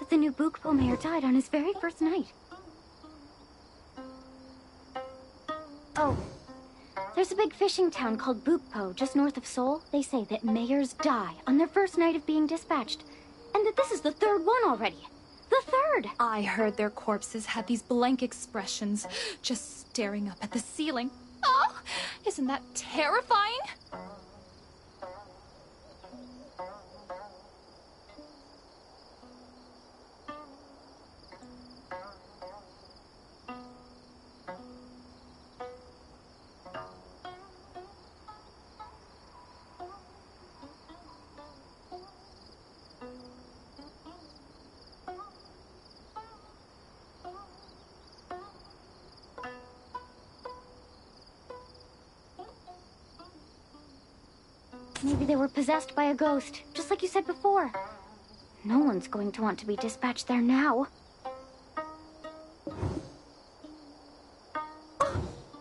the new Bukpo mayor died on his very first night. Oh, there's a big fishing town called Bukpo just north of Seoul. They say that mayors die on their first night of being dispatched, and that this is the third one already. The third! I heard their corpses had these blank expressions, just staring up at the ceiling. Oh, isn't that terrifying? Maybe they were possessed by a ghost, just like you said before. No one's going to want to be dispatched there now.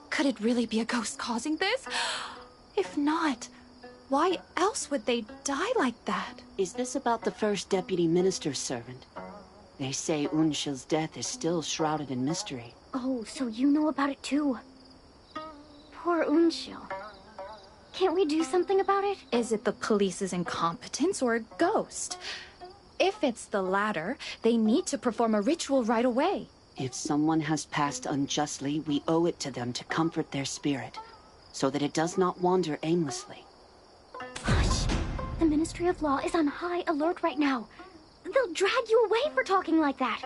Could it really be a ghost causing this? If not, why else would they die like that? Is this about the first deputy minister's servant? They say Unshil's death is still shrouded in mystery. Oh, so you know about it too. Poor Unshil. Can't we do something about it? Is it the police's incompetence or a ghost? If it's the latter, they need to perform a ritual right away. If someone has passed unjustly, we owe it to them to comfort their spirit, so that it does not wander aimlessly. Hush! The Ministry of Law is on high alert right now. They'll drag you away for talking like that.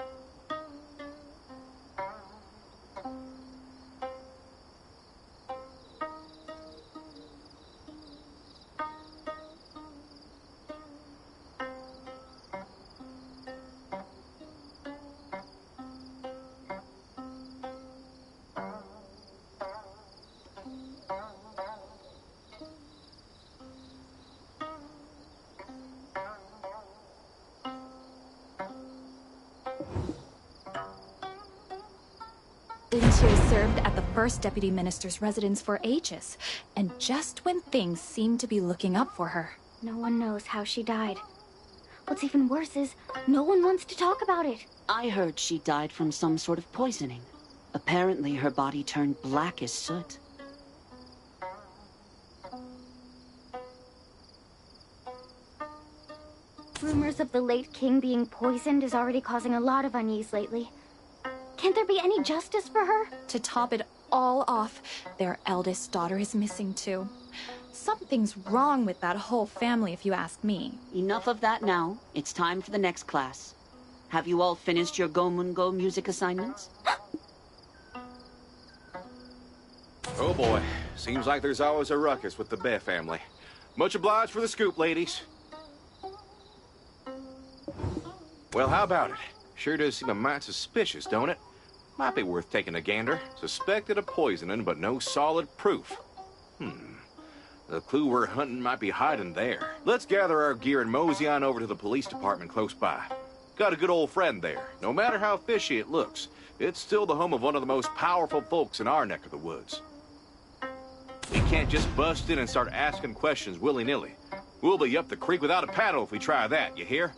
Unshil served at the first deputy minister's residence for ages, and just when things seemed to be looking up for her. No one knows how she died. What's even worse is, no one wants to talk about it. I heard she died from some sort of poisoning. Apparently her body turned black as soot. Rumors of the late king being poisoned is already causing a lot of unease lately. Can't there be any justice for her? To top it all off, their eldest daughter is missing too. Something's wrong with that whole family, if you ask me. Enough of that now. It's time for the next class. Have you all finished your Gomungo music assignments? Oh boy, seems like there's always a ruckus with the Bear family. Much obliged for the scoop, ladies. Well, how about it? Sure does seem a mite suspicious, don't it? Might be worth taking a gander. Suspected of poisoning, but no solid proof. The clue we're hunting might be hiding there. Let's gather our gear and mosey on over to the police department close by. Got a good old friend there. No matter how fishy it looks, it's still the home of one of the most powerful folks in our neck of the woods. You can't just bust in and start asking questions willy-nilly. We'll be up the creek without a paddle if we try that, you hear?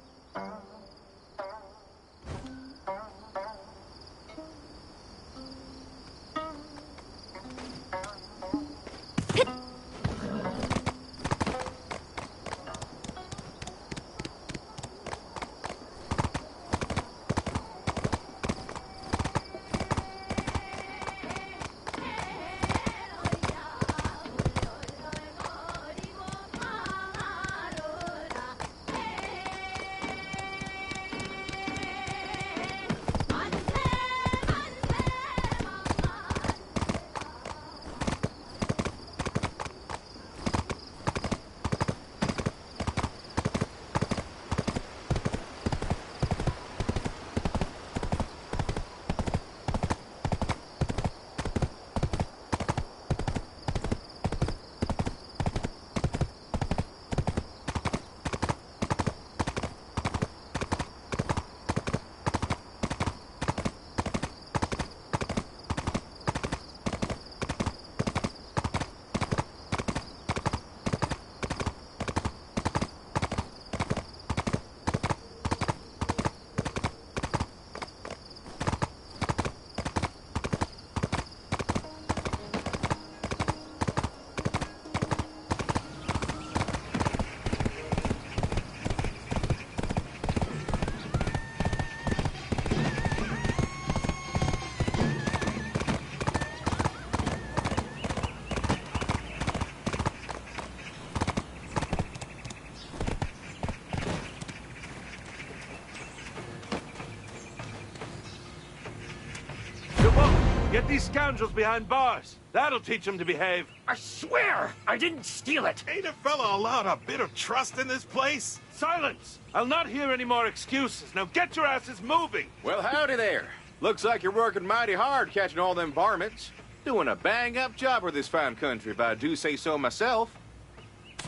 Get these scoundrels behind bars. That'll teach them to behave. I swear, I didn't steal it. Ain't a fella allowed a bit of trust in this place? Silence! I'll not hear any more excuses. Now get your asses moving! Well, howdy there. Looks like you're working mighty hard catching all them varmints. Doing a bang-up job with this fine country, if I do say so myself.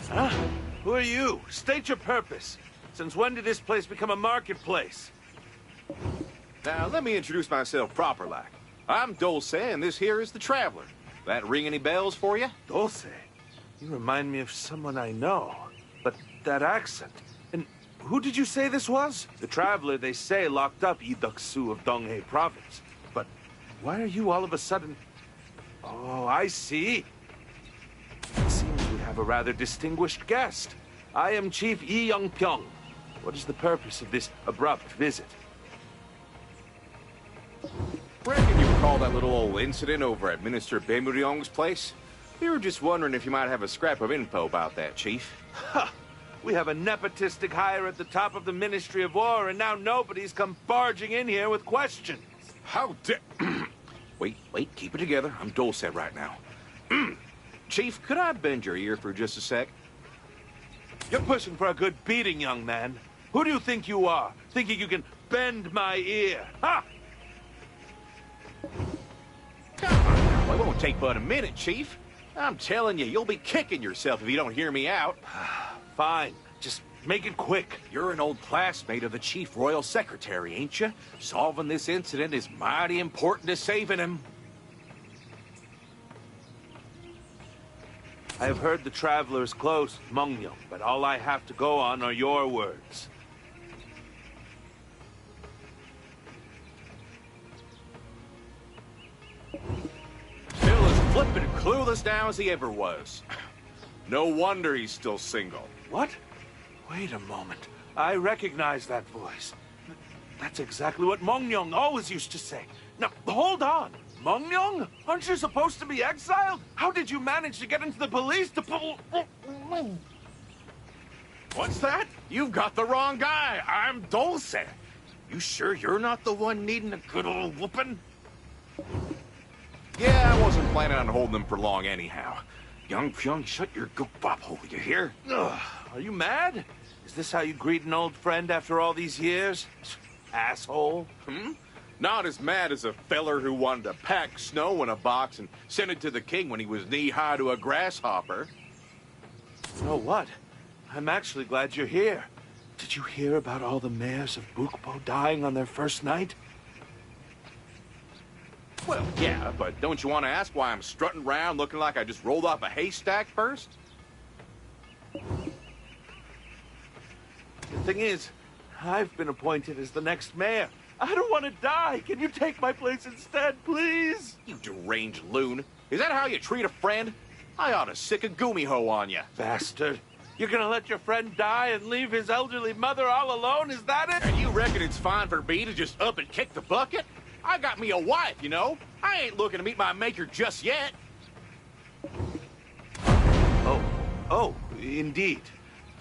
Huh? Who are you? State your purpose. Since when did this place become a marketplace? Now, let me introduce myself proper-like. I'm Dulce, and this here is the Traveler. That ring any bells for you? Dulce? You remind me of someone I know. But that accent... And who did you say this was? The Traveler, they say, locked up Yotèi of Donghei Province. But why are you all of a sudden... Oh, I see. It seems we have a rather distinguished guest. I am Chief Yi Young-pyong. What is the purpose of this abrupt visit? Reckon you recall that little old incident over at Minister Bemuryong's place? We were just wondering if you might have a scrap of info about that, Chief. Ha! We have a nepotistic hire at the top of the Ministry of War, and now nobody's come barging in here with questions. How dare... Wait, keep it together. I'm Dulce right now. Chief, could I bend your ear for just a sec? You're pushing for a good beating, young man. Who do you think you are? Thinking you can bend my ear? Ha! Come on now, it won't take but a minute, Chief. I'm telling you, you'll be kicking yourself if you don't hear me out. Fine. Just make it quick. You're an old classmate of the Chief Royal Secretary, ain't you? Solving this incident is mighty important to saving him. I have heard the Traveler is close, Mongyong, but all I have to go on are your words. Still as flippin' and clueless now as he ever was. No wonder he's still single. What? Wait a moment. I recognize that voice. That's exactly what Mongyong always used to say. Now, hold on. Mongyong? Aren't you supposed to be exiled? How did you manage to get into the police to pull... What's that? You've got the wrong guy. I'm Dulce. You sure you're not the one needing a good old whooping? Yeah, I wasn't planning on holding them for long anyhow. Young Pyong, shut your goop bop hole, you hear? Ugh, are you mad? Is this how you greet an old friend after all these years? Asshole. Not as mad as a feller who wanted to pack snow in a box and send it to the king when he was knee-high to a grasshopper. You know what? I'm actually glad you're here. Did you hear about all the mayors of Bukpo dying on their first night? Well, yeah, but don't you want to ask why I'm strutting around looking like I just rolled off a haystack first? The thing is, I've been appointed as the next mayor. I don't want to die. Can you take my place instead, please? You deranged loon. Is that how you treat a friend? I ought to sick a gumiho on you. Bastard. You're gonna let your friend die and leave his elderly mother all alone? Is that it? And you reckon it's fine for me to just up and kick the bucket? I got me a wife, you know. I ain't looking to meet my maker just yet. Oh, indeed.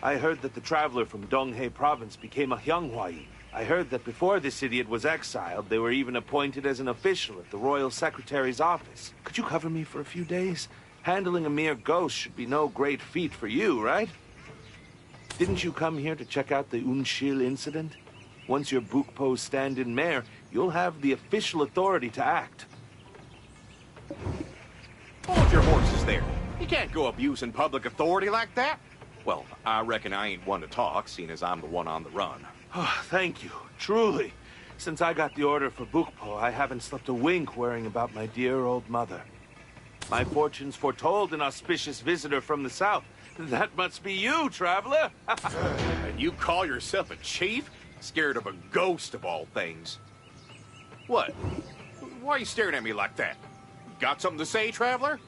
I heard that the Traveler from Donghei Province became a Hyanghuai. I heard that before this idiot was exiled, they were even appointed as an official at the Royal Secretary's office. Could you cover me for a few days? Handling a mere ghost should be no great feat for you, right? Didn't you come here to check out the Unshil incident? Once you're Bukpo's stand-in mayor, you'll have the official authority to act. Hold your horses there. You can't go abusing public authority like that. Well, I reckon I ain't one to talk, seeing as I'm the one on the run. Oh, thank you. Truly. Since I got the order for Bukpo, I haven't slept a wink worrying about my dear old mother. My fortunes foretold an auspicious visitor from the south. That must be you, Traveler. And you call yourself a chief? Scared of a ghost of all things. What? Why are you staring at me like that? Got something to say, Traveler?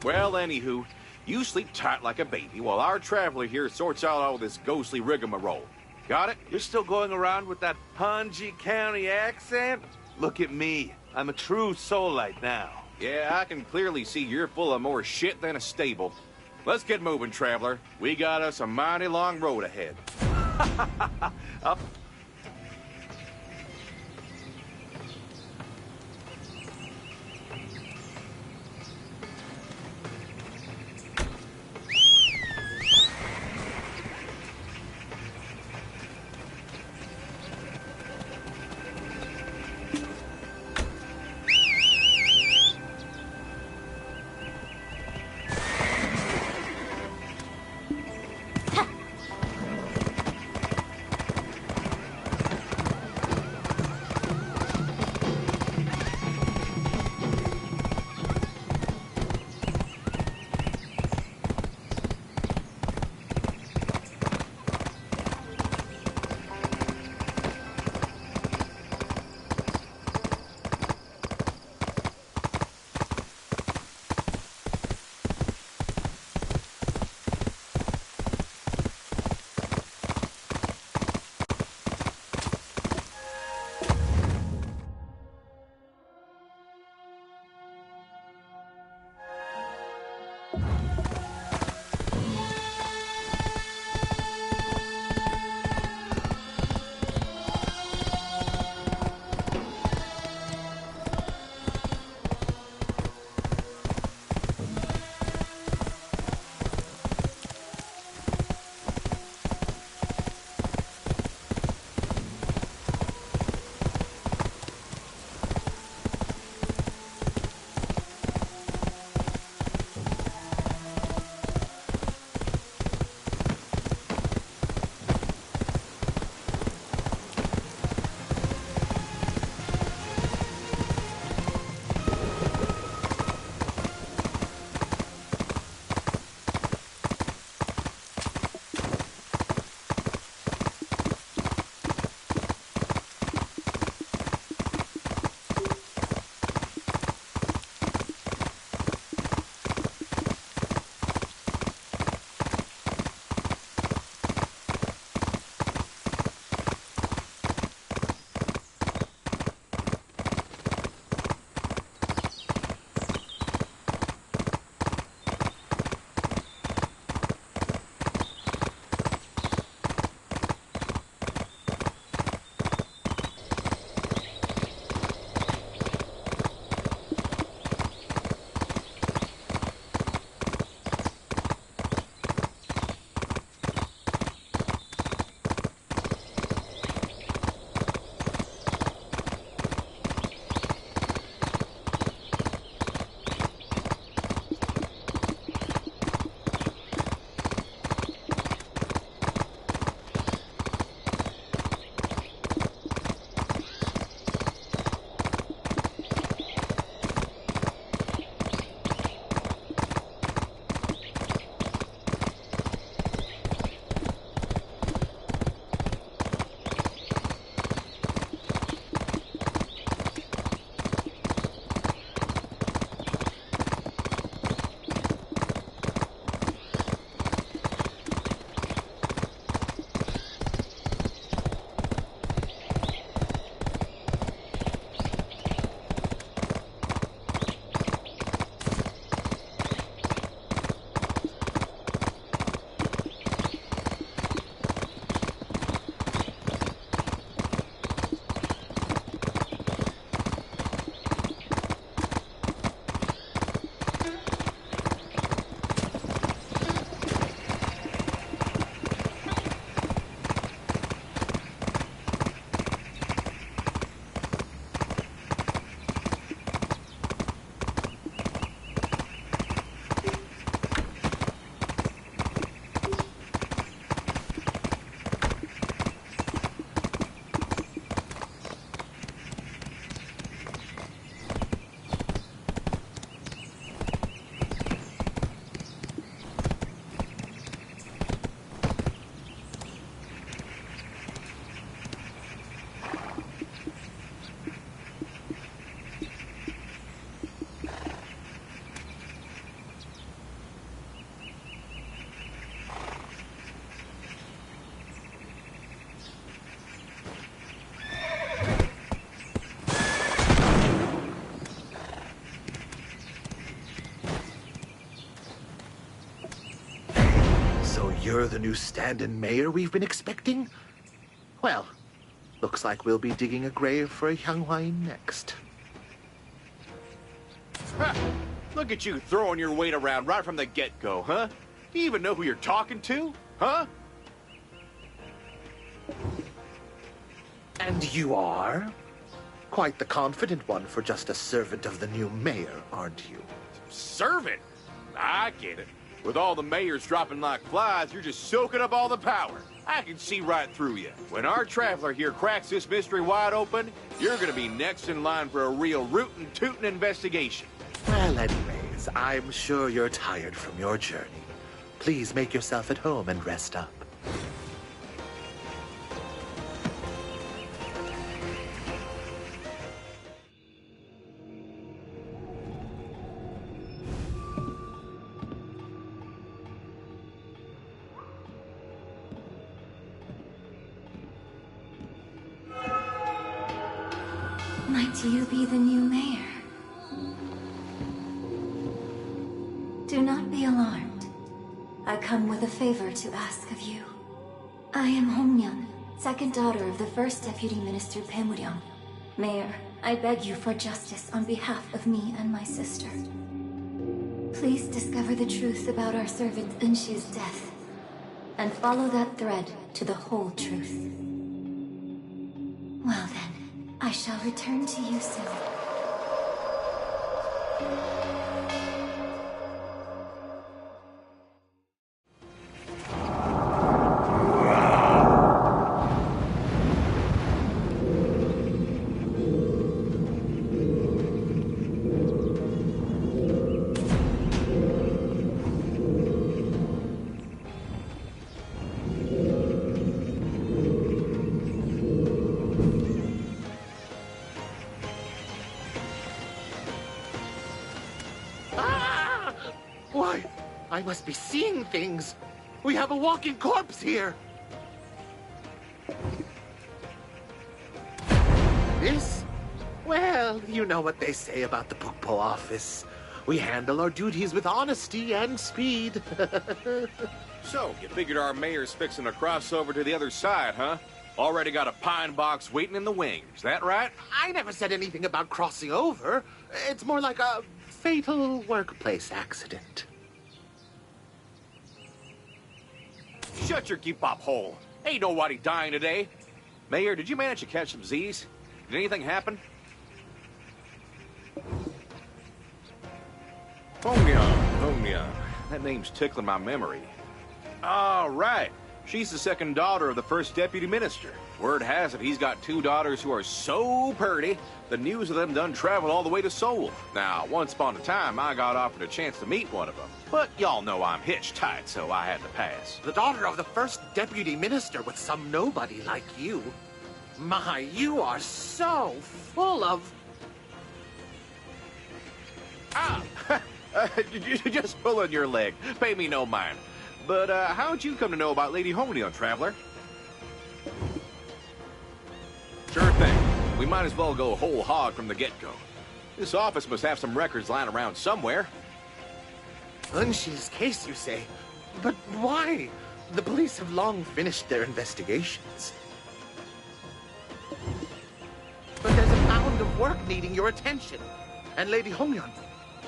Well, anywho, you sleep tight like a baby while our Traveler here sorts out all this ghostly rigmarole. Got it? You're still going around with that Hanji County accent? Look at me. I'm a true Soulite now. Yeah, I can clearly see you're full of more shit than a stable. Let's get moving, Traveler. We got us a mighty long road ahead. Up. you're the new stand-in mayor we've been expecting? Well, looks like we'll be digging a grave for a Hyanghuai next. Ha! Look at you throwing your weight around right from the get-go, huh? Do you even know who you're talking to? Huh? And you are? Quite the confident one for just a servant of the new mayor, aren't you? Servant? I get it. With all the mayors dropping like flies, you're just soaking up all the power. I can see right through you. When our traveler here cracks this mystery wide open, you're gonna be next in line for a real rootin' tootin' investigation. Well, anyways, I'm sure you're tired from your journey. Please make yourself at home and rest up. Might you be the new mayor? Do not be alarmed. I come with a favor to ask of you. I am Hongnyeon, second daughter of the first deputy minister Paemuryeong. Mayor, I beg you for justice on behalf of me and my sister. Please discover the truth about our servant Eunxi's death, and follow that thread to the whole truth. Well then, I shall return to you soon. Why, I must be seeing things. We have a walking corpse here. This? Well, you know what they say about the Bukpo office. We handle our duties with honesty and speed. So, you figured our mayor's fixing to cross over to the other side, huh? Already got a pine box waiting in the wings, is that right? I never said anything about crossing over. It's more like a fatal workplace accident. Shut your keep-up hole. Ain't nobody dying today. Mayor, did you manage to catch some Z's? Did anything happen? Hongnyeon. That name's tickling my memory. All right. She's the second daughter of the first deputy minister. Word has it he's got two daughters who are so purty, the news of them done traveled all the way to Seoul. Now, once upon a time, I got offered a chance to meet one of them. But y'all know I'm hitched tight, so I had to pass. The daughter of the first deputy minister with some nobody like you. My, you are so full of... Ah! Just pulling your leg. Pay me no mind. But, how'd you come to know about Lady Hongnyeon, traveler? Sure thing. We might as well go whole hog from the get-go. This office must have some records lying around somewhere. Eunxi's case, you say? But why? The police have long finished their investigations. But there's a mound of work needing your attention. And Lady Hongnyeon,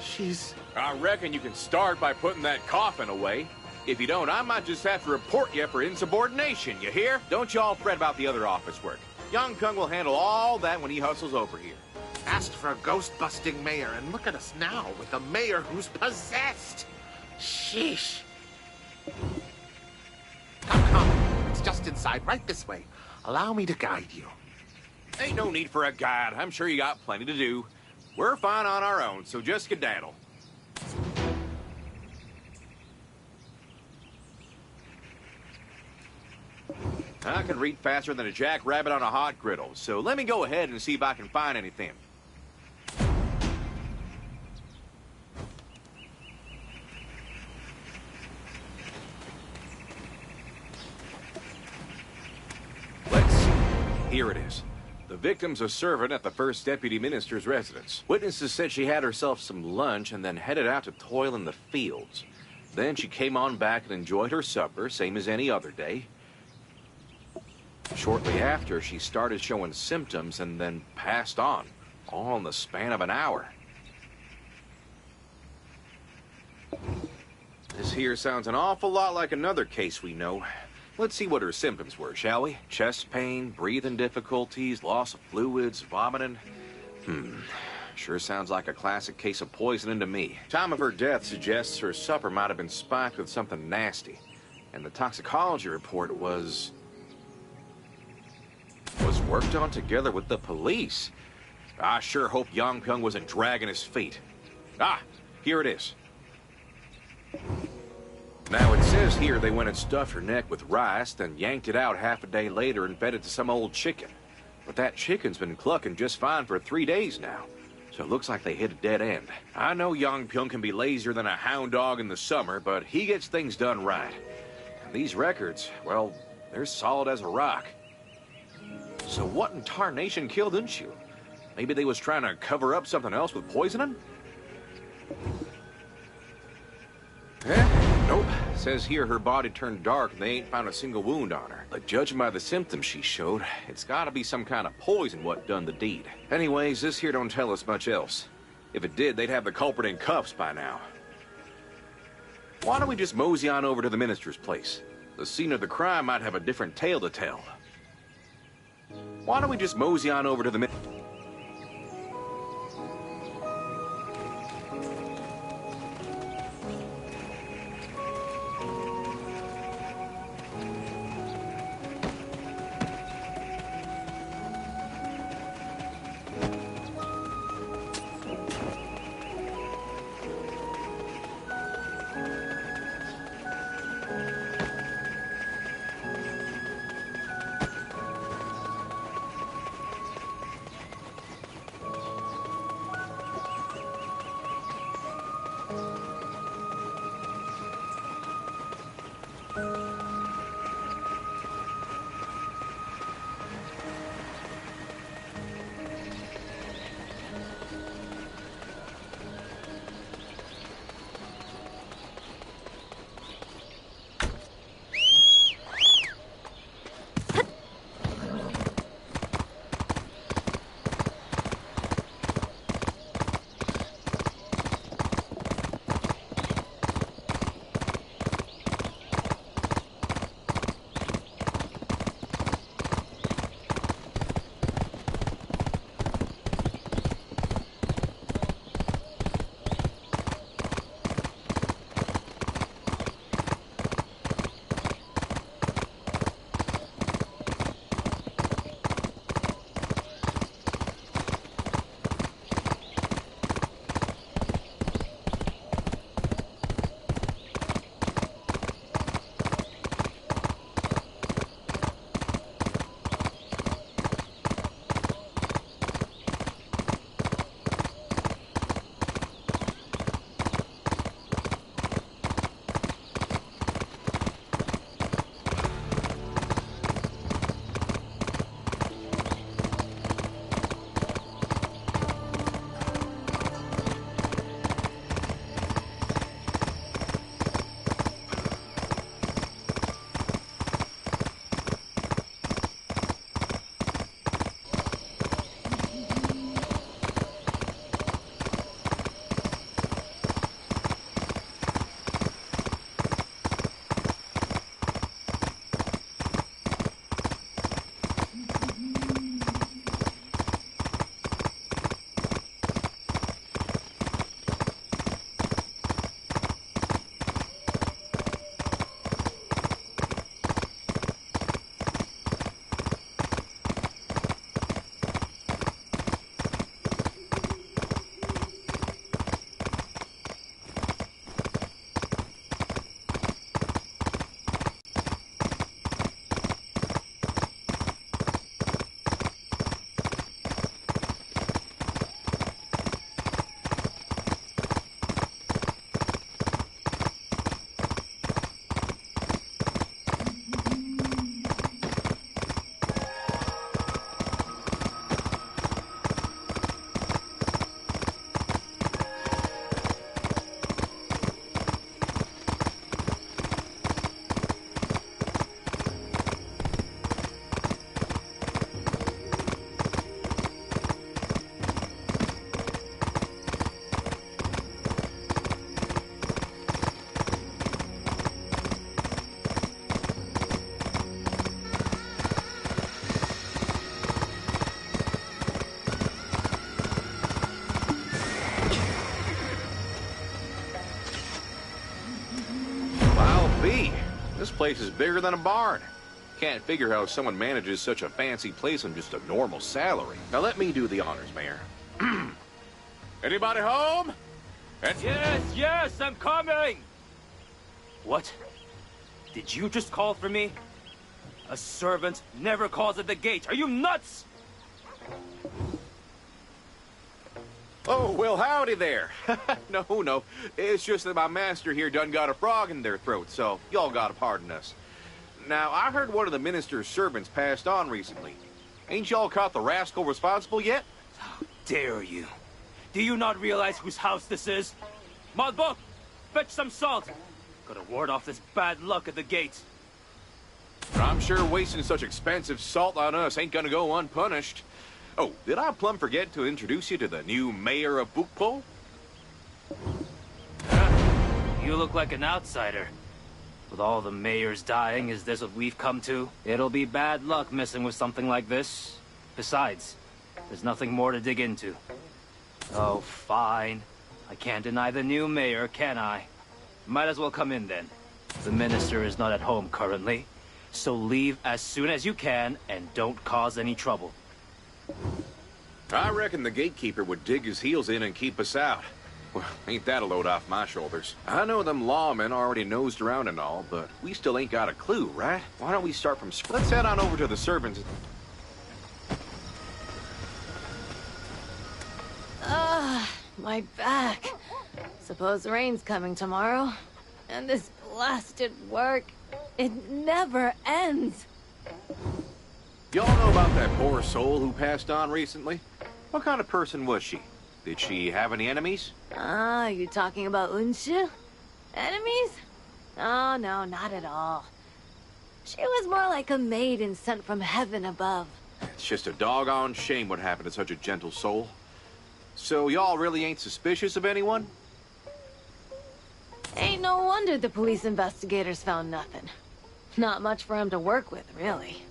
she's... I reckon you can start by putting that coffin away. If you don't, I might just have to report you for insubordination, you hear? Don't y'all fret about the other office work. Young Kung will handle all that when he hustles over here. Asked for a ghost-busting mayor, and look at us now with a mayor who's possessed. Sheesh. Come. It's just inside, right this way. Allow me to guide you. Ain't no need for a guide. I'm sure you got plenty to do. We're fine on our own, so just skedaddle. I can read faster than a jackrabbit on a hot griddle, so let me go ahead and see if I can find anything. Let's see. Here it is. The victim's a servant at the first deputy minister's residence. Witnesses said she had herself some lunch and then headed out to toil in the fields. Then she came on back and enjoyed her supper, same as any other day. Shortly after, she started showing symptoms and then passed on, all in the span of an hour. This here sounds an awful lot like another case we know. Let's see what her symptoms were, shall we? Chest pain, breathing difficulties, loss of fluids, vomiting. Sure sounds like a classic case of poisoning to me. Time of her death suggests her supper might have been spiked with something nasty. And the toxicology report was worked on together with the police. I sure hope Yongpyong wasn't dragging his feet. Ah, here it is. Now, it says here they went and stuffed her neck with rice, then yanked it out half a day later and fed it to some old chicken. But that chicken's been clucking just fine for 3 days now. So it looks like they hit a dead end. I know Yongpyong can be lazier than a hound dog in the summer, but he gets things done right. And these records, well, they're solid as a rock. So what in tarnation killed Unshu? Maybe they was trying to cover up something else with poisoning? Nope. Says here her body turned dark and they ain't found a single wound on her. But judging by the symptoms she showed, it's gotta be some kind of poison what done the deed. Anyways, this here don't tell us much else. If it did, they'd have the culprit in cuffs by now. Why don't we just mosey on over to the minister's place? The scene of the crime might have a different tale to tell. Why don't we just mosey on over to the place is bigger than a barn. Can't figure how someone manages such a fancy place on just a normal salary. Now let me do the honors, Mayor. Anybody home? Yes, I'm coming! What? Did you just call for me? A servant never calls at the gate. Are you nuts? Oh, well, howdy there. No. It's just that my master here done got a frog in their throat, so y'all gotta pardon us. Now, I heard one of the minister's servants passed on recently. Ain't y'all caught the rascal responsible yet? How dare you? Do you not realize whose house this is? Malbok, fetch some salt. Gotta ward off this bad luck at the gate. I'm sure wasting such expensive salt on us ain't gonna go unpunished. Oh, did I plumb forget to introduce you to the new mayor of Bukpo? You look like an outsider. With all the mayors dying, is this what we've come to? It'll be bad luck messing with something like this. Besides, there's nothing more to dig into. Oh, fine. I can't deny the new mayor, can I? Might as well come in then. The minister is not at home currently, so leave as soon as you can and don't cause any trouble. I reckon the gatekeeper would dig his heels in and keep us out. Well, ain't that a load off my shoulders? I know them lawmen already nosed around and all, but we still ain't got a clue, right? Why don't we start from scratch? Let's head on over to the servants. My back. Suppose the rain's coming tomorrow. And this blasted work, it never ends. Y'all know about that poor soul who passed on recently? What kind of person was she? Did she have any enemies? Ah, you talking about Unshu? Enemies? Oh, no, not at all. She was more like a maiden sent from heaven above. It's just a doggone shame what happened to such a gentle soul. So y'all really ain't suspicious of anyone? Ain't no wonder the police investigators found nothing. Not much for him to work with, really.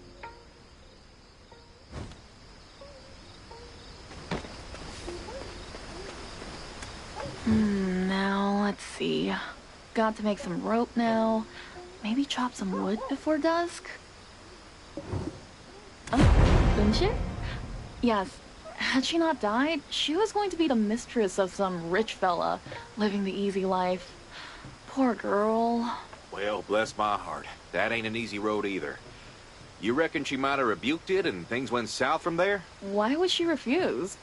Now, let's see. Got to make some rope now. Maybe chop some wood before dusk? Oh, Unshu? Yes. Had she not died, she was going to be the mistress of some rich fella, living the easy life. Poor girl. Well, bless my heart. That ain't an easy road either. You reckon she might have rebuked it and things went south from there? Why would she refuse?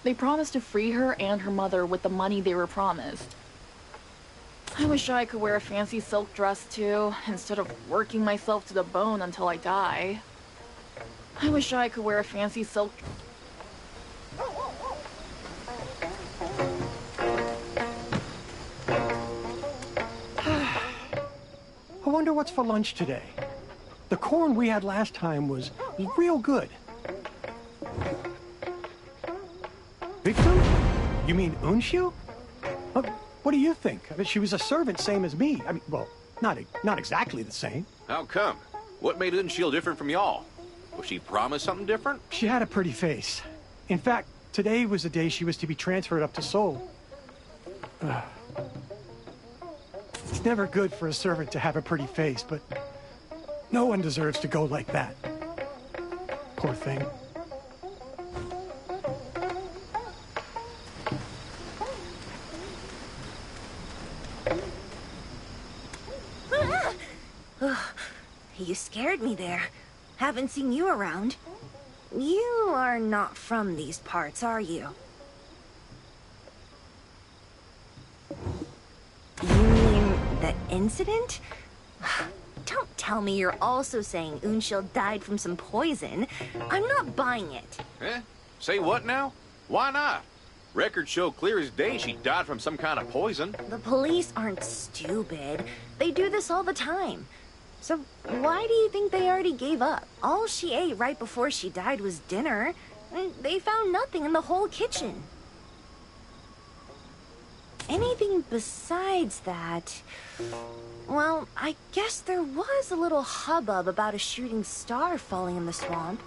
They promised to free her and her mother with the money they were promised. I wish I could wear a fancy silk dress too, instead of working myself to the bone until I die. I wish I could wear a fancy silk... I wonder what's for lunch today. The corn we had last time was real good. Victim? You mean Unshu? What do you think? I mean, she was a servant, same as me. I mean, well, not exactly the same. How come? What made Unshield different from y'all? Was she promised something different? She had a pretty face. In fact, today was the day she was to be transferred up to Seoul. It's never good for a servant to have a pretty face, but no one deserves to go like that. Poor thing. You scared me there. Haven't seen you around. You are not from these parts, are you? You mean the incident? Don't tell me you're also saying Unshil died from some poison. I'm not buying it. Eh? Say what now? Why not? Records show clear as day she died from some kind of poison. The police aren't stupid. They do this all the time. So why do you think they already gave up? All she ate right before she died was dinner. They found nothing in the whole kitchen. Anything besides that... Well, I guess there was a little hubbub about a shooting star falling in the swamp.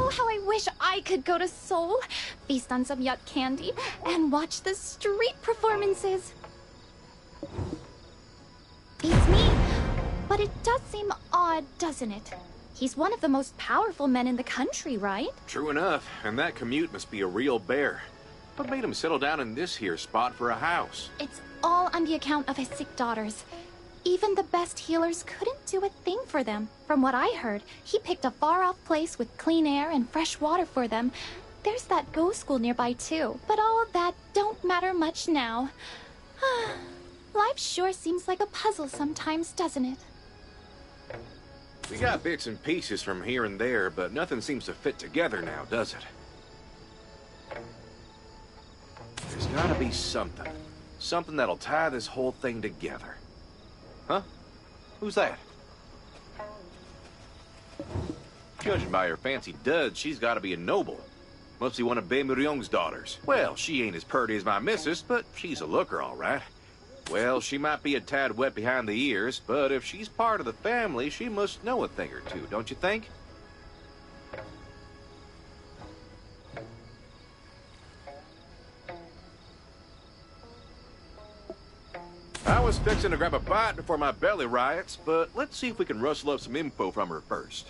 Oh, how I wish I could go to Seoul, feast on some Yot candy, and watch the street performances. Beats me. But it does seem odd, doesn't it? He's one of the most powerful men in the country, right? True enough, and that commute must be a real bear. What made him settle down in this here spot for a house? It's all on the account of his sick daughters. Even the best healers couldn't do a thing for them. From what I heard, he picked a far-off place with clean air and fresh water for them. There's that Go school nearby, too. But all of that don't matter much now. Life sure seems like a puzzle sometimes, doesn't it? We got bits and pieces from here and there, but nothing seems to fit together now, does it? There's gotta be something. Something that'll tie this whole thing together. Huh? Who's that? Judging by her fancy duds, she's gotta be a noble. Must be one of Baemuryeong's daughters. Well, she ain't as purty as my missus, but she's a looker, all right. Well, she might be a tad wet behind the ears, but if she's part of the family, she must know a thing or two, don't you think? I was fixing to grab a bite before my belly riots, but let's see if we can rustle up some info from her first.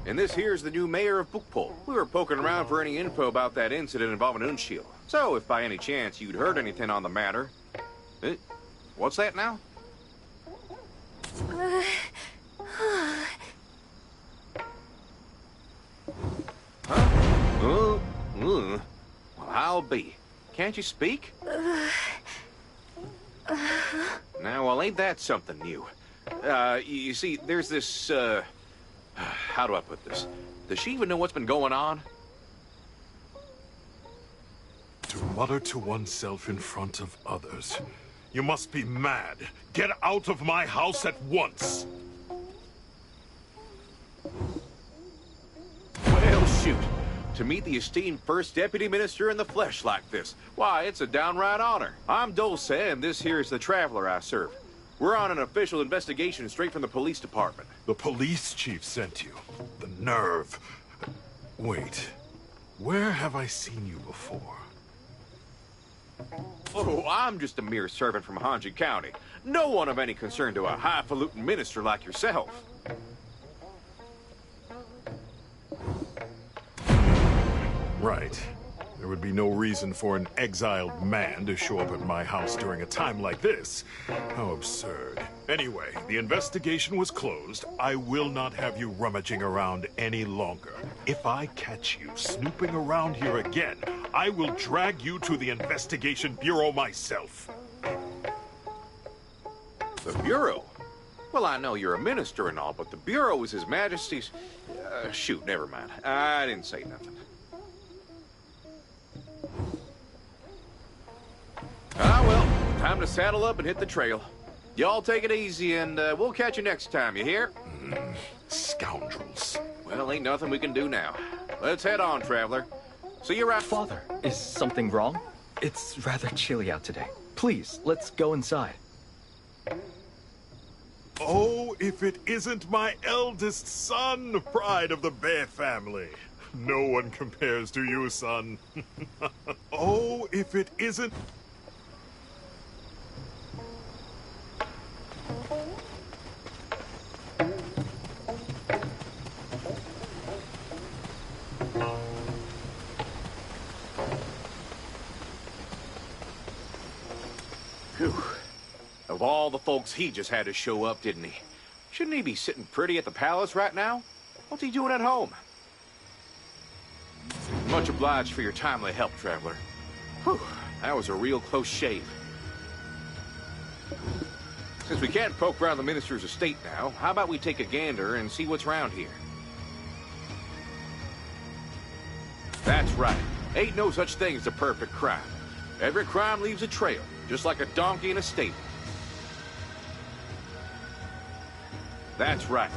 And this here's the new mayor of Bukpol. We were poking around for any info about that incident involving Eunshil. So, if by any chance you'd heard anything on the matter... what's that now? Huh? Well, I'll be. Can't you speak? Now, well, ain't that something new? You see, there's this, how do I put this? Does she even know what's been going on? To mutter to oneself in front of others. You must be mad. Get out of my house at once! Well, shoot. To meet the esteemed first deputy minister in the flesh like this, why, it's a downright honor. I'm Dulce, and this here is the traveler I serve. We're on an official investigation straight from the police department. The police chief sent you. The nerve. Wait. Where have I seen you before? Oh, I'm just a mere servant from Hanji County. No one of any concern to a highfalutin minister like yourself. Right. There would be no reason for an exiled man to show up at my house during a time like this. How absurd. Anyway, the investigation was closed. I will not have you rummaging around any longer. If I catch you snooping around here again, I will drag you to the Investigation Bureau myself. The Bureau? Well, I know you're a minister and all, but the Bureau is His Majesty's... shoot, never mind. I didn't say nothing. Well, time to saddle up and hit the trail. Y'all take it easy, and we'll catch you next time, you hear? Scoundrels. Well, ain't nothing we can do now. Let's head on, traveler. See you around... Father, is something wrong? It's rather chilly out today. Please, let's go inside. Oh, if it isn't my eldest son, pride of the Bear family. No one compares to you, son. Oh, if it isn't... Phew. Of all the folks, he just had to show up, didn't he? Shouldn't he be sitting pretty at the palace right now? What's he doing at home? Much obliged for your timely help, traveler. Whew, that was a real close shave. Since we can't poke around the minister's estate now, how about we take a gander and see what's around here? That's right. Ain't no such thing as a perfect crime. Every crime leaves a trail, just like a donkey in a stable. That's right.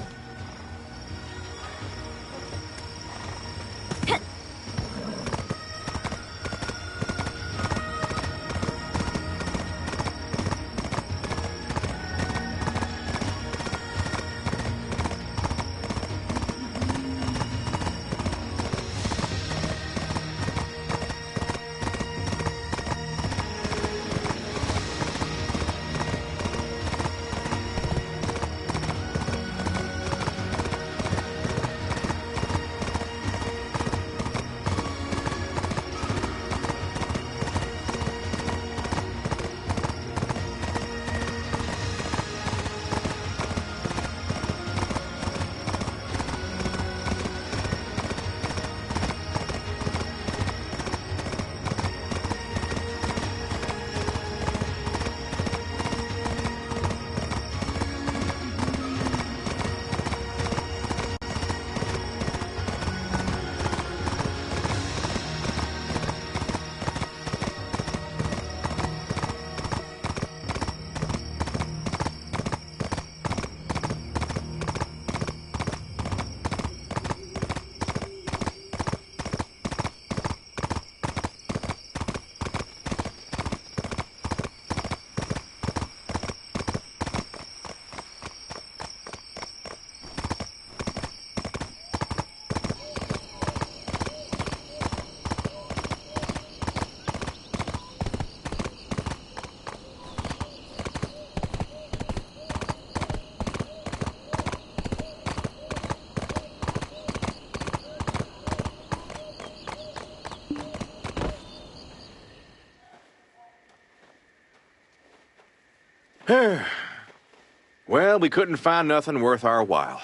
Well, we couldn't find nothing worth our while.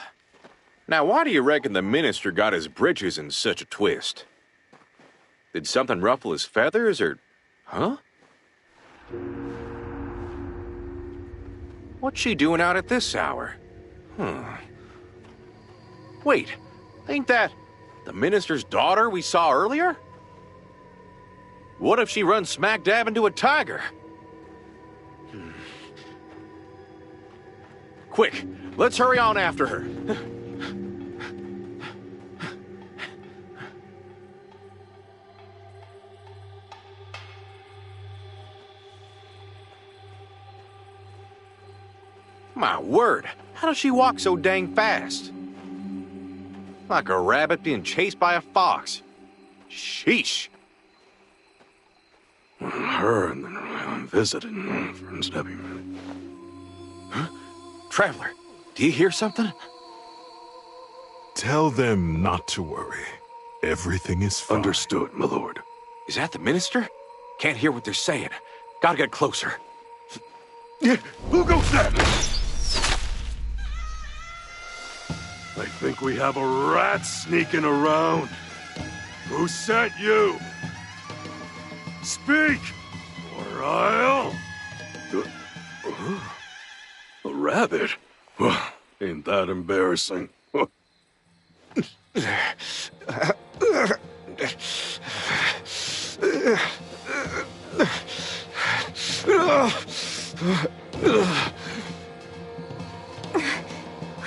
Now, why do you reckon the minister got his britches in such a twist? Did something ruffle his feathers, or... Huh? What's she doing out at this hour? Wait, ain't that the minister's daughter we saw earlier? What if she runs smack dab into a tiger? Quick, let's hurry on after her. My word, how does she walk so dang fast? Like a rabbit being chased by a fox. Sheesh. Her and I'm visiting for stepping. Huh? Traveler, do you hear something? Tell them not to worry. Everything is fine. Understood, my lord. Is that the minister? Can't hear what they're saying. Gotta get closer. Who goes that? I think we have a rat sneaking around. Who sent you? Speak, or I'll... A rabbit? Well, ain't that embarrassing?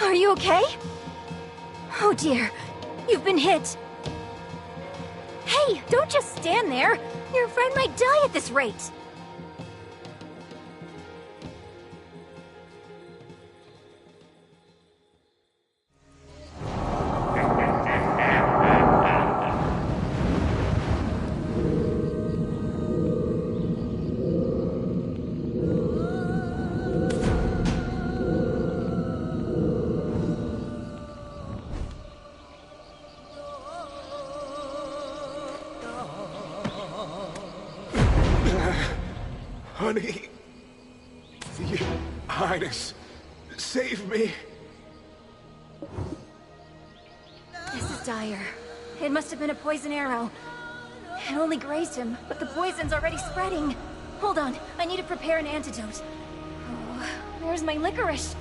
Are you okay? Oh dear, you've been hit. Hey, don't just stand there. Your friend might die at this rate. Honey, Your Highness, save me. This is dire. It must have been a poison arrow. It only grazed him, but the poison's already spreading. Hold on, I need to prepare an antidote. Oh, Where's my licorice?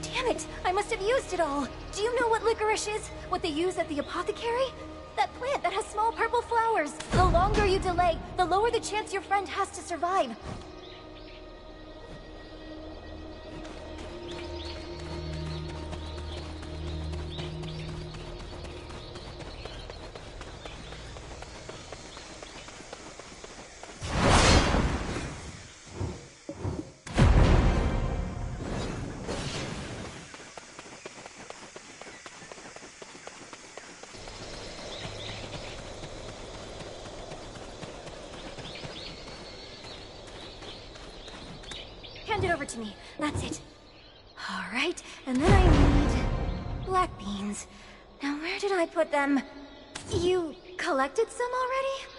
Damn it, I must have used it all. Do you know what licorice is? What they use at the apothecary? That plant that has small purple flowers. The longer you delay, the lower the chance your friend has to survive. Hand it over to me. That's it. Alright, and then I need... black beans. Now where did I put them? You collected some already?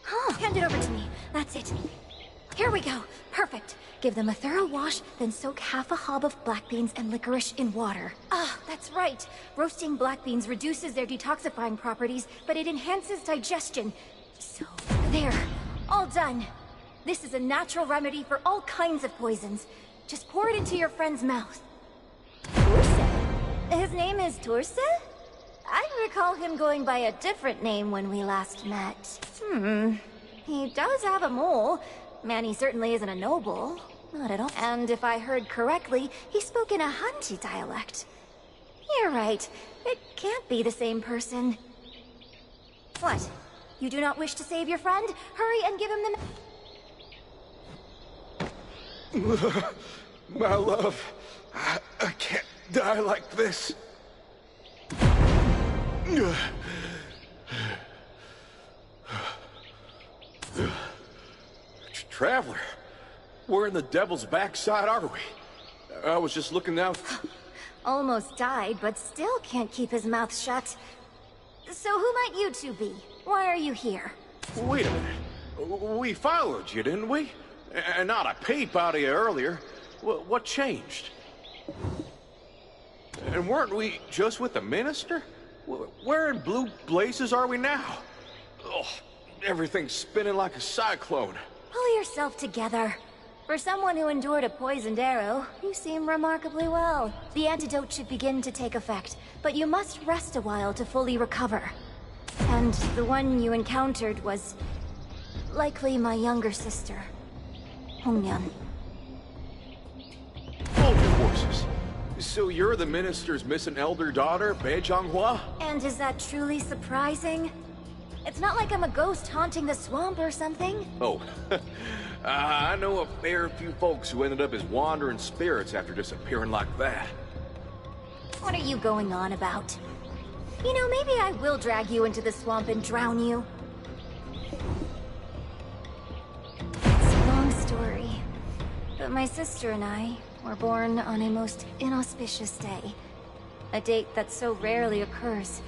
Huh, hand it over to me. That's it. Here we go. Perfect. Give them a thorough wash, then soak half a hob of black beans and licorice in water. Ah, that's right. Roasting black beans reduces their detoxifying properties, but it enhances digestion. So, there. All done. This is a natural remedy for all kinds of poisons. Just pour it into your friend's mouth. Turse? His name is Turse? I recall him going by a different name when we last met. He does have a mole. Man, he certainly isn't a noble. Not at all. And if I heard correctly, he spoke in a Hanji dialect. You're right. It can't be the same person. What? You do not wish to save your friend? Hurry and give him the... My love, I can't die like this. Traveler, where in the devil's backside are we? I was just looking out. Almost died, but still can't keep his mouth shut. So who might you two be? Why are you here? Wait a minute. We followed you, didn't we? And not a peep out of you earlier. What changed? And weren't we just with the minister? Where in blue blazes are we now? Oh, everything's spinning like a cyclone. Pull yourself together. For someone who endured a poisoned arrow, you seem remarkably well. The antidote should begin to take effect, but you must rest a while to fully recover. And the one you encountered was... likely my younger sister. Hongnyeon. Hold your horses. So you're the minister's missing elder daughter, Bae Jonghwa? And is that truly surprising? It's not like I'm a ghost haunting the swamp or something. Oh, I know a fair few folks who ended up as wandering spirits after disappearing like that. What are you going on about? You know, maybe I will drag you into the swamp and drown you. It's a long story. But my sister and I were born on a most inauspicious day. A date that so rarely occurs,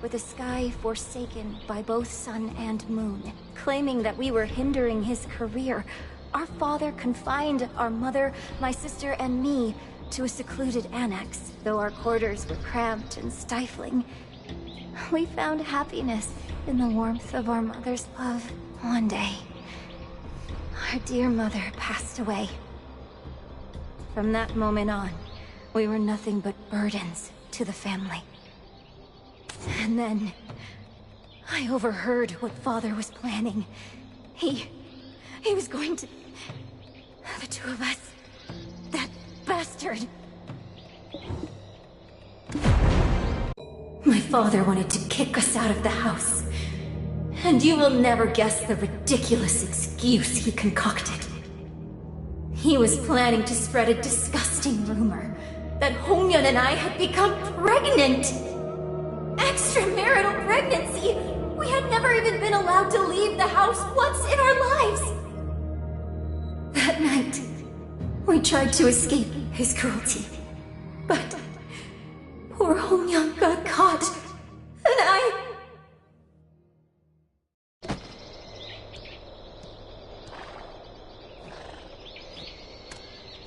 with the sky forsaken by both sun and moon. Claiming that we were hindering his career, our father confined our mother, my sister, and me to a secluded annex. Though our quarters were cramped and stifling, we found happiness in the warmth of our mother's love. One day, our dear mother passed away. From that moment on, we were nothing but burdens to the family. And then, I overheard what Father was planning. He was going to... the two of us... that bastard... My father wanted to kick us out of the house. And you will never guess the ridiculous excuse he concocted. He was planning to spread a disgusting rumor that Hongnyeon and I had become pregnant! Extramarital pregnancy! We had never even been allowed to leave the house once in our lives! That night, we tried to escape his cruelty. But poor Hongnyeon got caught, and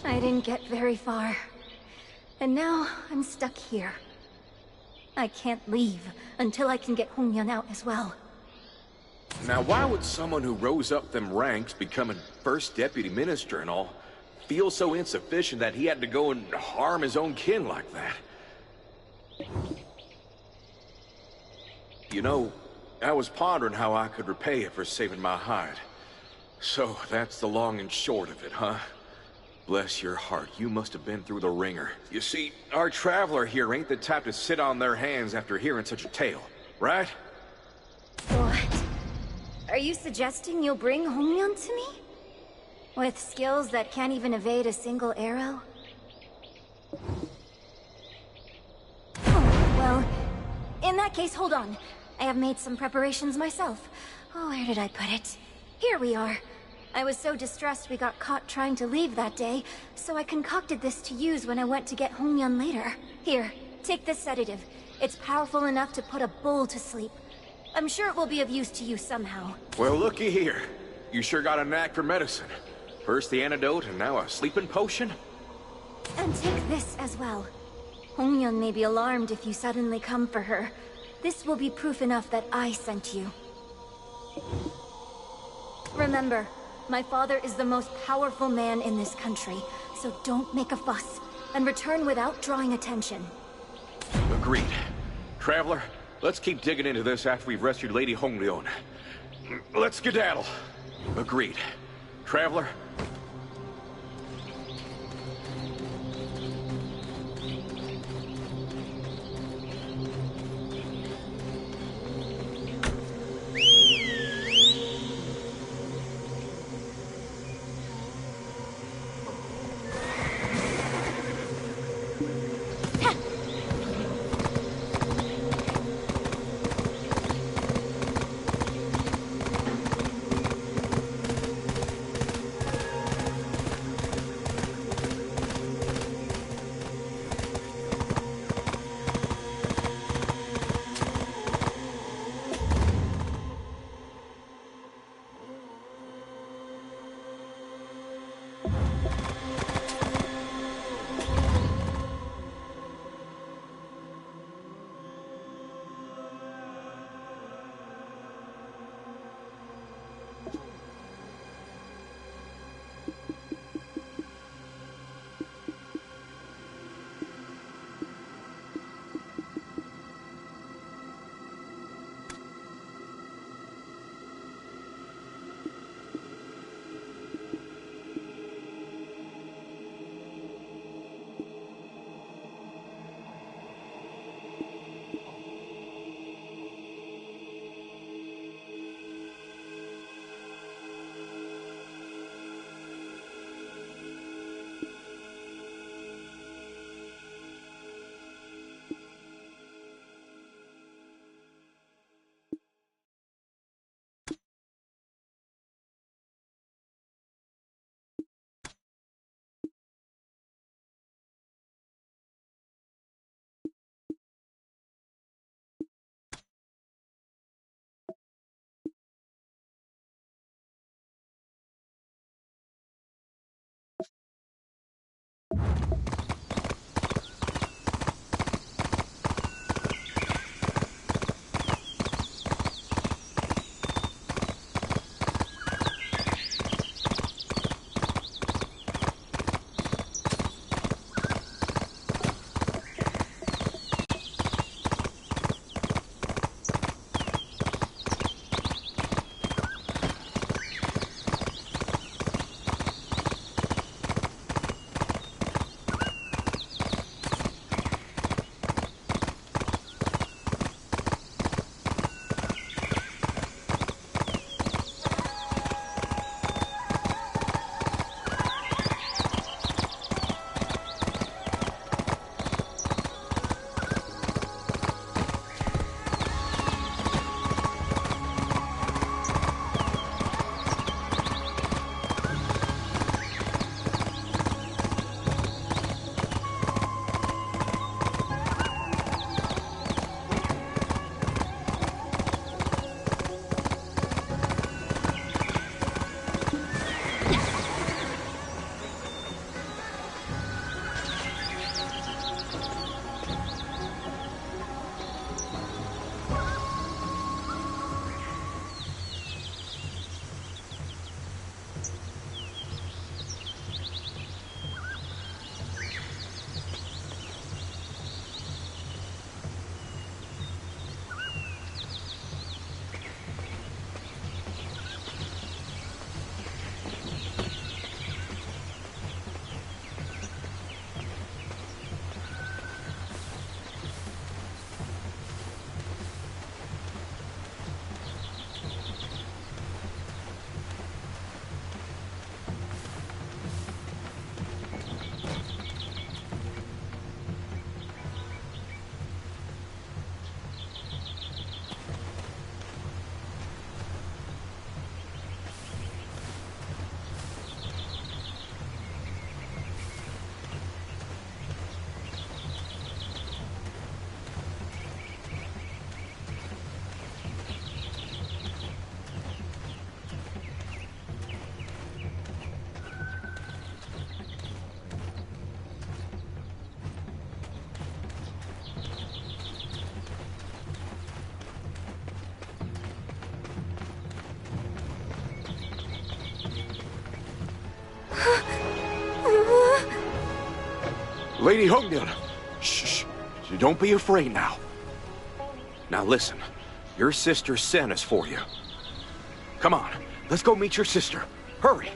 I didn't get very far. And now I'm stuck here. I can't leave until I can get Hongnyeon out as well. Now, why would someone who rose up them ranks, becoming first deputy minister and all, feel so insufficient that he had to go and harm his own kin like that. You know, I was pondering how I could repay you for saving my hide. So that's the long and short of it, huh? Bless your heart, you must have been through the ringer. You see, our traveler here ain't the type to sit on their hands after hearing such a tale, right? What? Are you suggesting you'll bring Hongmyeon to me? With skills that can't even evade a single arrow? Oh, well, in that case, hold on. I have made some preparations myself. Oh, where did I put it? Here we are. I was so distressed we got caught trying to leave that day, so I concocted this to use when I went to get Hongmyeon later. Here, take this sedative. It's powerful enough to put a bull to sleep. I'm sure it will be of use to you somehow. Well, looky here. You sure got a knack for medicine. First the antidote, and now a sleeping potion? And take this as well. Hongmyeon may be alarmed if you suddenly come for her. This will be proof enough that I sent you. Remember, my father is the most powerful man in this country, so don't make a fuss, and return without drawing attention. Agreed. Traveler, let's keep digging into this after we've rescued Lady Hongmyeon. Let's skedaddle. Agreed. Traveler, Lady Hongyan! Shh. Don't be afraid now. Now listen. Your sister sent us for you. Come on. Let's go meet your sister. Hurry.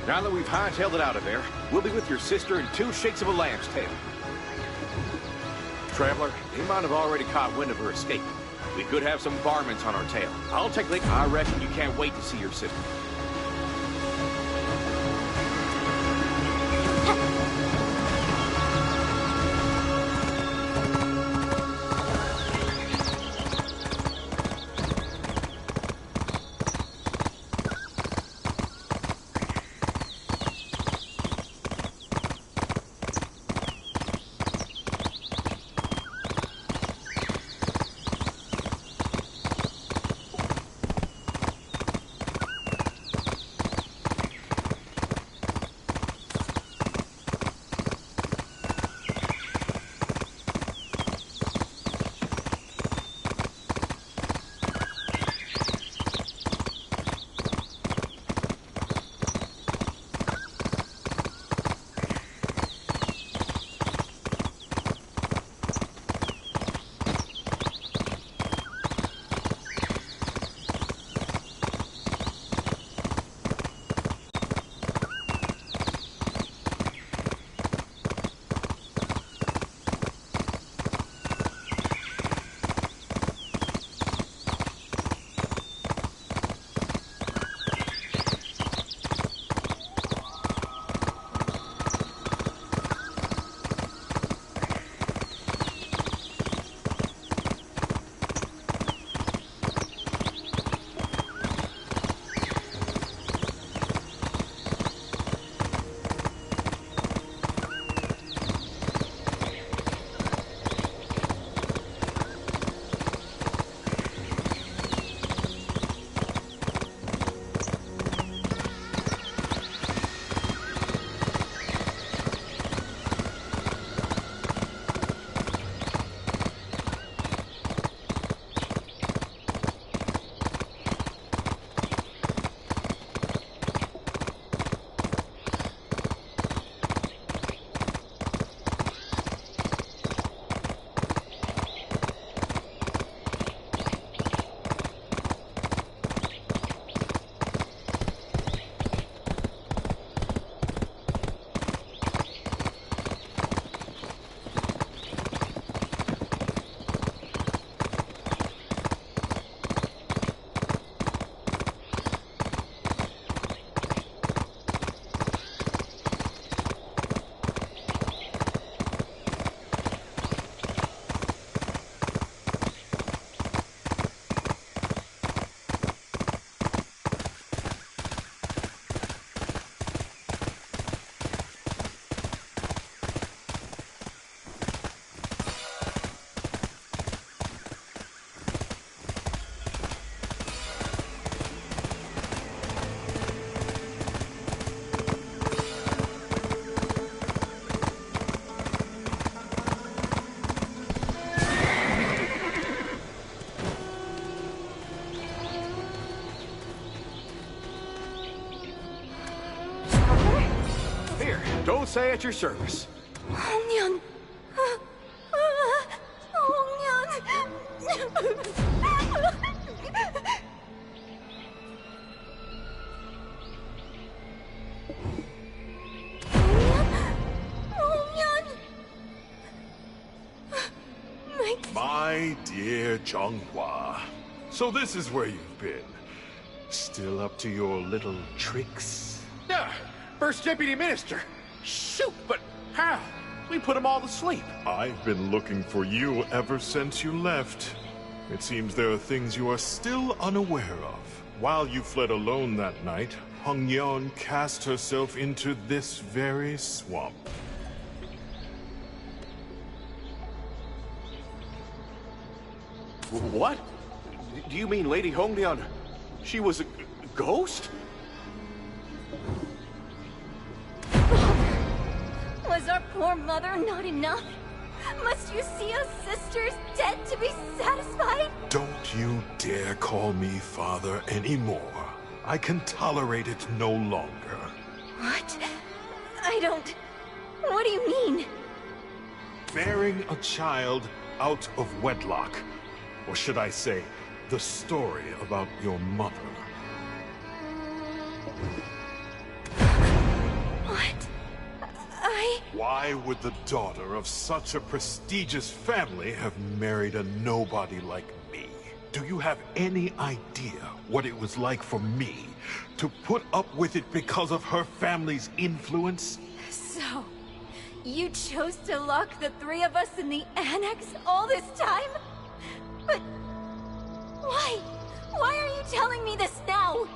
Now that we've hightailed it out of there, we'll be with your sister in 2 shakes of a lamb's tail. Traveler, they might have already caught wind of her escape. We could have some varmints on our tail. I'll take lead. I reckon you can't wait to see your sister. Don't say at your service. 홍련. My dear Zhonghua, so this is where you've been. Still up to your little tricks? Yeah, First Deputy Minister. Shoot, but how? We put them all to sleep. I've been looking for you ever since you left. It seems there are things you are still unaware of. While you fled alone that night, Hongyeon cast herself into this very swamp. What? Do you mean Lady Hongyeon? She was a ghost? Was our poor mother not enough? Must you see us sisters dead to be satisfied? Don't you dare call me father anymore. I can tolerate it no longer. What? I don't... What do you mean? Bearing a child out of wedlock. Or should I say, the story about your mother. What? Why would the daughter of such a prestigious family have married a nobody like me? Do you have any idea what it was like for me to put up with it because of her family's influence? So, you chose to lock the three of us in the annex all this time? But... why? Why are you telling me this now?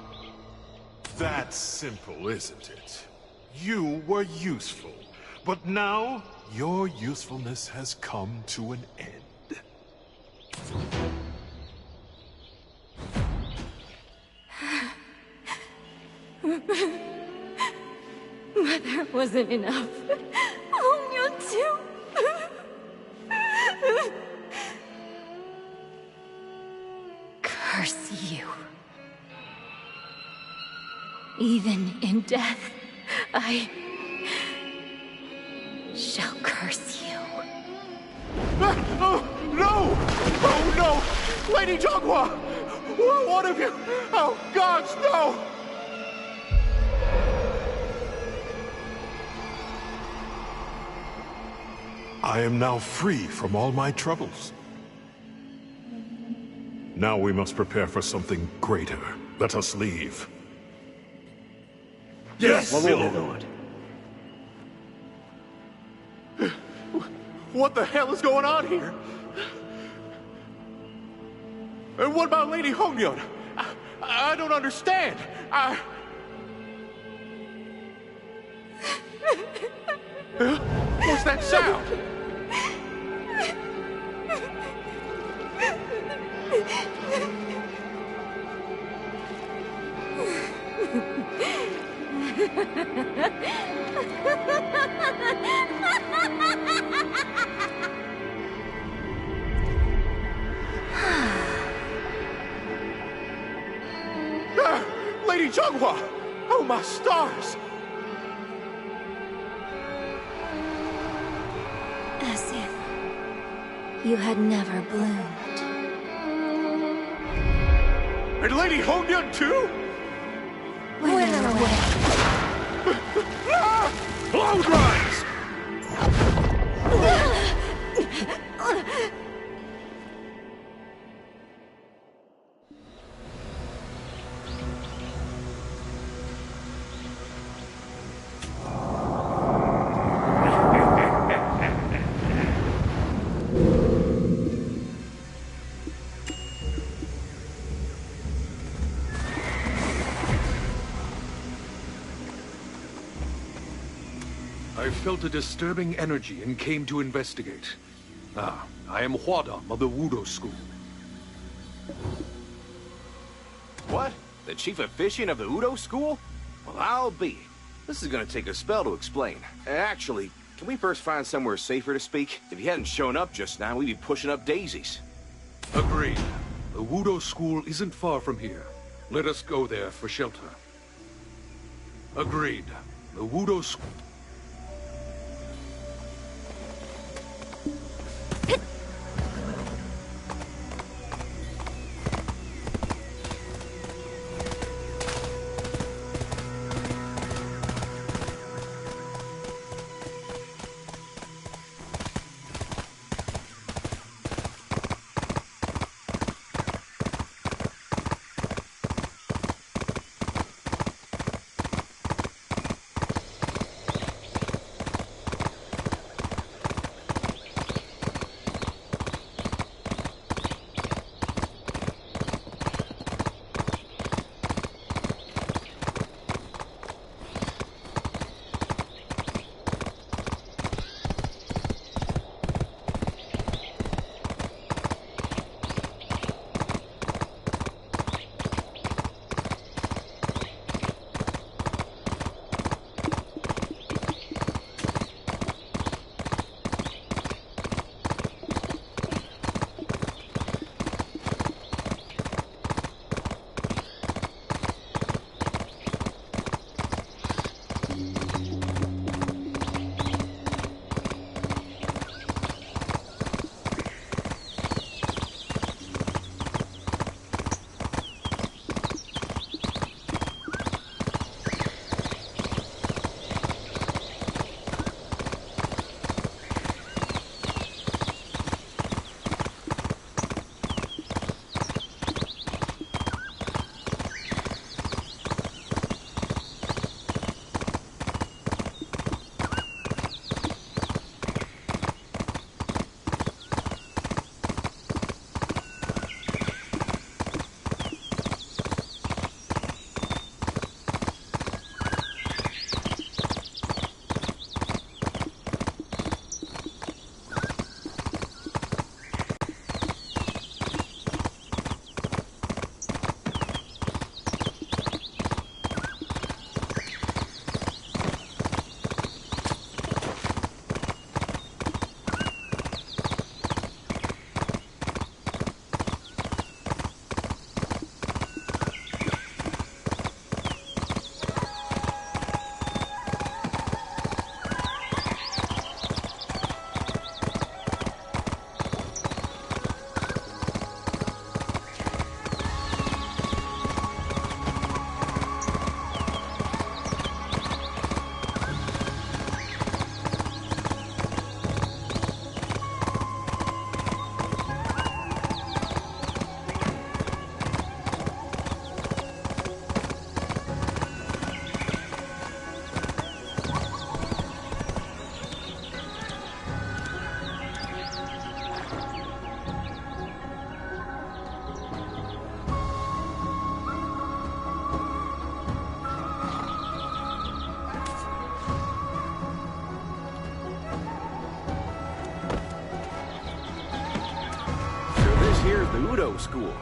That's simple, isn't it? You were useful, but now your usefulness has come to an end. Mother wasn't enough. Hongyeon too. Curse you. Even in death, I shall curse you. Oh, no! Oh, no! Lady Changhua! What have you... Oh, gods, no! I am now free from all my troubles. Now we must prepare for something greater. Let us leave. Yes, my lord. What the hell is going on here? And what about Lady Hongyeon? I don't understand. What's that sound? Lady Changhua! Oh, my stars! As if you had never bloomed. And Lady Hongyeon too? Wither away. Cloud rise! I felt a disturbing energy and came to investigate. I am Hwadam of the Wudo School. What? The chief officiant of the Udo school? Well, I'll be. This is gonna take a spell to explain. Actually, can we first find somewhere safer to speak? If you hadn't shown up just now, we'd be pushing up daisies. Agreed. The Wudo School isn't far from here. Let us go there for shelter. Agreed. The Wudo School... at the Udo school.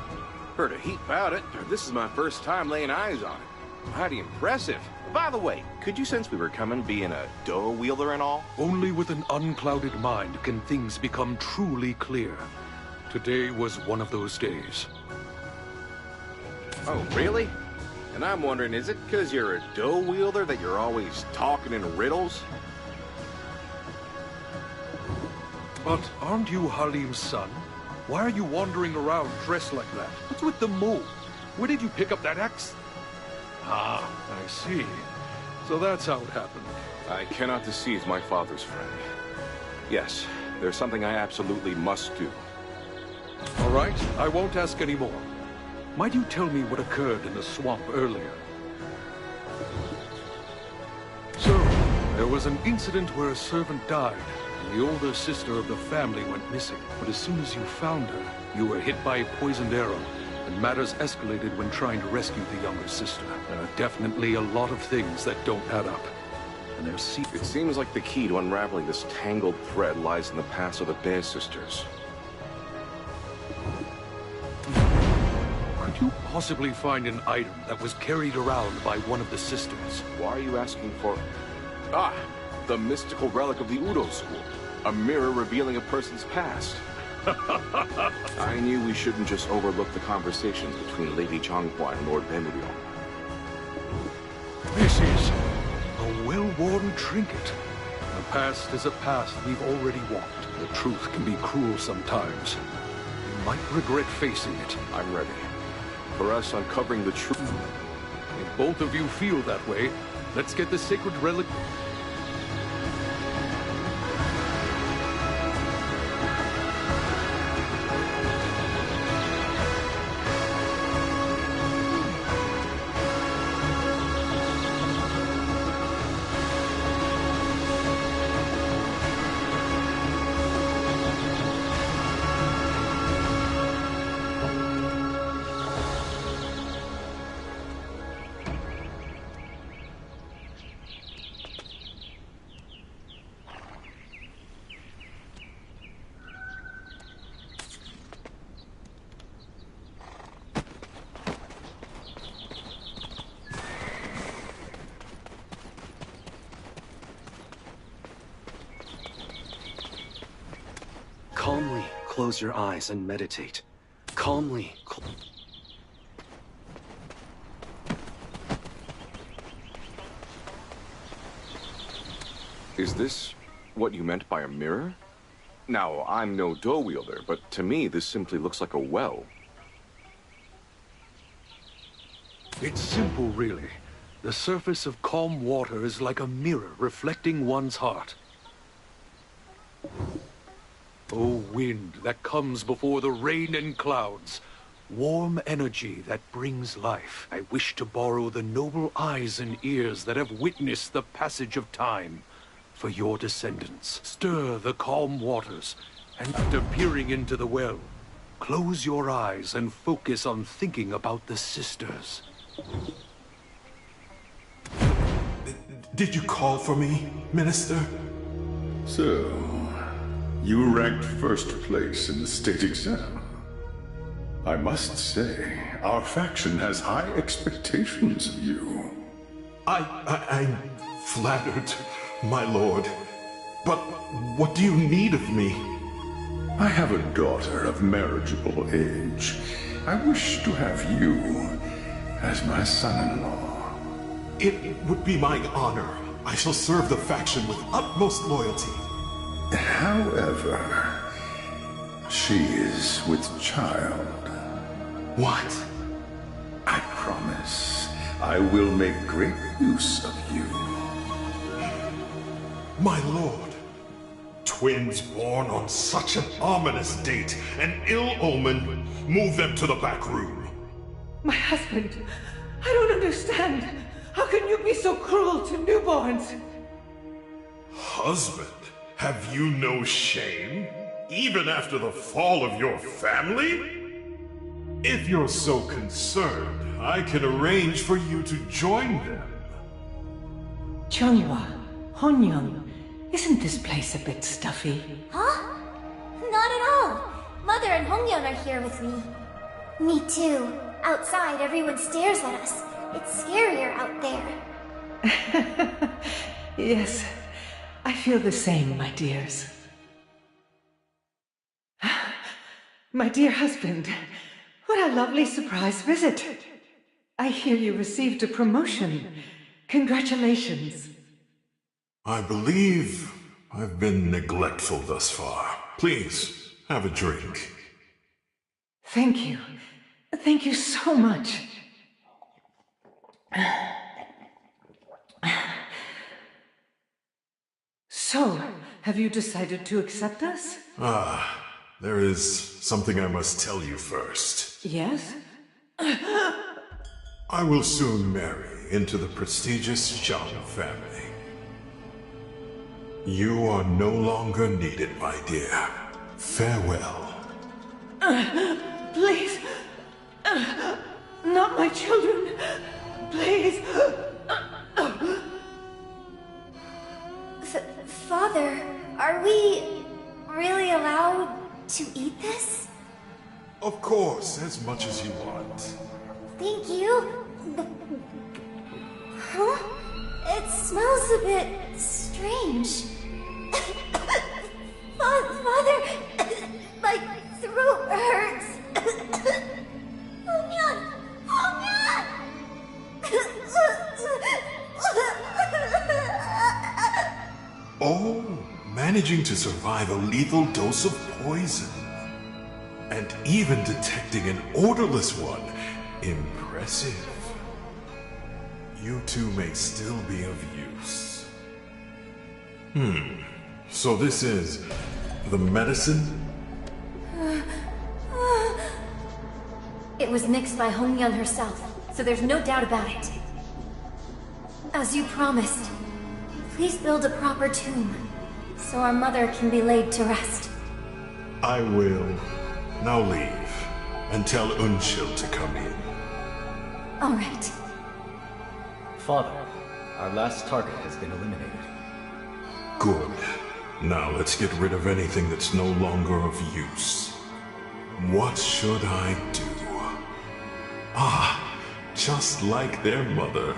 Heard a heap about it. This is my first time laying eyes on it. Mighty impressive. By the way, could you sense we were coming being a dough wielder and all? Only with an unclouded mind can things become truly clear. Today was one of those days. Oh, really? And I'm wondering, is it because you're a dough wielder that you're always talking in riddles? But aren't you Halim's son? Why are you wandering around dressed like that? What's with the mole? Where did you pick up that axe? Ah, I see. So that's how it happened. I cannot deceive my father's friend. Yes, there's something I absolutely must do. All right, I won't ask any more. Might you tell me what occurred in the swamp earlier? So, there was an incident where a servant died, and the older sister of the family went missing. But as soon as you found her, you were hit by a poisoned arrow, and matters escalated when trying to rescue the younger sister. There are definitely a lot of things that don't add up. And there's It seems like the key to unraveling this tangled thread lies in the past of the Bear sisters. Could you possibly find an item that was carried around by one of the sisters? Why are you asking for... Ah, the mystical relic of the Udo school. A mirror revealing a person's past. I knew we shouldn't just overlook the conversations between Lady Changhua and Lord Penryo. This is a well-worn trinket. The past is a path we've already walked. The truth can be cruel sometimes. You might regret facing it. I'm ready. For us uncovering the truth. If both of you feel that way, let's get the sacred relic... Calmly close your eyes and meditate. Calmly. Is this what you meant by a mirror? Now, I'm no dough wielder, but to me this simply looks like a well. It's simple, really. The surface of calm water is like a mirror reflecting one's heart. O wind that comes before the rain and clouds, warm energy that brings life. I wish to borrow the noble eyes and ears that have witnessed the passage of time for your descendants. Stir the calm waters, and after peering into the well, close your eyes and focus on thinking about the sisters. Did you call for me, Minister? So, you ranked first place in the state exam. I must say, our faction has high expectations of you. I'm flattered, my lord. But what do you need of me? I have a daughter of marriageable age. I wish to have you as my son-in-law. It would be my honor. I shall serve the faction with utmost loyalty. However, she is with child. What? I promise I will make great use of you. My lord, twins born on such an ominous date, an ill omen, move them to the back room. My husband, I don't understand. How can you be so cruel to newborns? Husband? Have you no shame? Even after the fall of your family? If you're so concerned, I can arrange for you to join them. Changhua, Hongyun, isn't this place a bit stuffy? Huh? Not at all. My Mother and Hongyeon are here with me. Me too. Outside, everyone stares at us. It's scarier out there. Yes, I feel the same, my dears. My dear husband, what a lovely surprise visit. I hear you received a promotion. Congratulations. I believe I've been neglectful thus far. Please, have a drink. Thank you. Thank you so much. So, have you decided to accept us? There is something I must tell you first. Yes? I will soon marry into the prestigious Zhang family. You are no longer needed, my dear. Farewell. Please. Not my children. Please. Father, are we really allowed to eat this? Of course, as much as you want. Thank you. Huh? It smells a bit strange. Father, my throat hurts. Hongyeon! Hongyeon! Oh, managing to survive a lethal dose of poison. And even detecting an odorless one. Impressive. You two may still be of use. So this is the medicine? It was mixed by Hongyeon herself, so there's no doubt about it. As you promised, please build a proper tomb, so our mother can be laid to rest. I will. Now leave, and tell Unshil to come in. All right. Father, our last target has been eliminated. Good. Now let's get rid of anything that's no longer of use. What should I do? Just like their mother.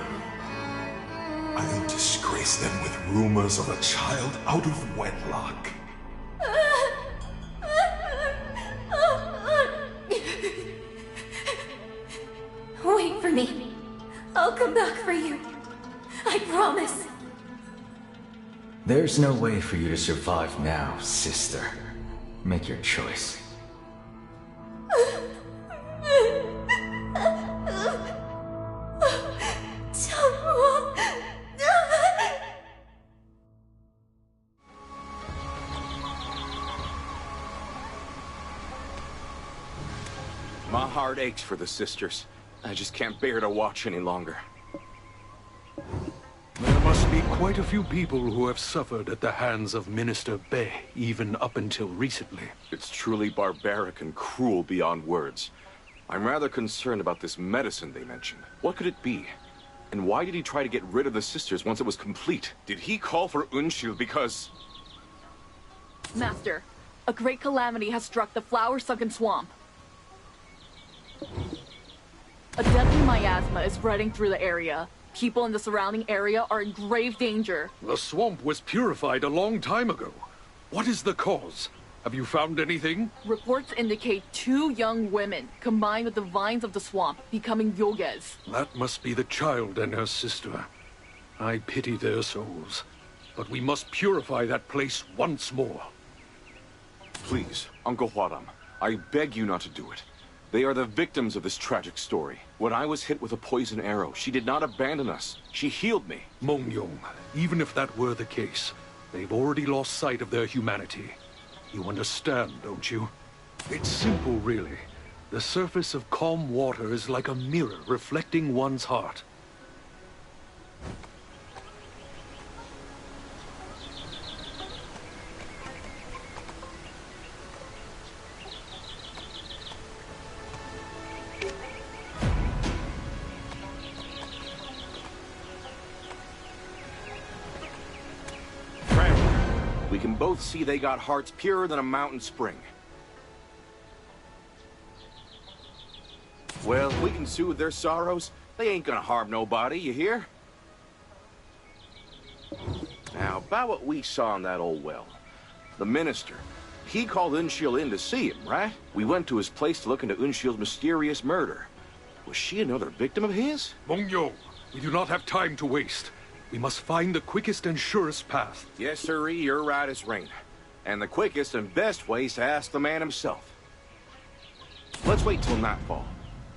I'll disgrace them with rumors of a child out of wedlock. Wait for me. I'll come back for you. I promise. There's no way for you to survive now, sister. Make your choice. My heart aches for the sisters. I just can't bear to watch any longer. There must be quite a few people who have suffered at the hands of Minister Bei, even up until recently. It's truly barbaric and cruel beyond words. I'm rather concerned about this medicine they mentioned. What could it be? And why did he try to get rid of the sisters once it was complete? Did he call for Unshil because... Master, a great calamity has struck the flower-sunken swamp. A deadly miasma is spreading through the area. People in the surrounding area are in grave danger. The swamp was purified a long time ago. What is the cause? Have you found anything? Reports indicate 2 young women, combined with the vines of the swamp, becoming yogas. That must be the child and her sister. I pity their souls. But we must purify that place once more. Please, Uncle Hwaram, I beg you not to do it. They are the victims of this tragic story. When I was hit with a poison arrow, she did not abandon us. She healed me. Mongyong, even if that were the case, they've already lost sight of their humanity. You understand, don't you? It's simple, really. The surface of calm water is like a mirror reflecting one's heart. We can both see they got hearts purer than a mountain spring. Well, if we can soothe their sorrows, they ain't gonna harm nobody, you hear? Now, about what we saw in that old well. The minister, he called Unshil in to see him, right? We went to his place to look into Unshil's mysterious murder. Was she another victim of his? Mongyo, we do not have time to waste. We must find the quickest and surest path. Yes, sirree, you're right as rain. And the quickest and best way is to ask the man himself. Let's wait till nightfall.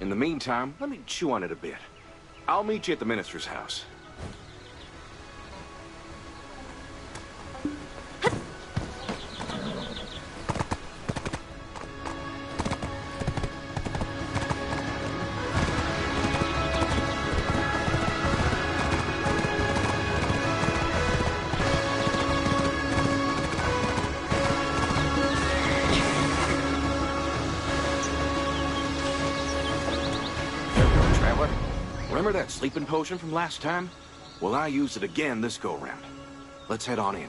In the meantime, let me chew on it a bit. I'll meet you at the minister's house. Remember that sleeping potion from last time? Well, I used it again this go-round. Let's head on in.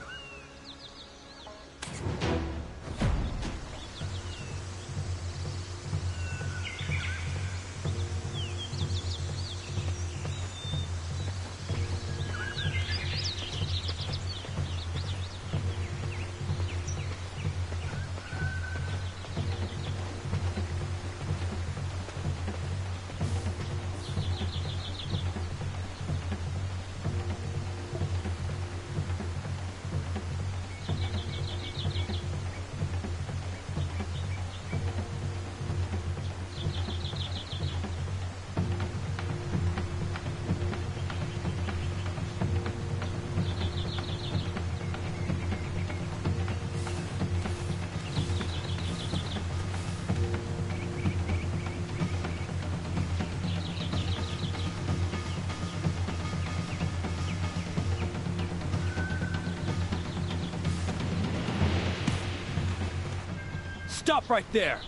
Stop right there!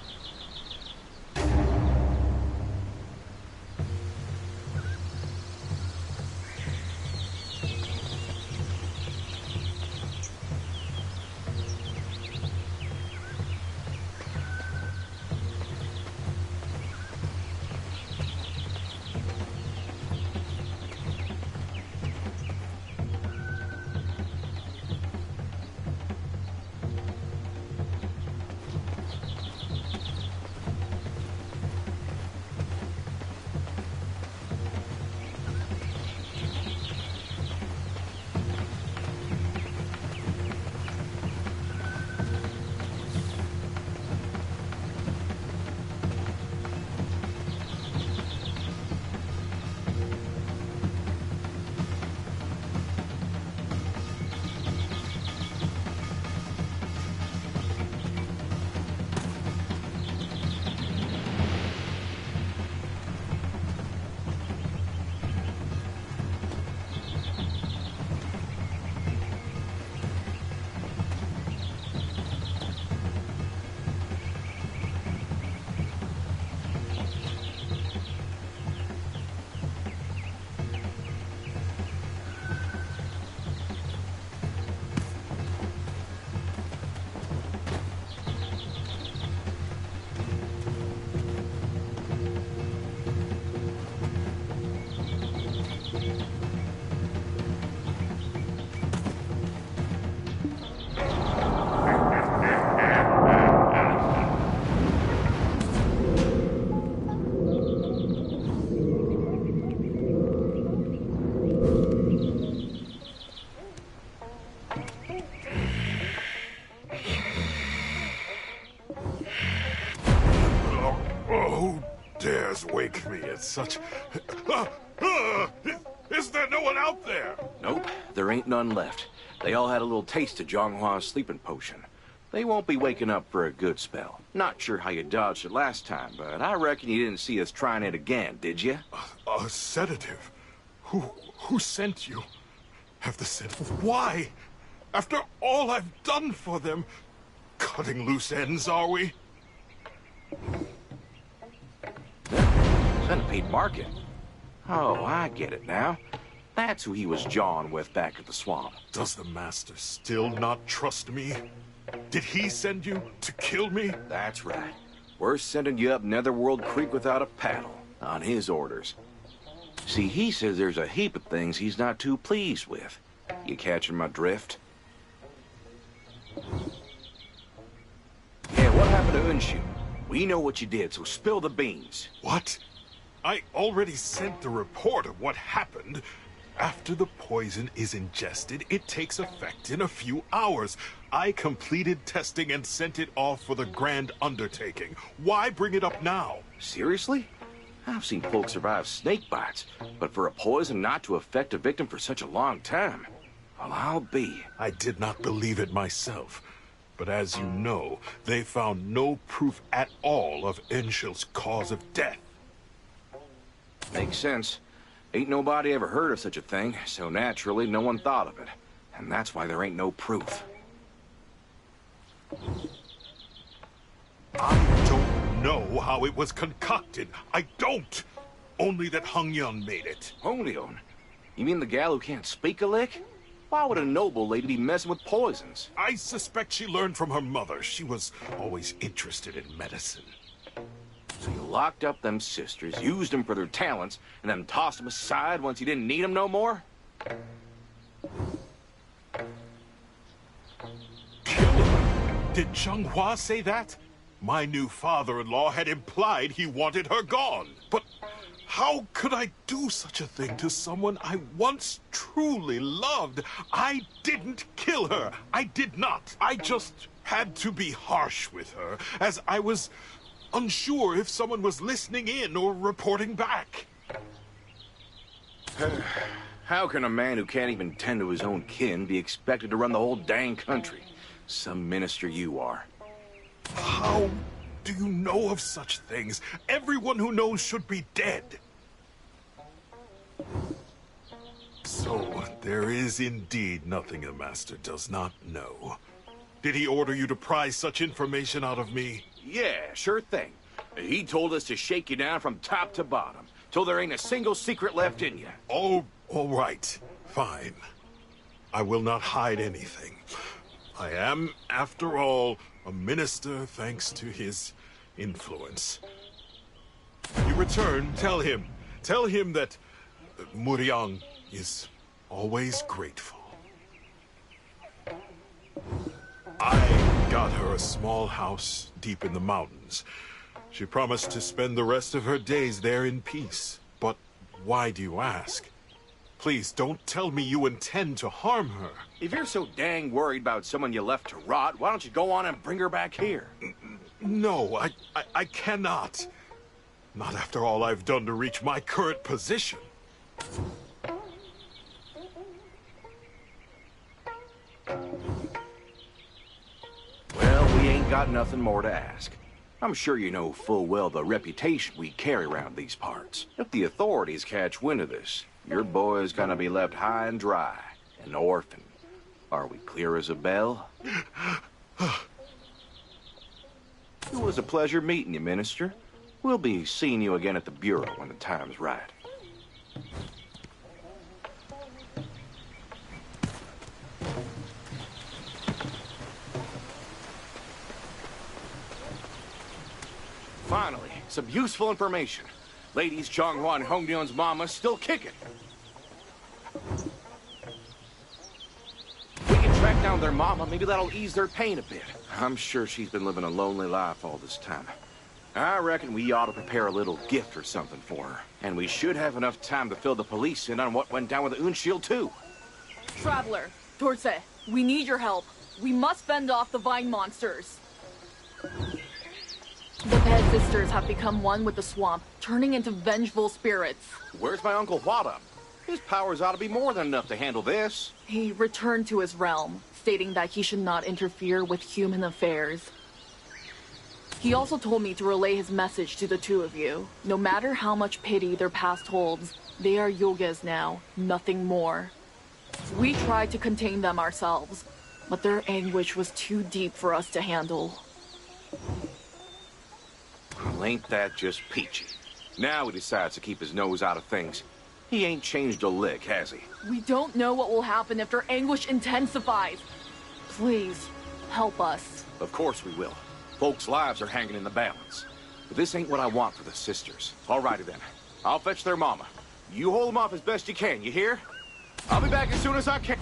Wake me at such... Is there no one out there? Nope, there ain't none left. They all had a little taste of Zhonghua's sleeping potion. They won't be waking up for a good spell. Not sure how you dodged it last time, but I reckon you didn't see us trying it again, did you? A sedative? Who sent you? Have the sedative? Why? After all I've done for them? Cutting loose ends, are we? Centipede Market? Oh, I get it now. That's who he was jawing with back at the swamp. Does the Master still not trust me? Did he send you to kill me? That's right. We're sending you up Netherworld Creek without a paddle, on his orders. See, he says there's a heap of things he's not too pleased with. You catching my drift? Yeah, what happened to Unshu? We know what you did, so spill the beans. What? I already sent the report of what happened. After the poison is ingested, it takes effect in a few hours. I completed testing and sent it off for the grand undertaking. Why bring it up now? Seriously? I've seen folks survive snake bites, but for a poison not to affect a victim for such a long time, well, I'll be. I did not believe it myself. But as you know, they found no proof at all of Enshil's cause of death. Makes sense. Ain't nobody ever heard of such a thing, so naturally no one thought of it. And that's why there ain't no proof. I don't know how it was concocted. I don't. Only that Hungyun made it. Hungyun? You mean the gal who can't speak a lick? Why would a noble lady be messing with poisons? I suspect she learned from her mother. She was always interested in medicine. So you locked up them sisters, used them for their talents, and then tossed them aside once you didn't need them no more? Kill her? Did Zhenghua say that? My new father-in-law had implied he wanted her gone. But how could I do such a thing to someone I once truly loved? I didn't kill her. I did not. I just had to be harsh with her, as I was unsure if someone was listening in or reporting back. How can a man who can't even tend to his own kin be expected to run the whole dang country? Some minister you are. How do you know of such things? Everyone who knows should be dead. So, there is indeed nothing the Master does not know. Did he order you to pry such information out of me? Yeah, sure thing. He told us to shake you down from top to bottom, till there ain't a single secret left in you. Oh, all right. Fine. I will not hide anything. I am, after all, a minister thanks to his influence. You return, tell him. Tell him that Muryang is always grateful. I got her a small house deep in the mountains. She promised to spend the rest of her days there in peace. But why do you ask? Please, don't tell me you intend to harm her. If you're so dang worried about someone you left to rot, why don't you go on and bring her back here? No, I cannot. Not after all I've done to reach my current position. Well, we ain't got nothing more to ask. I'm sure you know full well the reputation we carry around these parts. If the authorities catch wind of this, your boy's gonna be left high and dry, an orphan. Are we clear as a bell? It was a pleasure meeting you, Minister. We'll be seeing you again at the Bureau when the time's right. Finally, some useful information. Ladies Zhenghua and Hongyun's mama's still kicking. We can track down their mama, maybe that'll ease their pain a bit. I'm sure she's been living a lonely life all this time. I reckon we ought to prepare a little gift or something for her. And we should have enough time to fill the police in on what went down with the Unshield too. Traveler, Dorse, we need your help. We must fend off the vine monsters. The Pez sisters have become one with the swamp, turning into vengeful spirits. Where's my Uncle Huada? His powers ought to be more than enough to handle this. He returned to his realm, stating that he should not interfere with human affairs. He also told me to relay his message to the two of you. No matter how much pity their past holds, they are yogas now, nothing more. We tried to contain them ourselves, but their anguish was too deep for us to handle. Well, ain't that just peachy? Now he decides to keep his nose out of things. He ain't changed a lick, has he? We don't know what will happen if their anguish intensifies. Please, help us. Of course we will. Folks' lives are hanging in the balance. But this ain't what I want for the sisters. Alrighty then. I'll fetch their mama. You hold them off as best you can, you hear? I'll be back as soon as I can.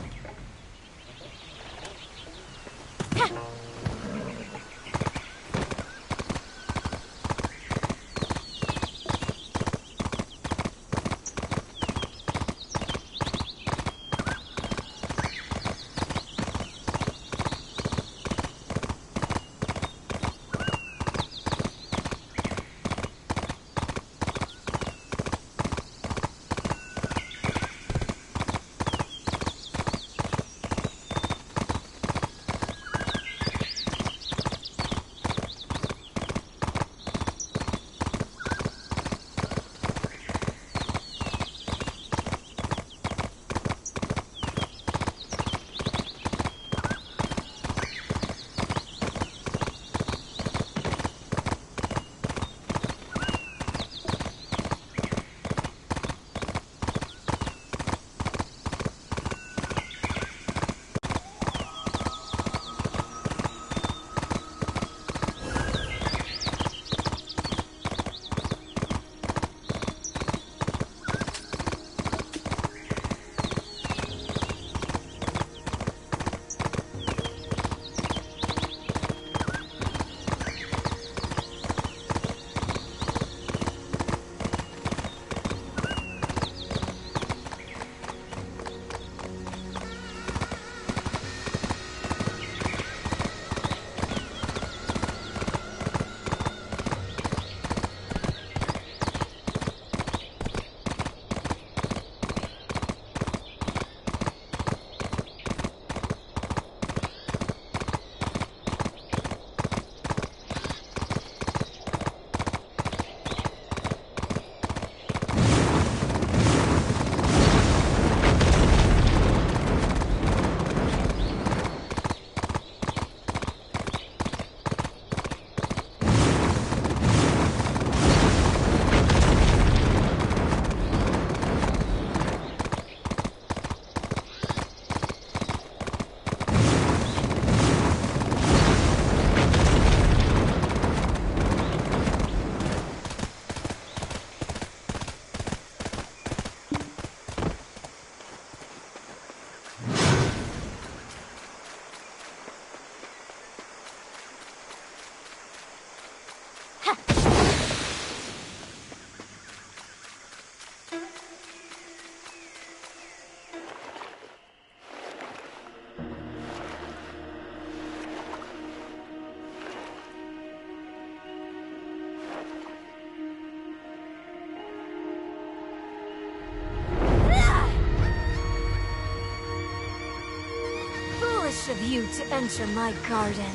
Of you to enter my garden.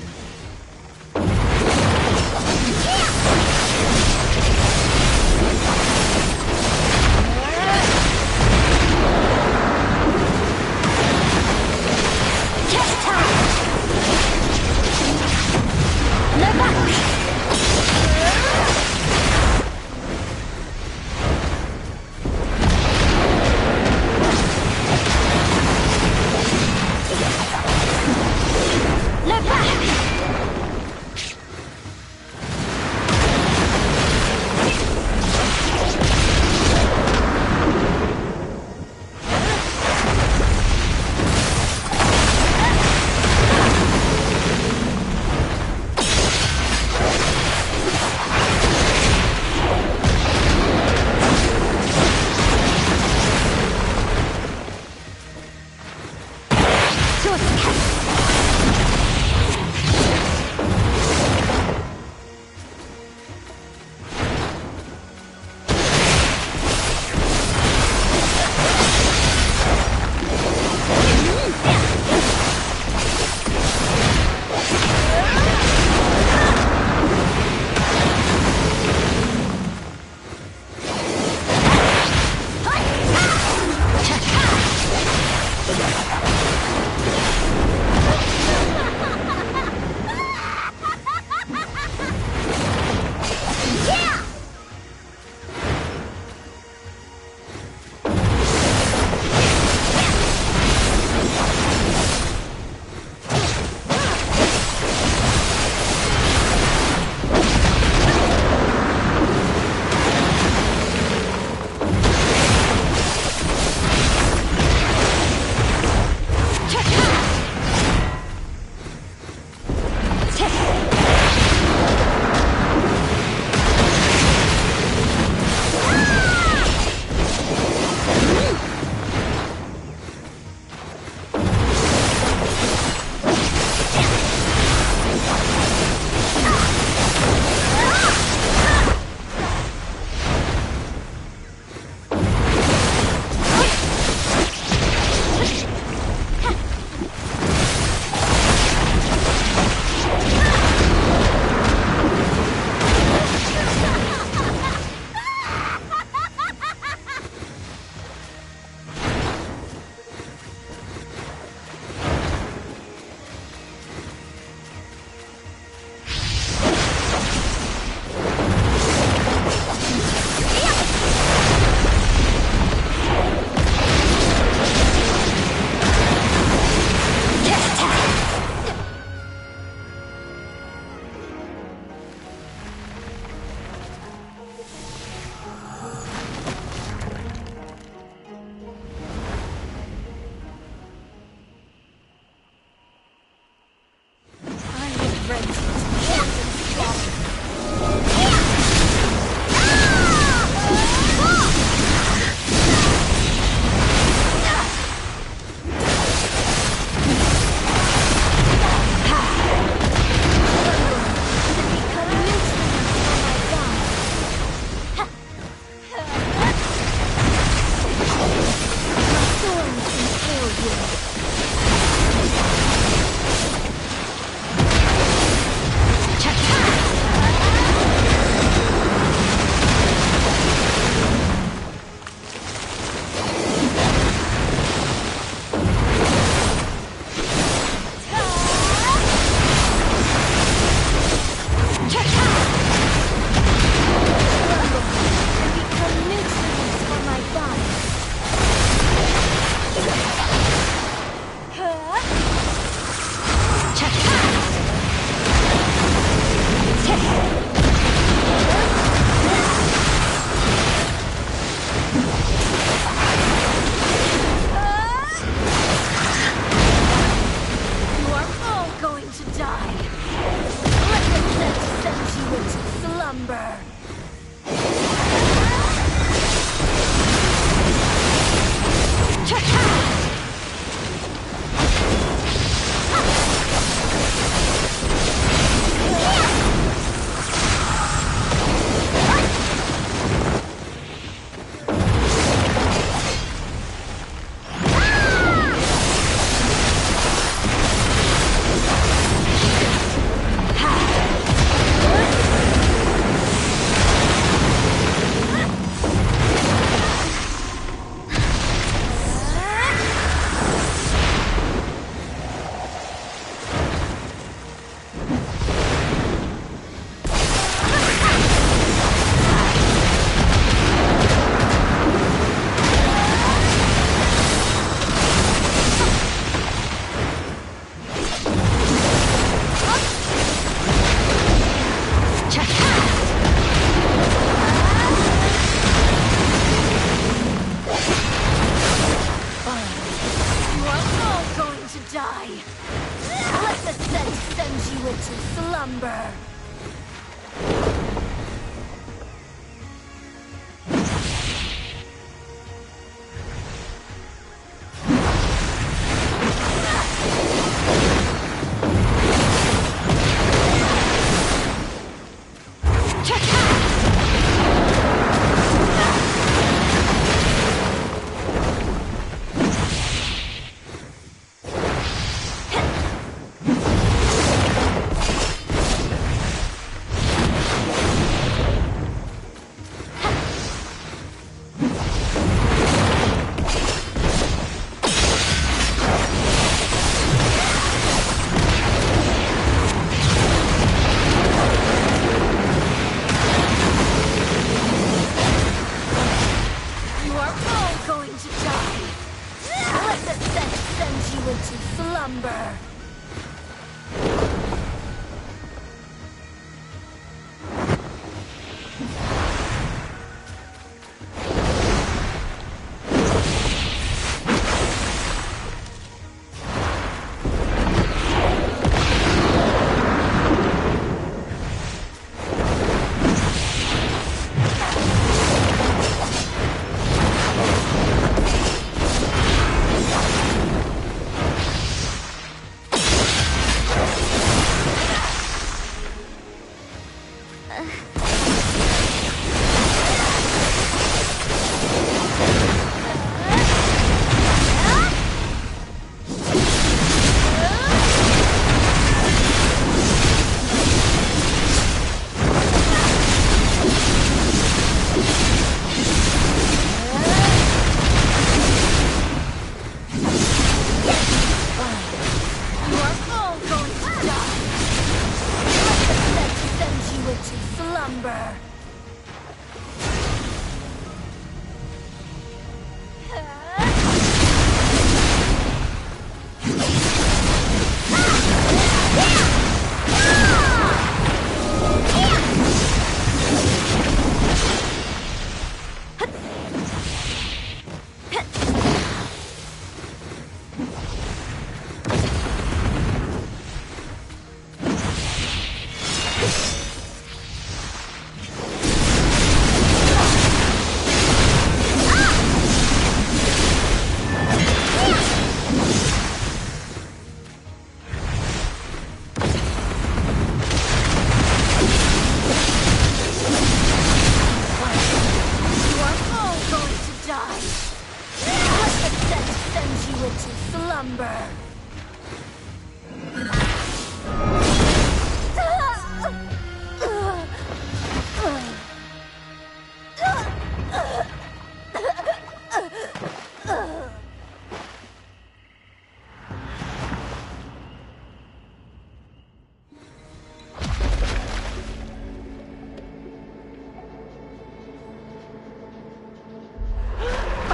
Le slumber.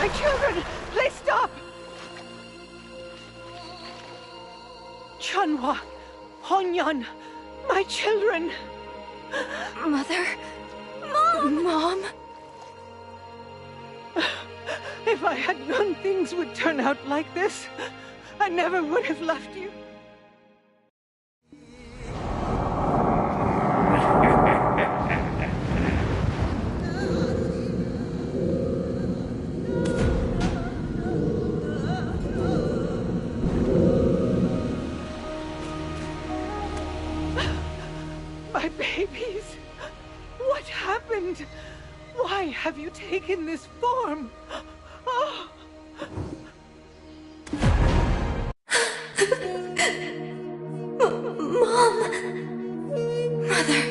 My children! Please stop! Chunhwa, Honyan, my children! Mother? Mom? If I had known things would turn out like this, I never would have left you. My babies! What happened? Why have you taken this form? Oh. Mom! Mother,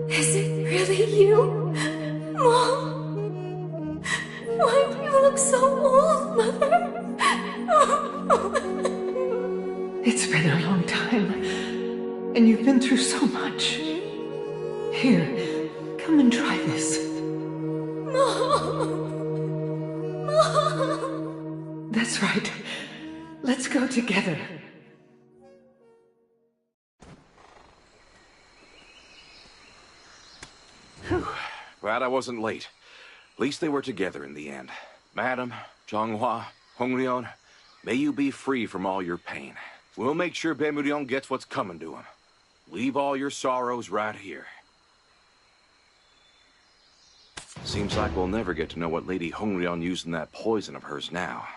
is it really you? Mom! Why do you look so old, Mother? It's been a long time, and you've been through so much. Here, come and try this. Mom! Mom! That's right. Let's go together. Whew. Glad I wasn't late. At least they were together in the end. Madam, Zhonghua, Hongryeon, may you be free from all your pain. We'll make sure Baemuryeon gets what's coming to him. Leave all your sorrows right here. Seems like we'll never get to know what Lady Hongryeon used in that poison of hers now.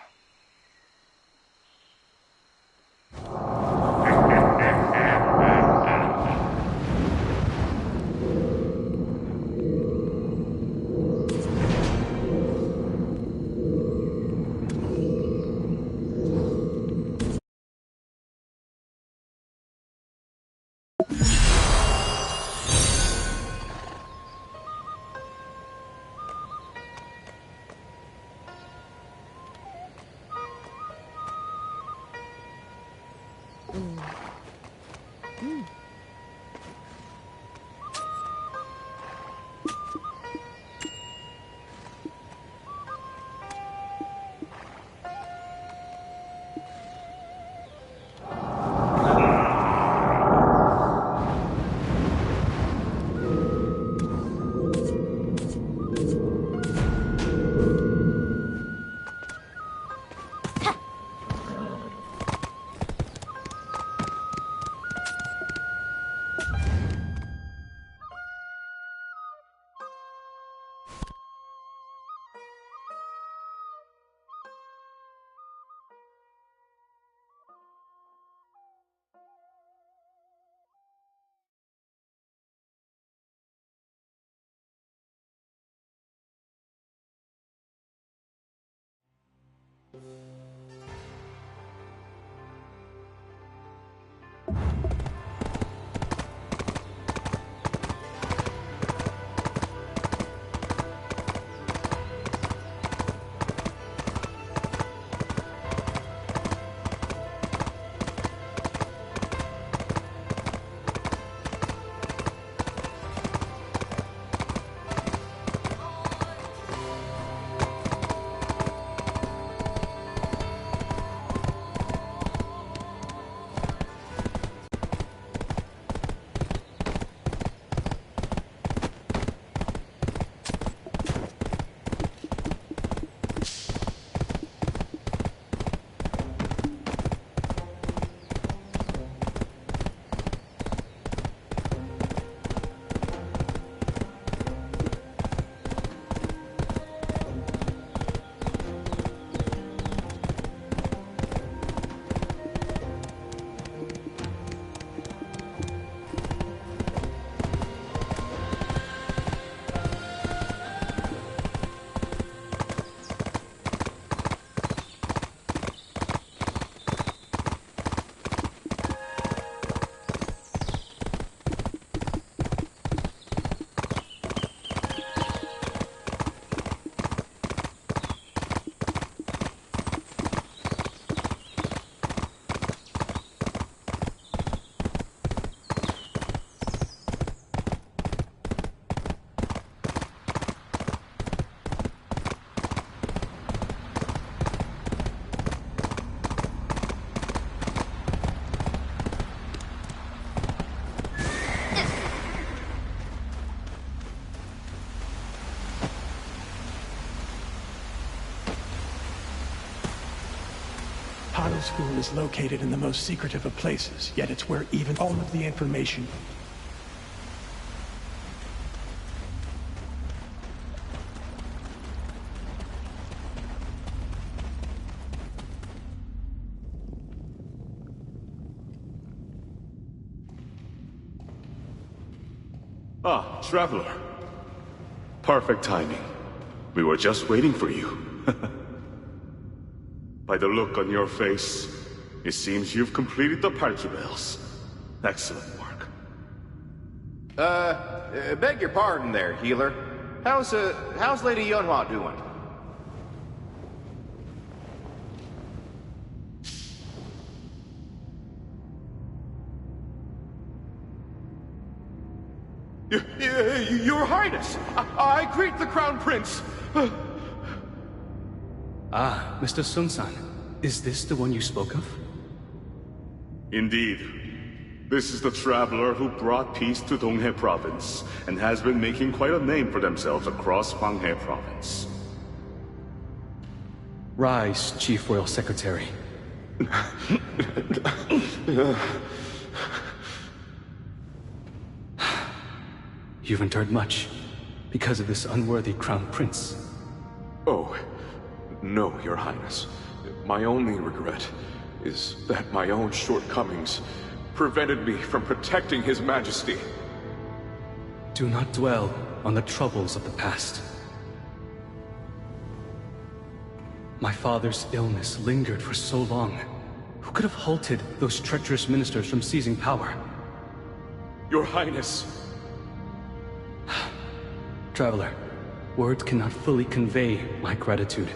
School is located in the most secretive of places, yet it's where even all of the information... Ah, Traveler. Perfect timing. We were just waiting for you. By the look on your face, it seems you've completed the Parchibels. Excellent work. Beg your pardon there, healer. How's Lady Yonhua doing? Your Highness! I greet the Crown Prince! Ah, Mr. Sun-san. Is this the one you spoke of? Indeed. This is the traveler who brought peace to Donghae Province, and has been making quite a name for themselves across Hwanghae Province. Rise, Chief Royal Secretary. You've endured much because of this unworthy Crown Prince. Oh, no, Your Highness. My only regret is that my own shortcomings prevented me from protecting His Majesty. Do not dwell on the troubles of the past. My father's illness lingered for so long. Who could have halted those treacherous ministers from seizing power? Your Highness! Traveler, words cannot fully convey my gratitude.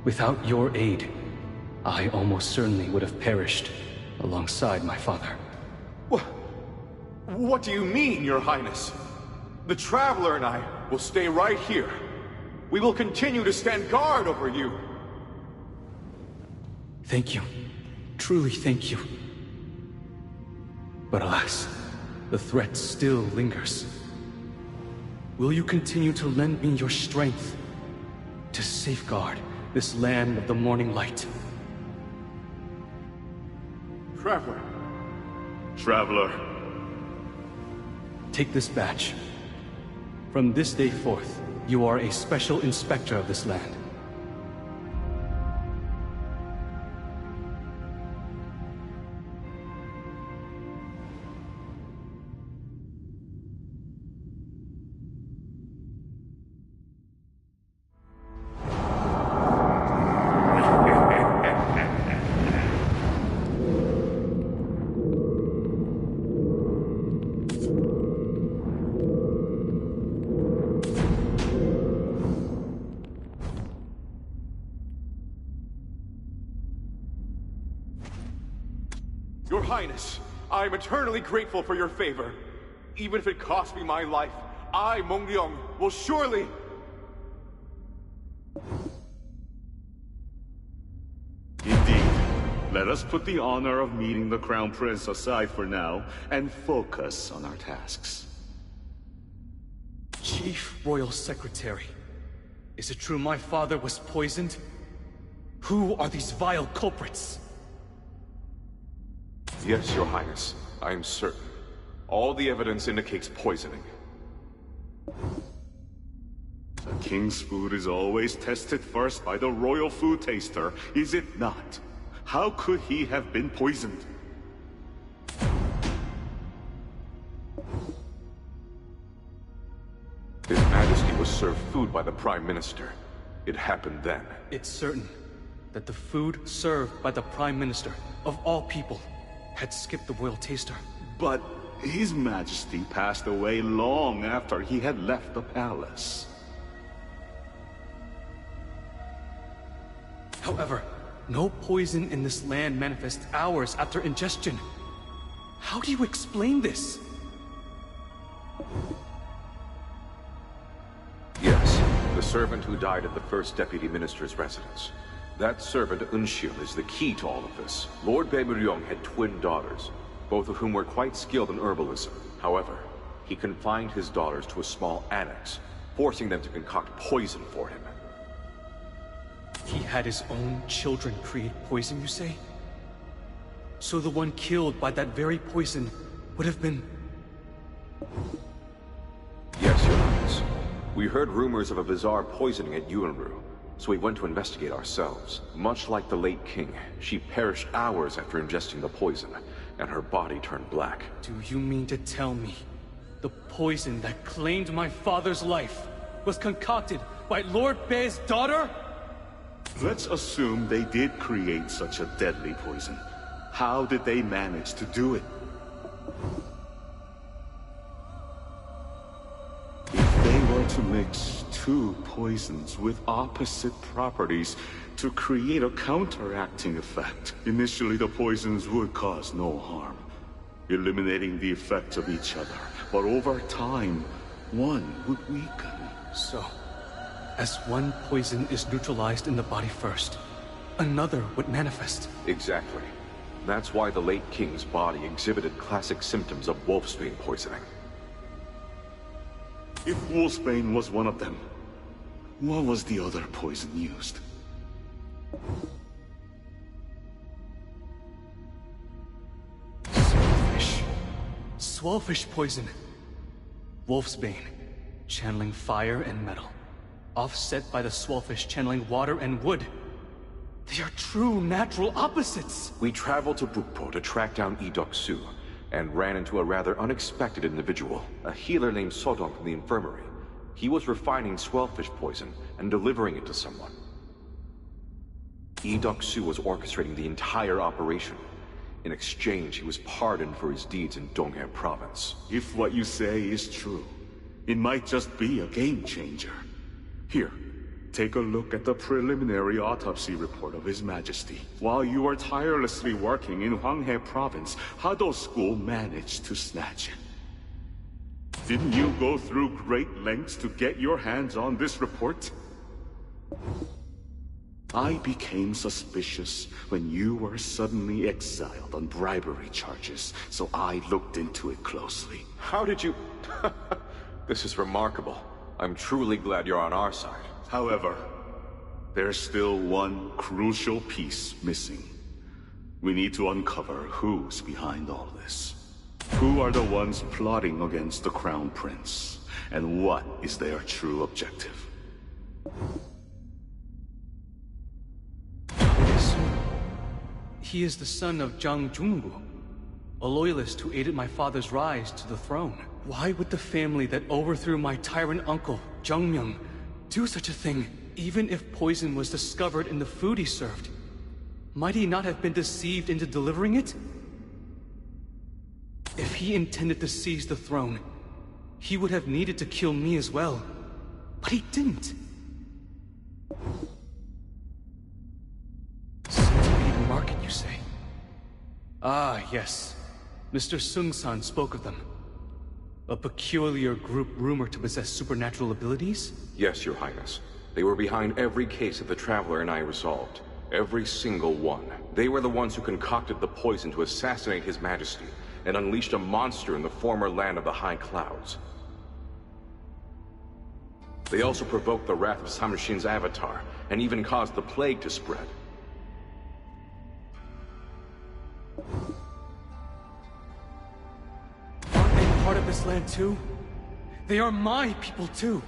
Without your aid, I almost certainly would have perished alongside my father. What do you mean, Your Highness? The Traveler and I will stay right here. We will continue to stand guard over you. Thank you. Truly thank you. But alas, the threat still lingers. Will you continue to lend me your strength to safeguard this land of the morning light? Traveler. Traveler. Take this badge. From this day forth, you are a special inspector of this land. Your Highness, I am eternally grateful for your favor. Even if it costs me my life, I, Meng Leong, will surely... Indeed. Let us put the honor of meeting the Crown Prince aside for now, and focus on our tasks. Chief Royal Secretary, is it true my father was poisoned? Who are these vile culprits? Yes, Your Highness. I am certain. All the evidence indicates poisoning. The king's food is always tested first by the royal food taster, is it not? How could he have been poisoned? His Majesty was served food by the Prime Minister. It happened then. It's certain that the food served by the Prime Minister, of all people, had skipped the royal taster. But His Majesty passed away long after he had left the palace. However, no poison in this land manifests hours after ingestion. How do you explain this? Yes, the servant who died at the first deputy minister's residence. That servant, Eunshil, is the key to all of this. Lord Baemuryong had twin daughters, both of whom were quite skilled in herbalism. However, he confined his daughters to a small annex, forcing them to concoct poison for him. He had his own children create poison, you say? So the one killed by that very poison would have been... Yes, Your Highness. We heard rumors of a bizarre poisoning at Yuanru, so we went to investigate ourselves. Much like the late king, she perished hours after ingesting the poison, and her body turned black. Do you mean to tell me The poison that claimed my father's life was concocted by Lord Bei's daughter? Let's assume they did create such a deadly poison. How did they manage to do it? If they were to mix two poisons with opposite properties to create a counteracting effect, initially the poisons would cause no harm, eliminating the effects of each other. But over time, one would weaken. So, as one poison is neutralized in the body first, another would manifest. Exactly. That's why the late king's body exhibited classic symptoms of wolfsbane poisoning. If wolfsbane was one of them, what was the other poison used? Swellfish. Swellfish poison. Wolfsbane, channeling fire and metal, offset by the swellfish channeling water and wood. They are true natural opposites! We traveled to Bukpo to track down Idok-su, and ran into a rather unexpected individual, a healer named Sodong from the infirmary. He was refining swellfish poison and delivering it to someone. Idok-su was orchestrating the entire operation. In exchange, he was pardoned for his deeds in Donghae province. If what you say is true, it might just be a game changer. Here, take a look at the preliminary autopsy report of His Majesty. While you were tirelessly working in Hwanghae province, Hado School managed to snatch it. Didn't you go through great lengths to get your hands on this report? I became suspicious when you were suddenly exiled on bribery charges, so I looked into it closely. How did you... This is remarkable. I'm truly glad you're on our side. However, there's still one crucial piece missing. We need to uncover who's behind all this. Who are the ones plotting against the Crown Prince? And what is their true objective? He is the son of Jang Junggu, a loyalist who aided my father's rise to the throne. Why would the family that overthrew my tyrant uncle, Jung Myung, do such a thing, even if poison was discovered in the food he served? Might he not have been deceived into delivering it? If he intended to seize the throne, he would have needed to kill me as well. But he didn't. Centipede Market, you say? Ah, yes. Mr. Sung-san spoke of them. A peculiar group rumored to possess supernatural abilities? Yes, Your Highness. They were behind every case that the Traveler and I resolved. Every single one. They were the ones who concocted the poison to assassinate His Majesty, and unleashed a monster in the former land of the High Clouds. They also provoked the wrath of Samshin's avatar, and even caused the plague to spread. Aren't they part of this land too? They are my people too.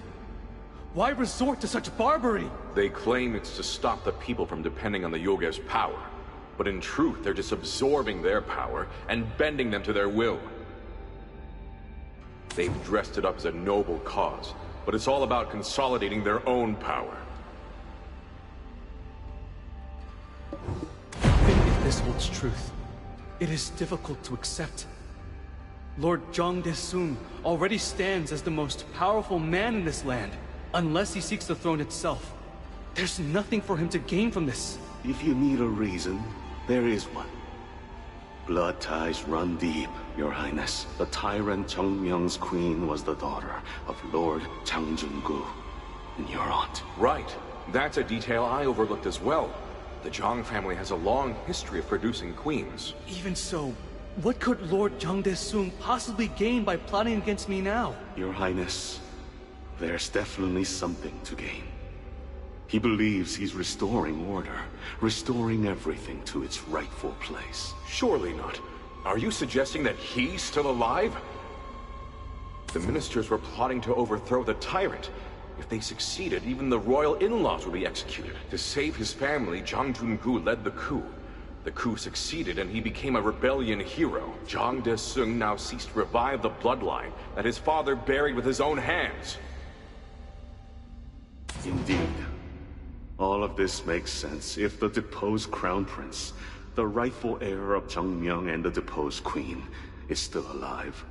Why resort to such barbarity? They claim it's to stop the people from depending on the Yoge's power. But in truth, they're just absorbing their power and bending them to their will. They've dressed it up as a noble cause, but it's all about consolidating their own power. Even if this holds truth, it is difficult to accept. Lord Jang Dae-sun already stands as the most powerful man in this land. Unless he seeks the throne itself, there's nothing for him to gain from this. If you need a reason, there is one. Blood ties run deep, Your Highness. The tyrant Jung Myung's queen was the daughter of Lord Jang Jung-gu, and your aunt. Right. That's a detail I overlooked as well. The Jang family has a long history of producing queens. Even so, what could Lord Jang Dae-sun possibly gain by plotting against me now? Your Highness, there's definitely something to gain. He believes he's restoring order, restoring everything to its rightful place. Surely not. Are you suggesting that he's still alive? The ministers were plotting to overthrow the tyrant. If they succeeded, even the royal in-laws would be executed. To save his family, Jang Jun-gu led the coup. The coup succeeded and he became a rebellion hero. Zhang Desung now seeks to revive the bloodline that his father buried with his own hands. Indeed. All of this makes sense if the deposed crown prince, the rightful heir of Zhengmyeong and the deposed queen, is still alive.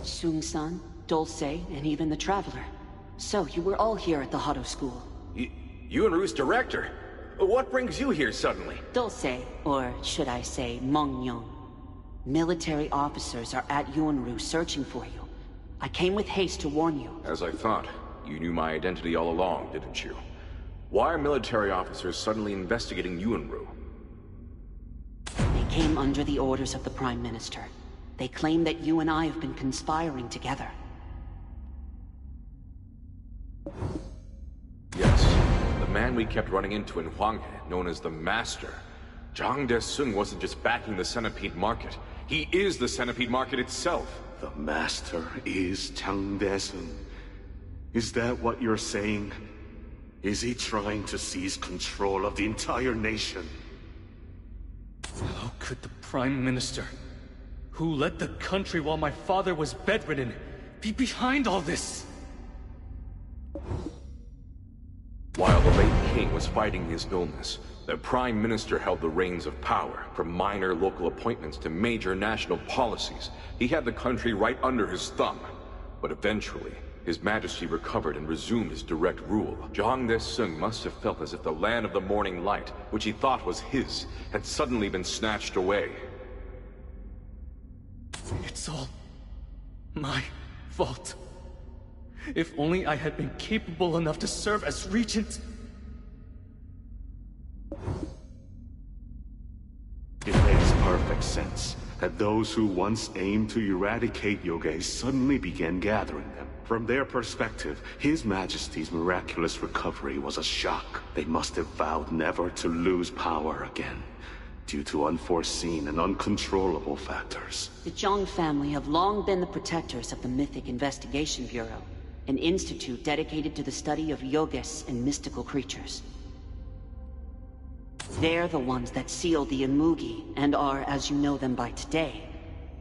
Sung-san, Dulce, and even the Traveler. So, you were all here at the Hado School. Yunru's director? What brings you here suddenly? Dulce, or should I say, Mongnyong. Military officers are at Yunru searching for you. I came with haste to warn you. As I thought. You knew my identity all along, didn't you? Why are military officers suddenly investigating Yunru? They came under the orders of the Prime Minister. They claim that you and I have been conspiring together. Yes. The man we kept running into in Huanghe, known as the Master. Zhang Desung wasn't just backing the Centipede Market. He is the Centipede Market itself. The Master is Zhang Desung. Is that what you're saying? Is he trying to seize control of the entire nation? How could the Prime Minister, who led the country while my father was bedridden, be behind all this? While the late king was fighting his illness, the Prime Minister held the reins of power, from minor local appointments to major national policies. He had the country right under his thumb. But eventually, His Majesty recovered and resumed his direct rule. Zhang Desung must have felt as if the land of the morning light, which he thought was his, had suddenly been snatched away. It's all my fault. If only I had been capable enough to serve as regent. It makes perfect sense that those who once aimed to eradicate Yotèi suddenly began gathering them. From their perspective, His Majesty's miraculous recovery was a shock. They must have vowed never to lose power again, due to unforeseen and uncontrollable factors. The Zhang family have long been the protectors of the Mythic Investigation Bureau, an institute dedicated to the study of yogis and mystical creatures. They're the ones that sealed the Imugi, and are, as you know them by today,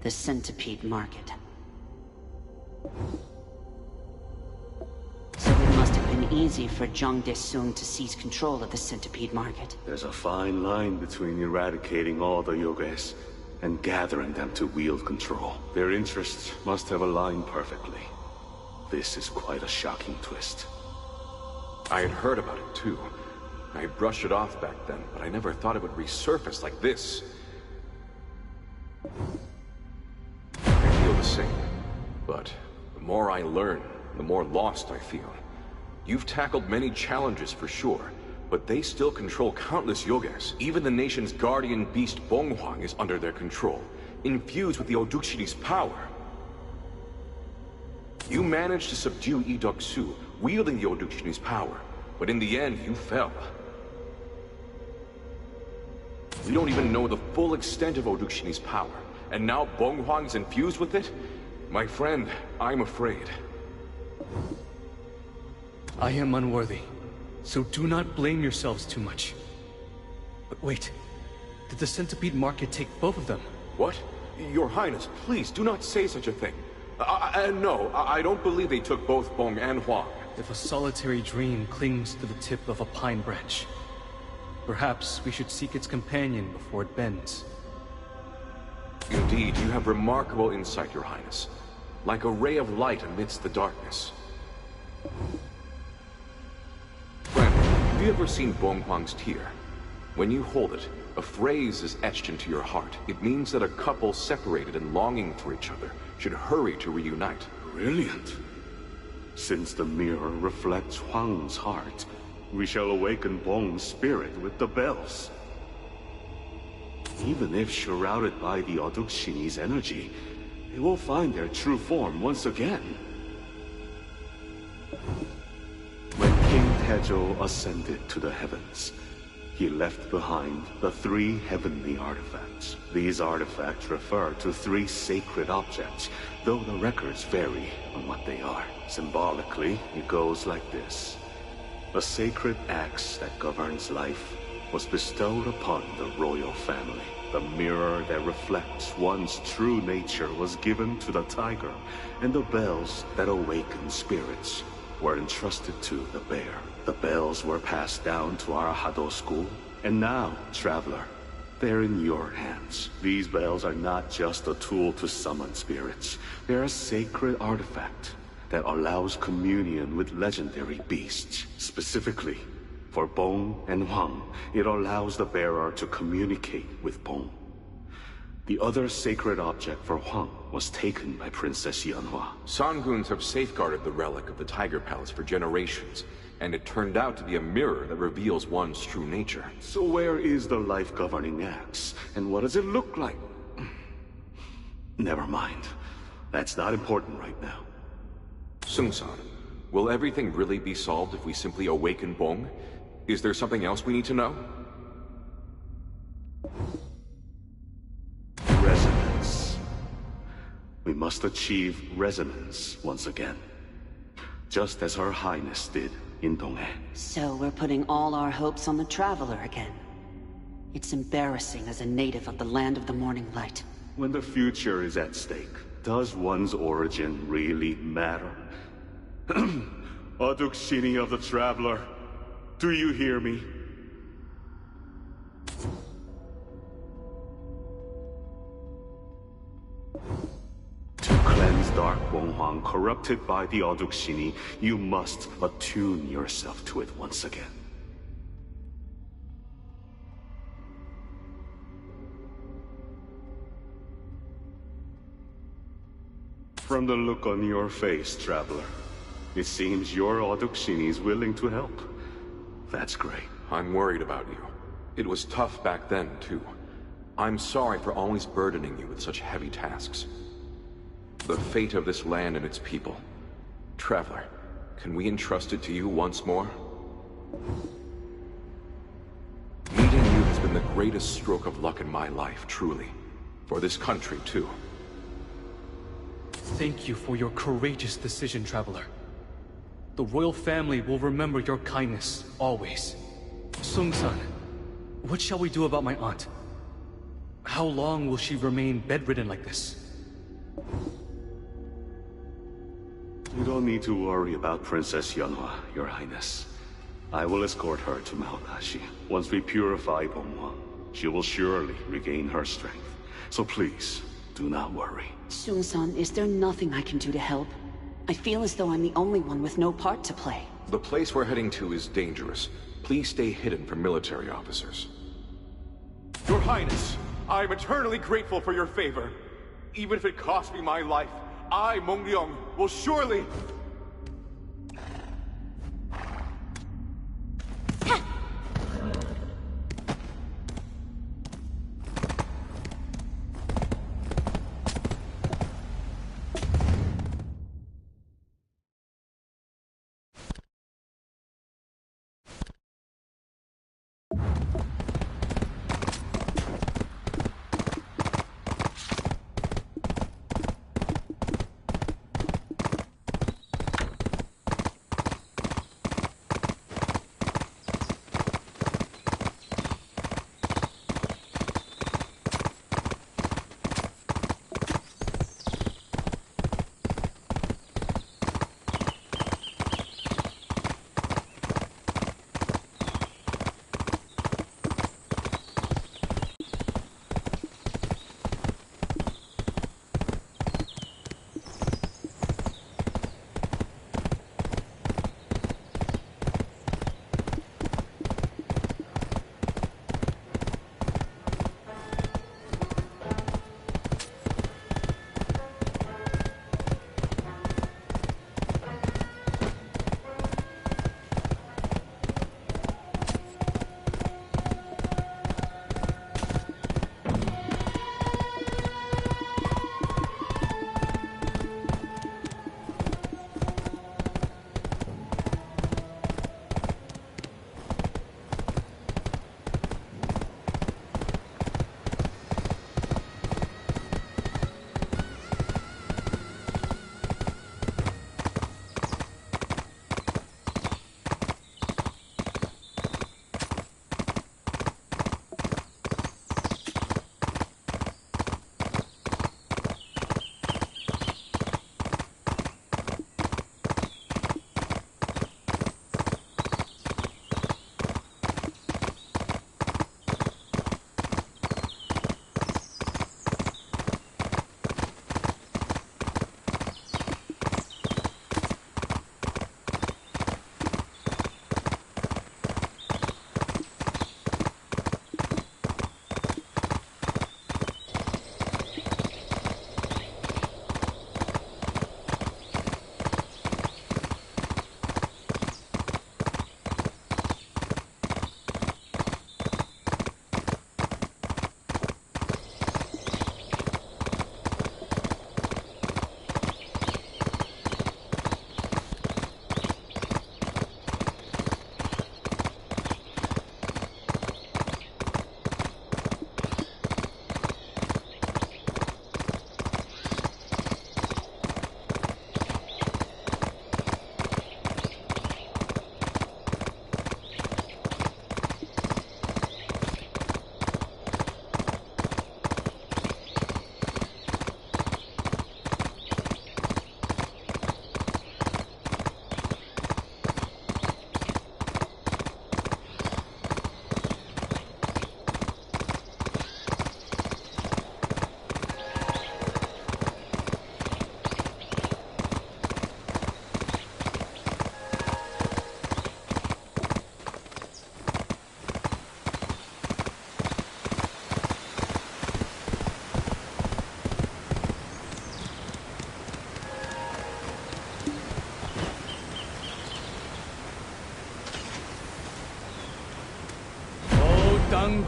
the Centipede Market. So it must have been easy for Zhang Desung to seize control of the Centipede Market. There's a fine line between eradicating all the yogis and gathering them to wield control. Their interests must have aligned perfectly. This is quite a shocking twist. I had heard about it too. I brushed it off back then, but I never thought it would resurface like this. I feel the same, but the more I learn, the more lost I feel. You've tackled many challenges for sure, but they still control countless yogis. Even the nation's guardian beast Bonghwang is under their control, infused with the Odukshini's power. You managed to subdue Idoksu, wielding the Odukshini's power, but in the end you fell. We don't even know the full extent of Odukshini's power, and now Bonghwang is infused with it? My friend, I'm afraid. I am unworthy, so do not blame yourselves too much. But wait, did the Centipede Market take both of them? What? Your Highness, please do not say such a thing. No, I don't believe they took both Bong and Huang. If a solitary dream clings to the tip of a pine branch, perhaps we should seek its companion before it bends. Indeed, you have remarkable insight, Your Highness. Like a ray of light amidst the darkness. Friend, have you ever seen Bonghwang's tear? When you hold it, a phrase is etched into your heart. It means that a couple separated and longing for each other should hurry to reunite. Brilliant. Since the mirror reflects Huang's heart, we shall awaken Bong's spirit with the bells. Even if shrouded by the Odukshini's energy, they will find their true form once again. When King Taejo ascended to the heavens, he left behind the 3 heavenly artifacts. These artifacts refer to 3 sacred objects, though the records vary on what they are. Symbolically, it goes like this. A sacred axe that governs life was bestowed upon the royal family. The mirror that reflects one's true nature was given to the tiger, and the bells that awaken spirits were entrusted to the bear. The bells were passed down to our Hado school, and now, traveler, they're in your hands. These bells are not just a tool to summon spirits. They're a sacred artifact that allows communion with legendary beasts. Specifically, for Bong and Huang, it allows the bearer to communicate with Bong. The other sacred object for Huang was taken by Princess Yanhua. Sanguns have safeguarded the relic of the Tiger Palace for generations, and it turned out to be a mirror that reveals one's true nature. So where is the life-governing axe, and what does it look like? Never mind. That's not important right now. Sung-san, will everything really be solved if we simply awaken Bong? Is there something else we need to know? Resonance. We must achieve resonance once again. Just as Her Highness did in Donghae. So we're putting all our hopes on the Traveler again. It's embarrassing as a native of the Land of the Morning Light. When the future is at stake, does one's origin really matter? Aduksini of the Traveler, do you hear me? To cleanse Dark Bonghwang corrupted by the Aduksini, you must attune yourself to it once again. From the look on your face, Traveler, it seems your Aduksini is willing to help. That's great. I'm worried about you. It was tough back then, too. I'm sorry for always burdening you with such heavy tasks. The fate of this land and its people. Traveler, can we entrust it to you once more? Meeting you has been the greatest stroke of luck in my life, truly. For this country, too. Thank you for your courageous decision, Traveler. The royal family will remember your kindness, always. Sung-san, what shall we do about my aunt? How long will she remain bedridden like this? You don't need to worry about Princess Yanhua, Your Highness. I will escort her to Mount Ashi. Once we purify Bonghwang, she will surely regain her strength. So please, do not worry. Sung-san, is there nothing I can do to help? I feel as though I'm the only one with no part to play. The place we're heading to is dangerous. Please stay hidden from military officers. Your Highness, I am eternally grateful for your favor. Even if it costs me my life, I, Meng Liang, will surely...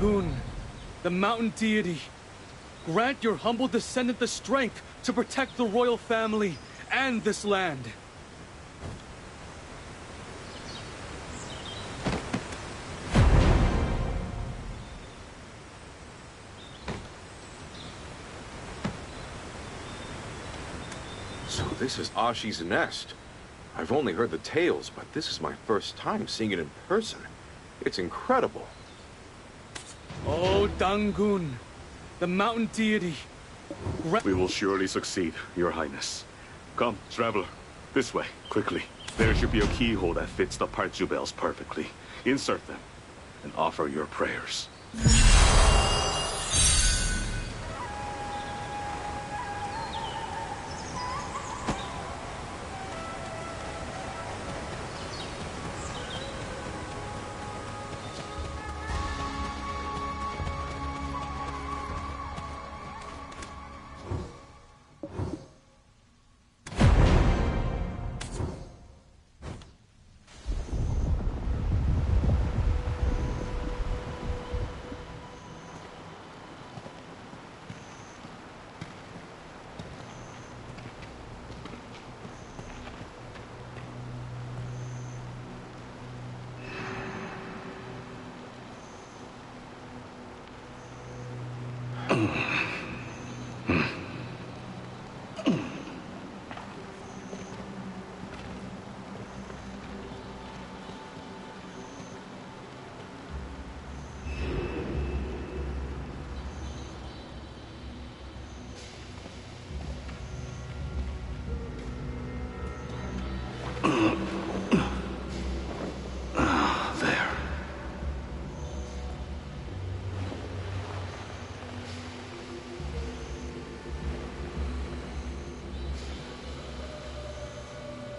Dangun, the mountain deity, grant your humble descendant the strength to protect the royal family and this land. So this is Ashi's nest. I've only heard the tales, but this is my first time seeing it in person. It's incredible. Oh, Dangun, the mountain deity. We will surely succeed, Your Highness. Come, traveler. This way, quickly. There should be a keyhole that fits the parchu bells perfectly. Insert them, and offer your prayers.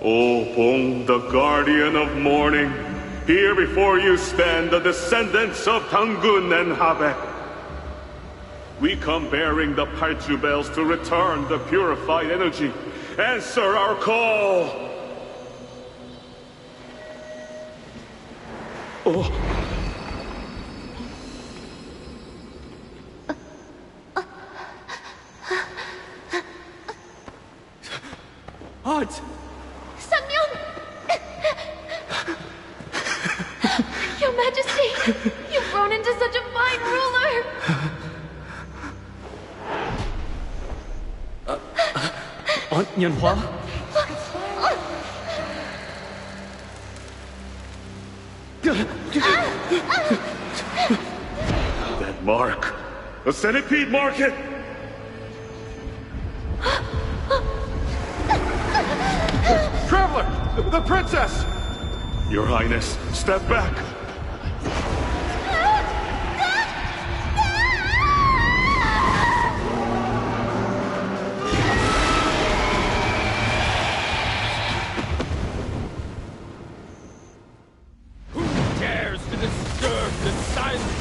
O Bong, the guardian of morning, here before you stand the descendants of Dangun and Habe. We come bearing the parchu bells to return the purified energy. Answer our call! Oh. Aunt! Your Majesty, you've grown into such a fine ruler! Aunt Yanhua? That mark! A centipede market! Traveler! The princess! Your Highness, step back! Who dares to disturb the silence?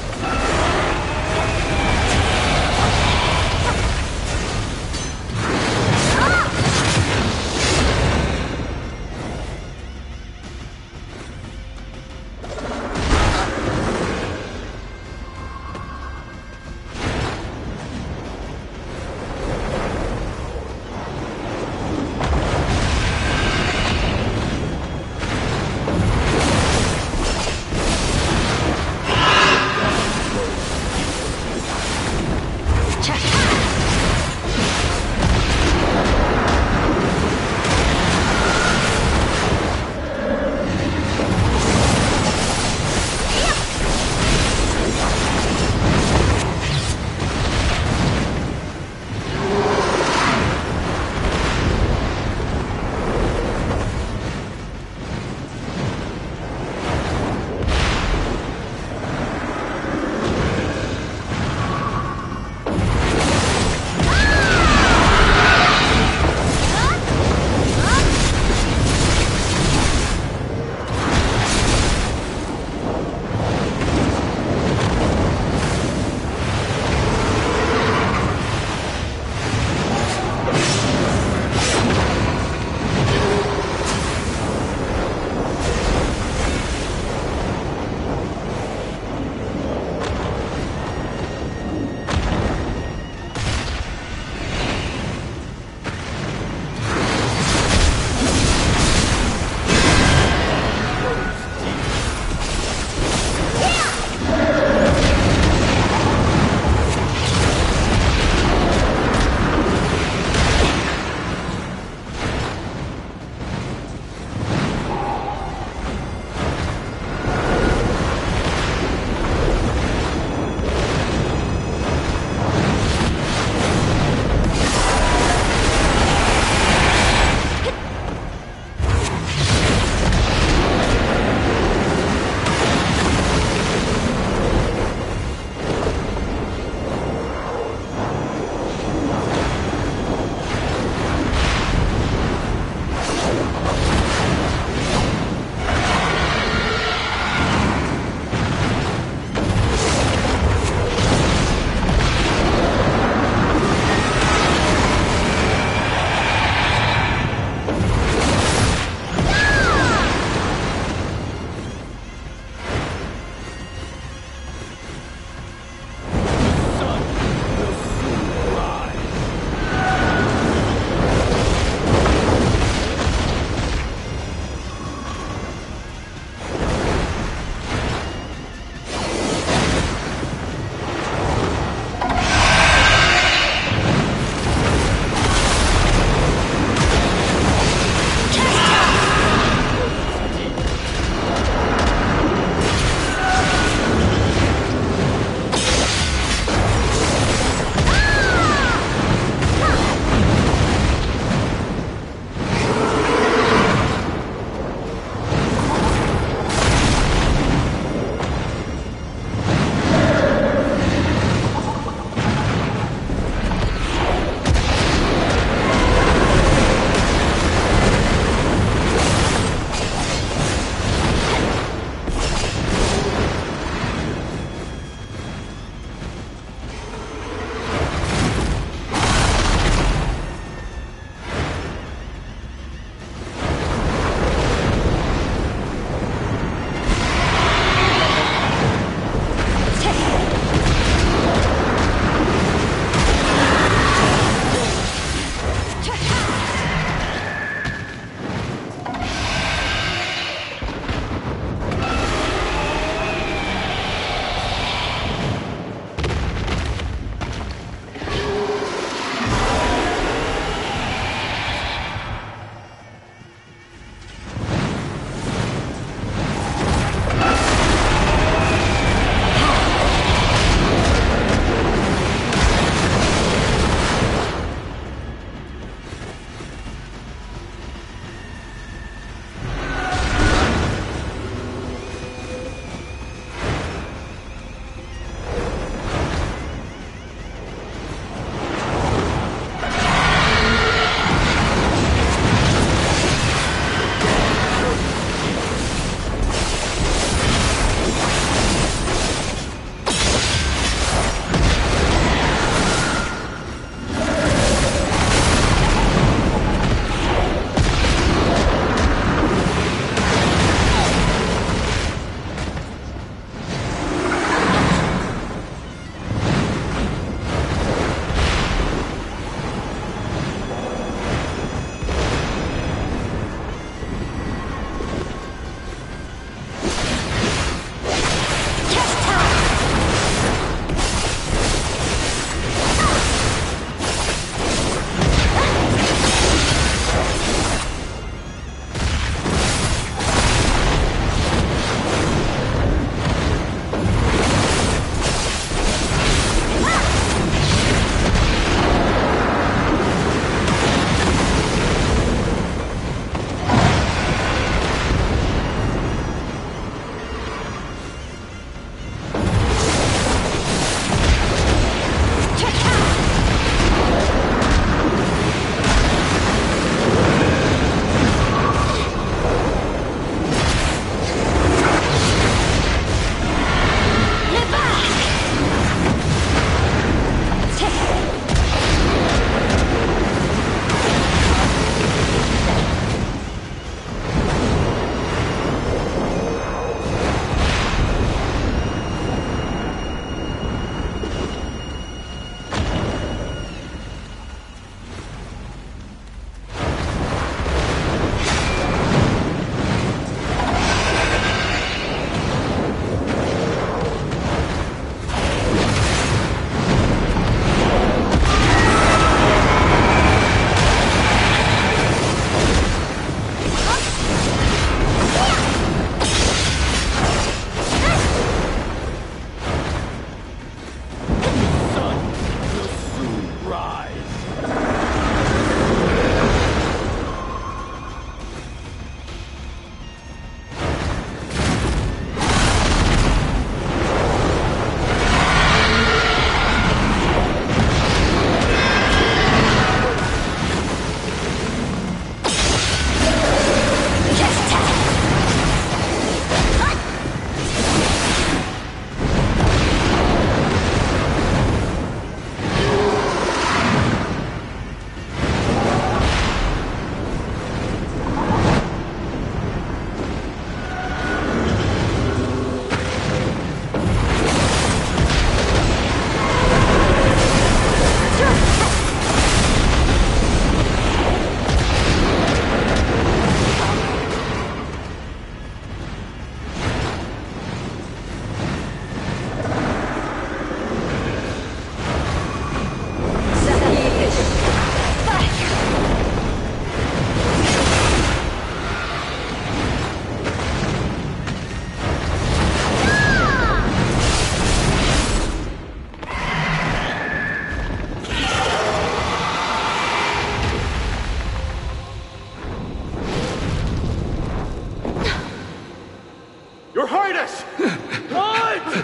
Aunt!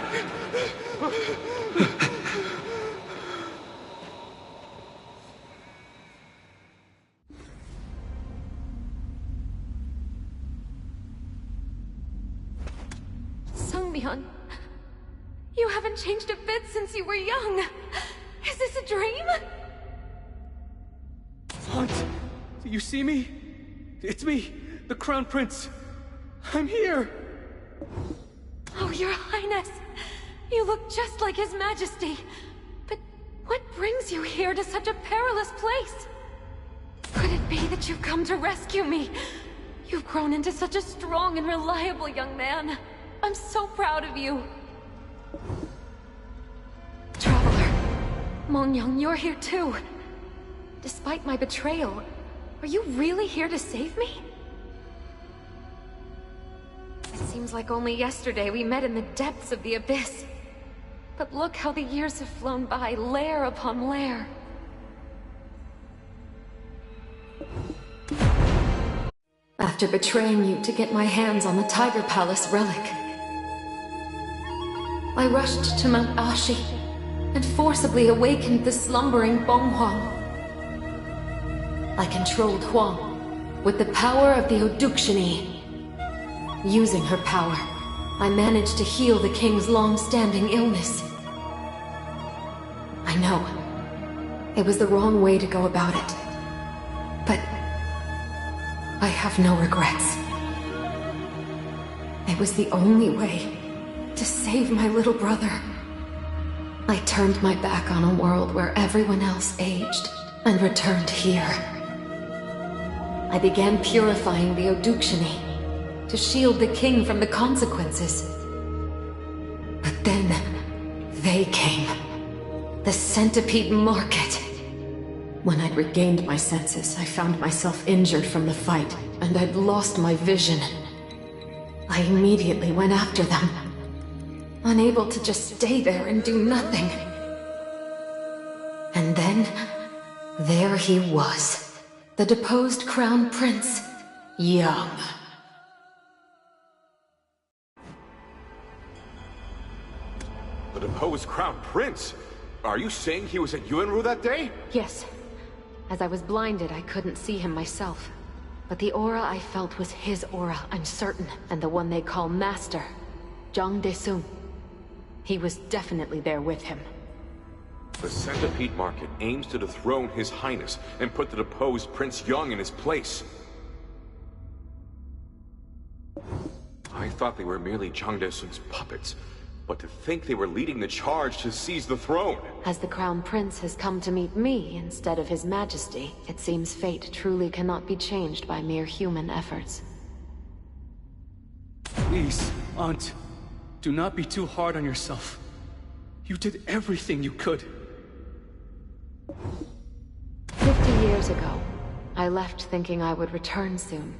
Aunt! Sungmyeon, you haven't changed a bit since you were young. Is this a dream? Aunt, do you see me? It's me, the Crown Prince. I'm here. Oh, Your Highness. You look just like His Majesty. But what brings you here to such a perilous place? Could it be that you've come to rescue me? You've grown into such a strong and reliable young man. I'm so proud of you. Traveler, Mongyang, you're here too. Despite my betrayal, are you really here to save me? It seems like only yesterday we met in the depths of the abyss. But look how the years have flown by, layer upon layer. After betraying you to get my hands on the Tiger Palace relic, I rushed to Mount Ashi and forcibly awakened the slumbering Bong Huang. I controlled Huang with the power of the Odukshin. Using her power, I managed to heal the king's long-standing illness. I know, it was the wrong way to go about it, but I have no regrets. It was the only way to save my little brother. I turned my back on a world where everyone else aged and returned here. I began purifying the Odukshin to shield the king from the consequences. But then, they came. The Centipede Market. When I'd regained my senses, I found myself injured from the fight, and I'd lost my vision. I immediately went after them, unable to just stay there and do nothing. And then, there he was, the deposed Crown Prince, young. The deposed Crown Prince? Are you saying he was at Yunru that day? Yes. As I was blinded, I couldn't see him myself. But the aura I felt was his aura, I'm certain, and the one they call Master, Zhang Desung. He was definitely there with him. The Centipede Market aims to dethrone His Highness and put the deposed Prince Young in his place. I thought they were merely Zhang Desung's puppets, but to think they were leading the charge to seize the throne. As the Crown Prince has come to meet me instead of His Majesty, it seems fate truly cannot be changed by mere human efforts. Please, Aunt, do not be too hard on yourself. You did everything you could. 50 years ago, I left thinking I would return soon.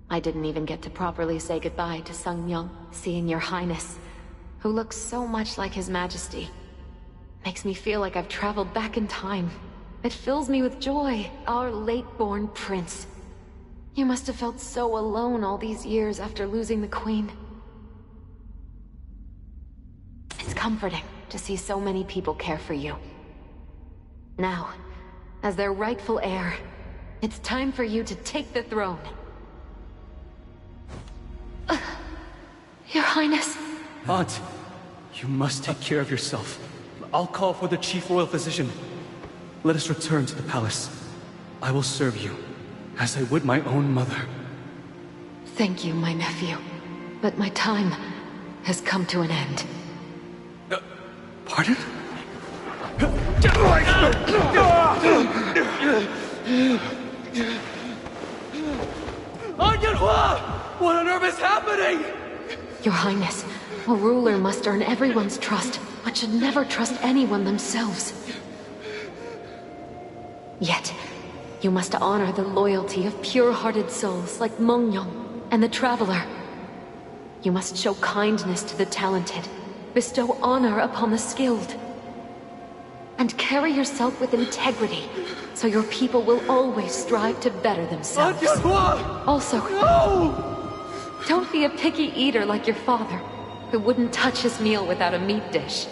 I didn't even get to properly say goodbye to Sungmyeon, seeing Your Highness, who looks so much like His Majesty. Makes me feel like I've traveled back in time. It fills me with joy, our late-born prince. You must have felt so alone all these years after losing the Queen. It's comforting to see so many people care for you. Now, as their rightful heir, it's time for you to take the throne. Your Highness. Aunt, you must take care of yourself. I'll call for the chief royal physician. Let us return to the palace. I will serve you, as I would my own mother. Thank you, my nephew. But my time has come to an end. Pardon? Anyanhua! What on earth is happening? Your Highness, a ruler must earn everyone's trust, but should never trust anyone themselves. Yet, you must honor the loyalty of pure-hearted souls like Mongyang and the Traveler. You must show kindness to the talented, bestow honor upon the skilled, and carry yourself with integrity, so your people will always strive to better themselves. Also, Don't be a picky eater like your father, who wouldn't touch his meal without a meat dish.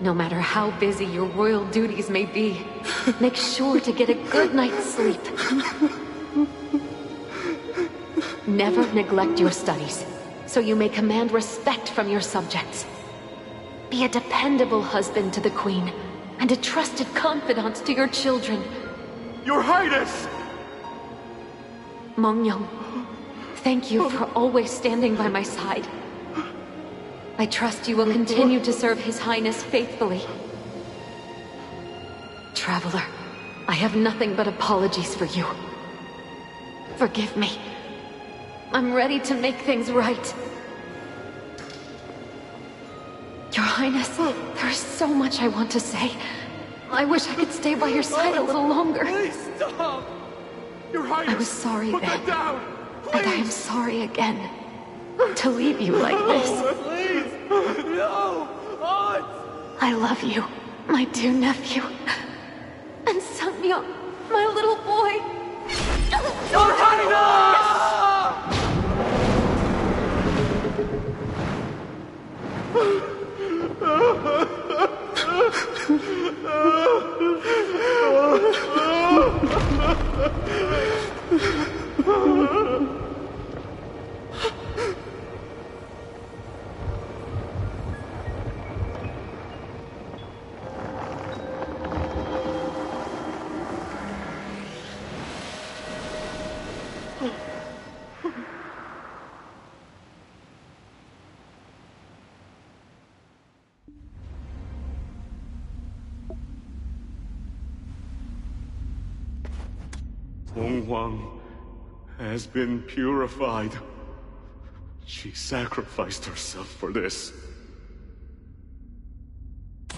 No matter how busy your royal duties may be, make sure to get a good night's sleep. Never neglect your studies, so you may command respect from your subjects. Be a dependable husband to the Queen, and a trusted confidant to your children. Your Highness! Mongyong, thank you for always standing by my side. I trust you will continue to serve His Highness faithfully. Traveler, I have nothing but apologies for you. Forgive me. I'm ready to make things right. Your Highness, there is so much I want to say. I wish I could stay by your side a little longer. Please stop! Your Highness! I was sorry put then. that down! And I am sorry again. To leave you like this. Please! No! Aunt! I love you, my dear nephew. And Samyang, my little boy. Your Highness! Huang has been purified. She sacrificed herself for this.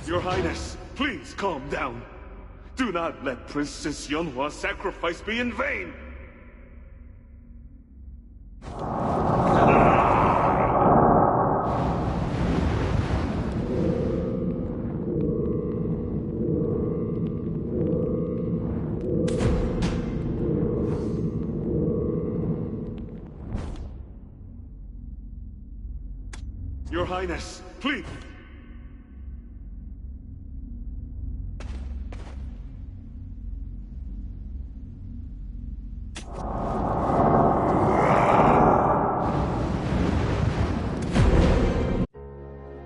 Your Highness, please calm down. Do not let Princess Yunhua's sacrifice be in vain. Your Highness, please.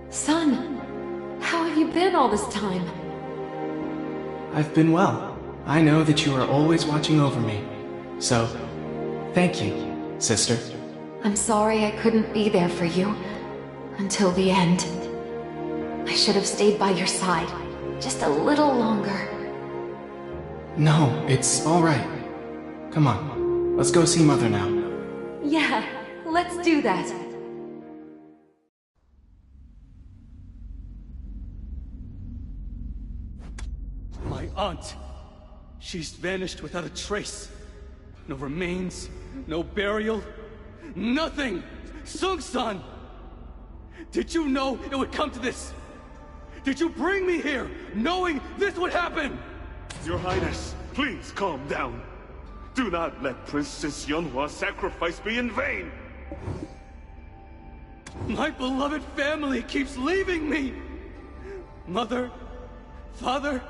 Son, how have you been all this time? I've been well. I know that you are always watching over me. So, thank you, sister. I'm sorry I couldn't be there for you. Until the end. I should have stayed by your side. Just a little longer. No, it's all right. Come on, let's go see Mother now. Yeah, let's do that. My aunt. She's vanished without a trace. No remains, no burial, nothing! Sung-san! Did you know it would come to this? Did you bring me here knowing this would happen? Your Highness, please calm down. Do not let Princess Yunhua's sacrifice be in vain. My beloved family keeps leaving me! Mother, father,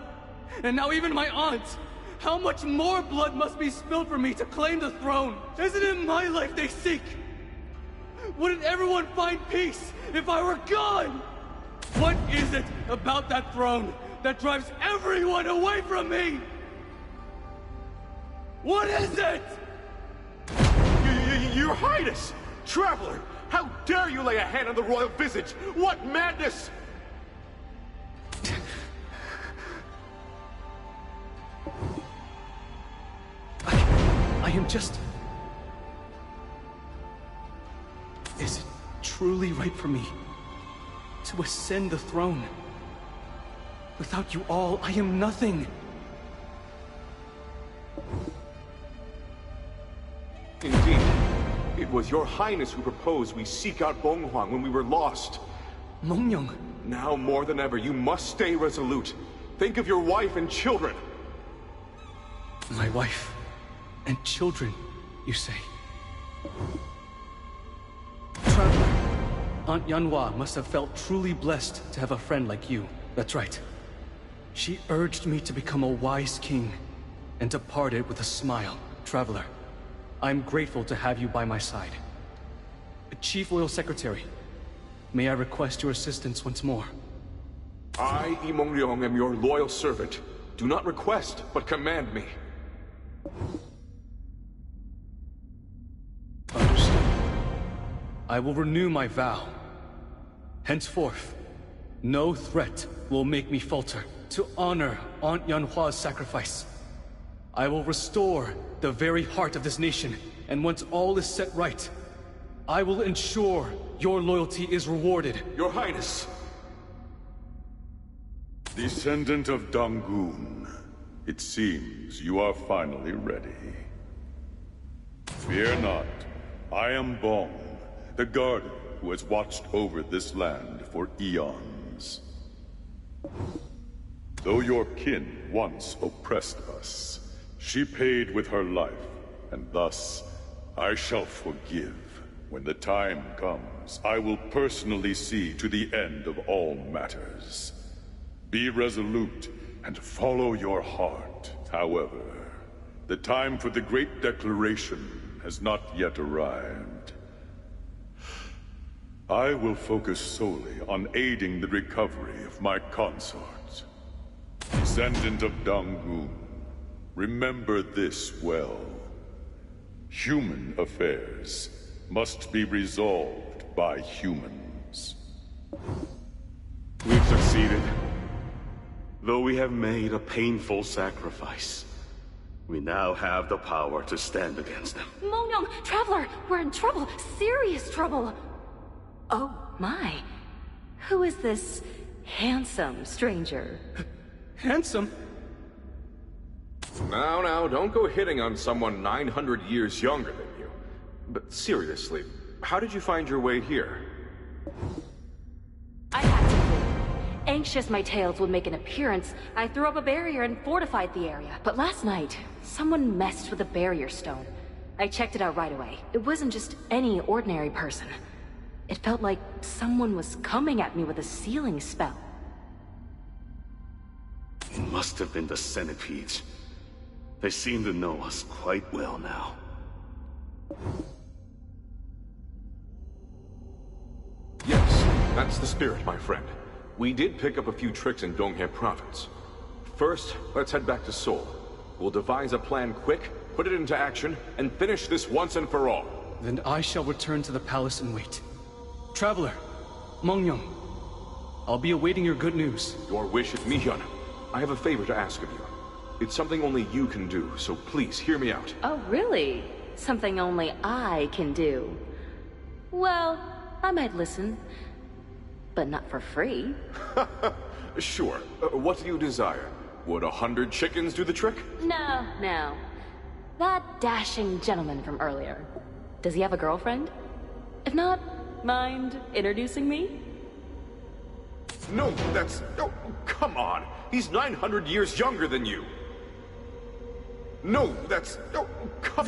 and now even my aunt! How much more blood must be spilled for me to claim the throne? Isn't it my life they seek? Wouldn't everyone find peace if I were gone? What is it about that throne that drives everyone away from me? What is it? Your Highness! Traveler! How dare you lay a hand on the royal visage? What madness! I am just... Is it truly right for me to ascend the throne? Without you all, I am nothing. Indeed. It was your Highness who proposed we seek out Bonghwang when we were lost. Mongyong. Now more than ever, you must stay resolute. Think of your wife and children. My wife and children, you say? Traveler, Aunt Yanhua must have felt truly blessed to have a friend like you. That's right. She urged me to become a wise king and departed with a smile. Traveler, I'm grateful to have you by my side. Chief Loyal Secretary, may I request your assistance once more? I, Deamon X, am your loyal servant. Do not request, but command me. Understood. I will renew my vow. Henceforth, no threat will make me falter to honor Aunt Yanhua's sacrifice. I will restore the very heart of this nation, and once all is set right, I will ensure your loyalty is rewarded. Your Highness! Descendant of Dangun, it seems you are finally ready. Fear not. I am Bong, the guardian who has watched over this land for eons. Though your kin once oppressed us, she paid with her life, and thus I shall forgive. When the time comes, I will personally see to the end of all matters. Be resolute and follow your heart. However, the time for the Great Declaration has not yet arrived. I will focus solely on aiding the recovery of my consort. Descendant of Dangun, remember this well. Human affairs must be resolved by humans. We've succeeded. Though we have made a painful sacrifice, we now have the power to stand against them. Mongyang, Traveler, we're in trouble. Serious trouble. Oh, my. Who is this handsome stranger? Handsome? Now, don't go hitting on someone 900 years younger than you. But seriously, how did you find your way here? I had to flee. Anxious my tales would make an appearance, I threw up a barrier and fortified the area. But last night, someone messed with the barrier stone. I checked it out right away. It wasn't just any ordinary person. It felt like someone was coming at me with a sealing spell. It must have been the centipedes. They seem to know us quite well now. Yes, that's the spirit, my friend. We did pick up a few tricks in Donghai province. First, let's head back to Seoul. We'll devise a plan quick, put it into action, and finish this once and for all. Then I shall return to the palace and wait. Traveler, Mongyang, I'll be awaiting your good news. Your wish is Mihyun. I have a favor to ask of you. It's something only you can do, so please hear me out. Oh, really? Something only I can do. Well, I might listen. But not for free. Sure. What do you desire? Would 100 chickens do the trick? No. That dashing gentleman from earlier. Does he have a girlfriend? If not, mind introducing me? No, that's... Oh, come on. He's 900 years younger than you. No, that's... Oh, come...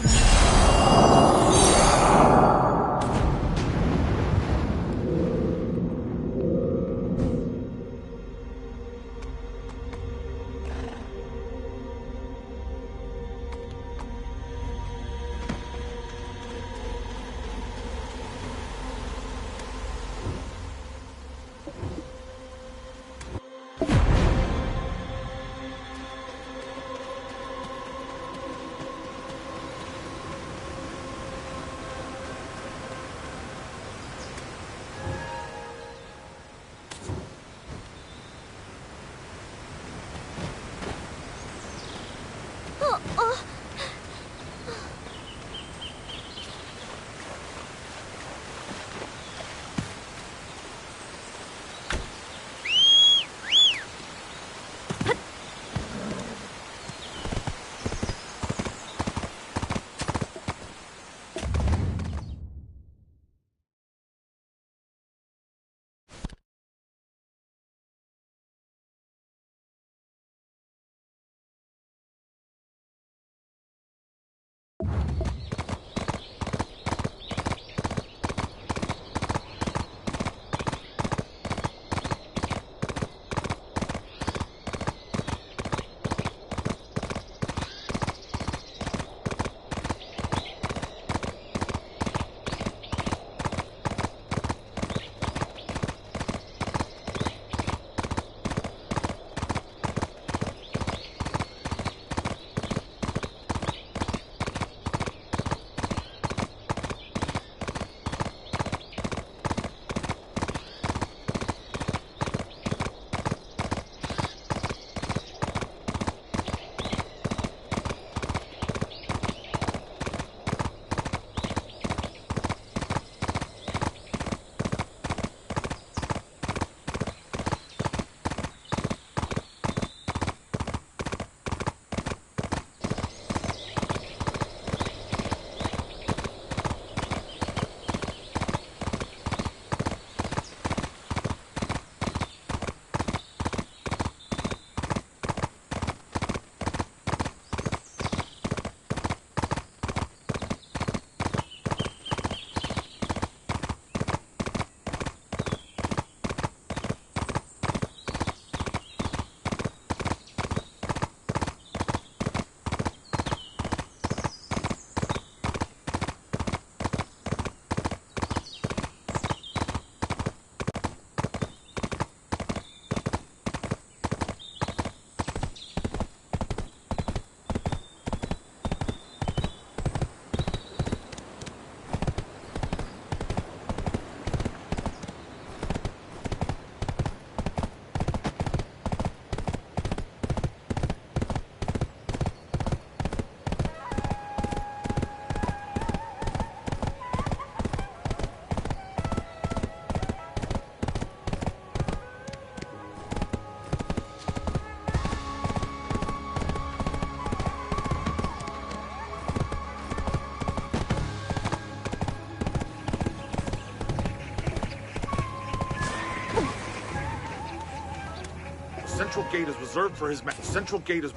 Central Gate is reserved for his Central Gate is...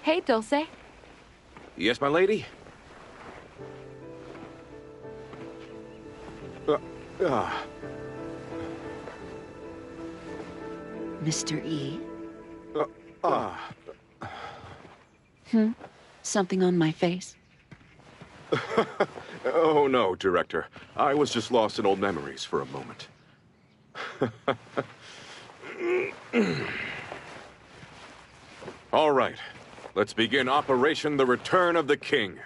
Hey, Dulce. Yes, my lady? Mr. E? Something on my face? Oh, no, Director. I was just lost in old memories for a moment. All right. Let's begin Operation The Return of the King.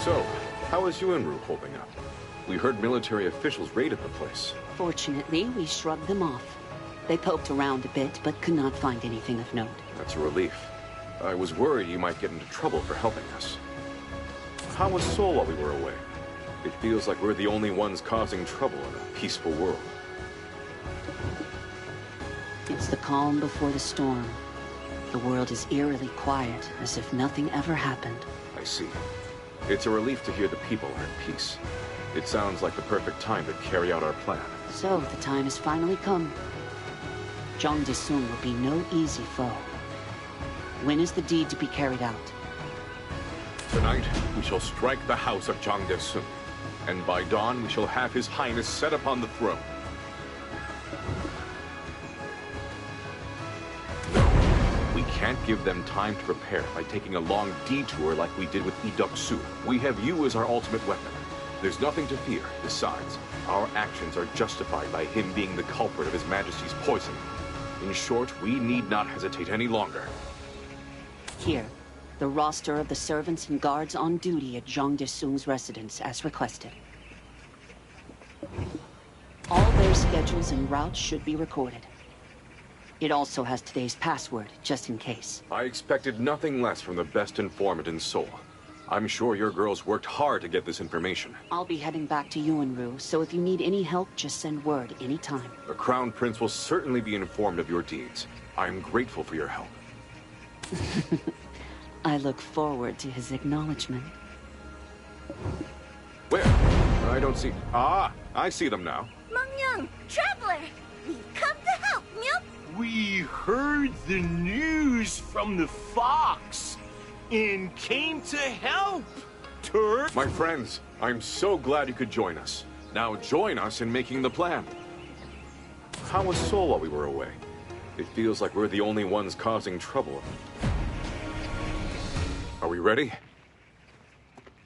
So, how is Yuanru holding up? We heard military officials raided the place. Fortunately, we shrugged them off. They poked around a bit, but could not find anything of note. That's a relief. I was worried you might get into trouble for helping us. How was Seoul while we were away? It feels like we're the only ones causing trouble in a peaceful world. It's the calm before the storm. The world is eerily quiet, as if nothing ever happened. I see. It's a relief to hear the people are at peace. It sounds like the perfect time to carry out our plan. So, the time has finally come. Zhang Desung will be no easy foe. When is the deed to be carried out? Tonight, we shall strike the house of Zhang Desung. And by dawn, we shall have His Highness set upon the throne. No, we can't give them time to prepare by taking a long detour like we did with Idoksu. We have you as our ultimate weapon. There's nothing to fear. Besides, our actions are justified by him being the culprit of His Majesty's poison. In short, we need not hesitate any longer. Here, the roster of the servants and guards on duty at Zhang Desung's residence, as requested. All their schedules and routes should be recorded. It also has today's password, just in case. I expected nothing less from the best informant in Seoul. I'm sure your girls worked hard to get this information. I'll be heading back to Yuanru, so if you need any help, just send word anytime. The Crown Prince will certainly be informed of your deeds. I'm grateful for your help. I look forward to his acknowledgement. Where? I don't see... Ah, I see them now. Mengyoung, Traveler! We've come to help, Myup! We heard the news from the Fox and came to help, Turk. My friends, I'm so glad you could join us. Now join us in making the plan. How was Seoul while we were away? It feels like we're the only ones causing trouble. Are we ready?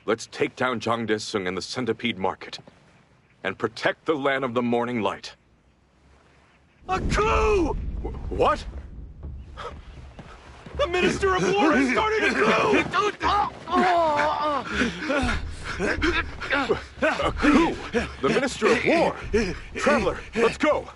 Let's take down Zhang Desung and the Centipede Market. And protect the land of the morning light. A coup! What? The Minister of War has started a coup! A coup? The Minister of War? Traveler, let's go!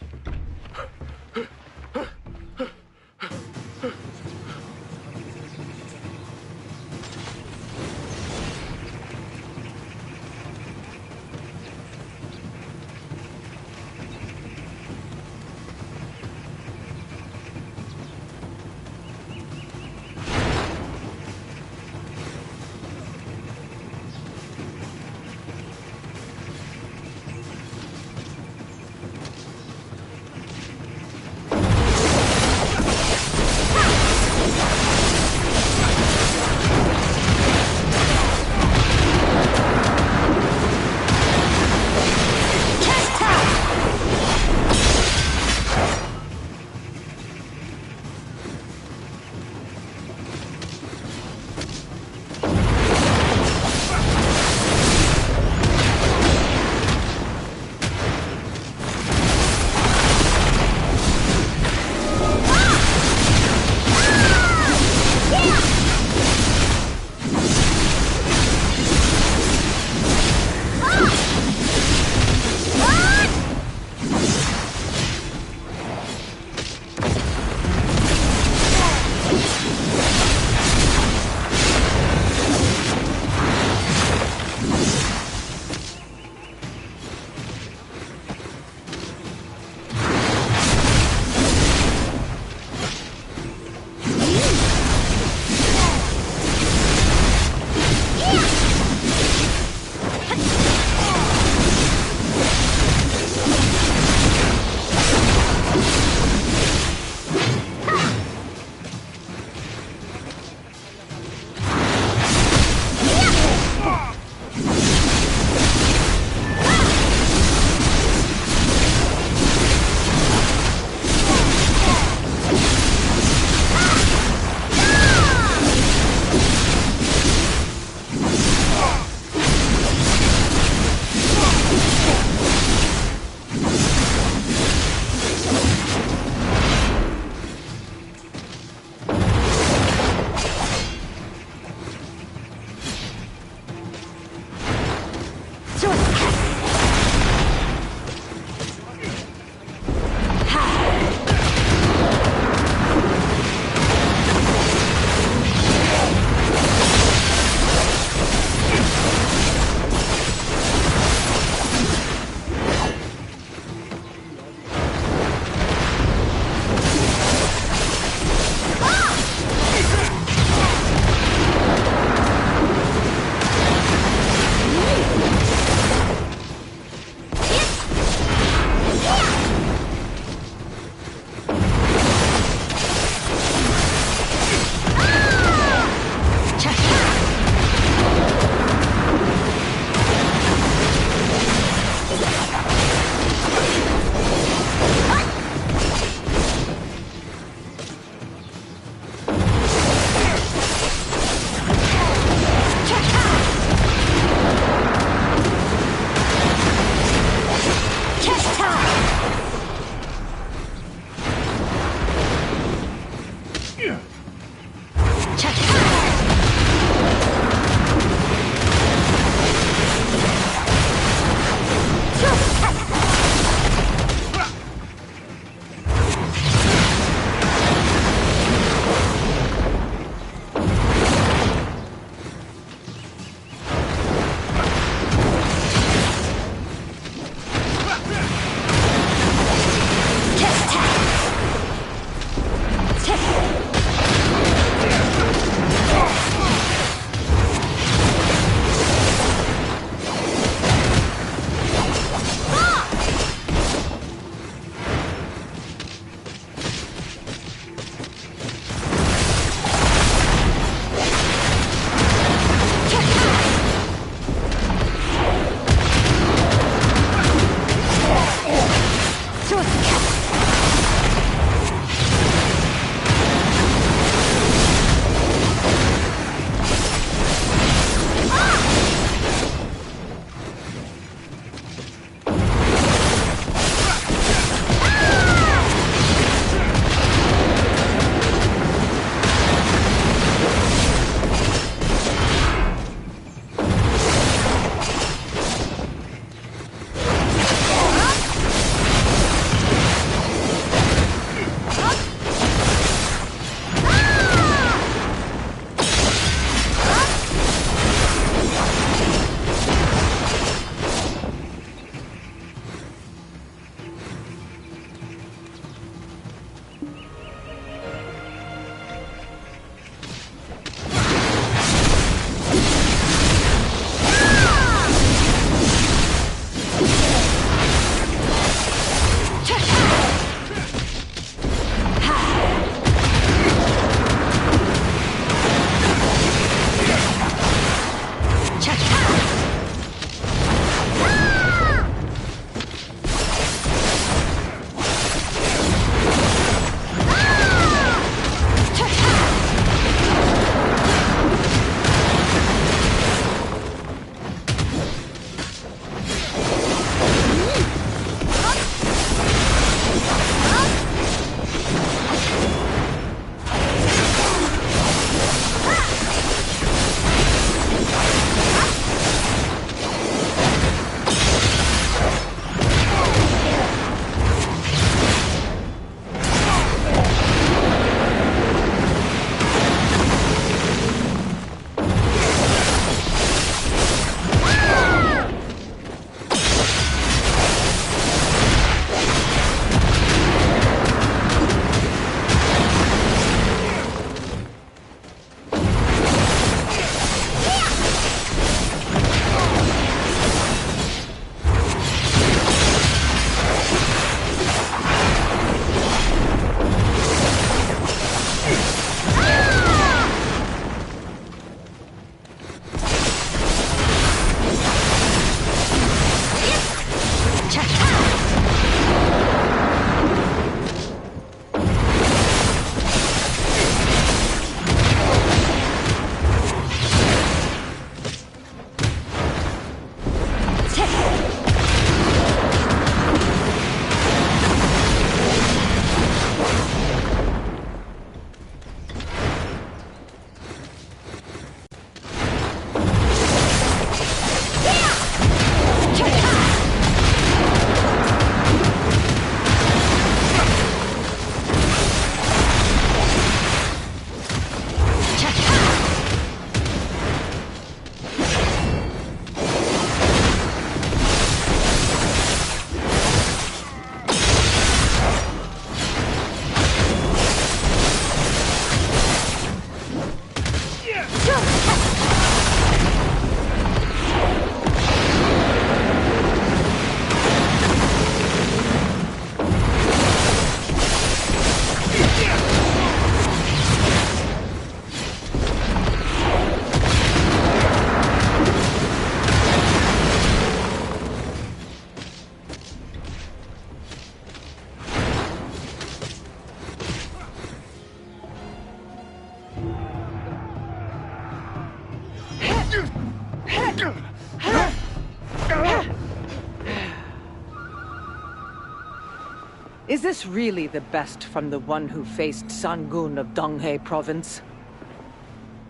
Is this really the best from the one who faced Sangun of Donghae Province?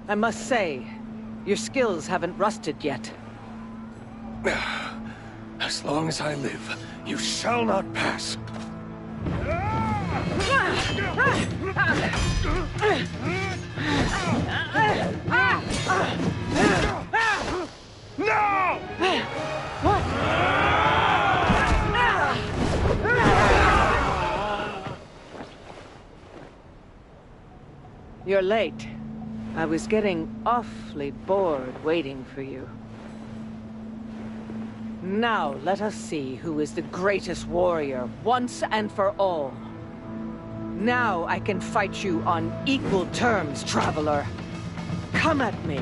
I must say, your skills haven't rusted yet. As long as I live, you shall not pass. No! You're late. I was getting awfully bored waiting for you. Now, let us see who is the greatest warrior, once and for all. Now I can fight you on equal terms, traveler. Come at me.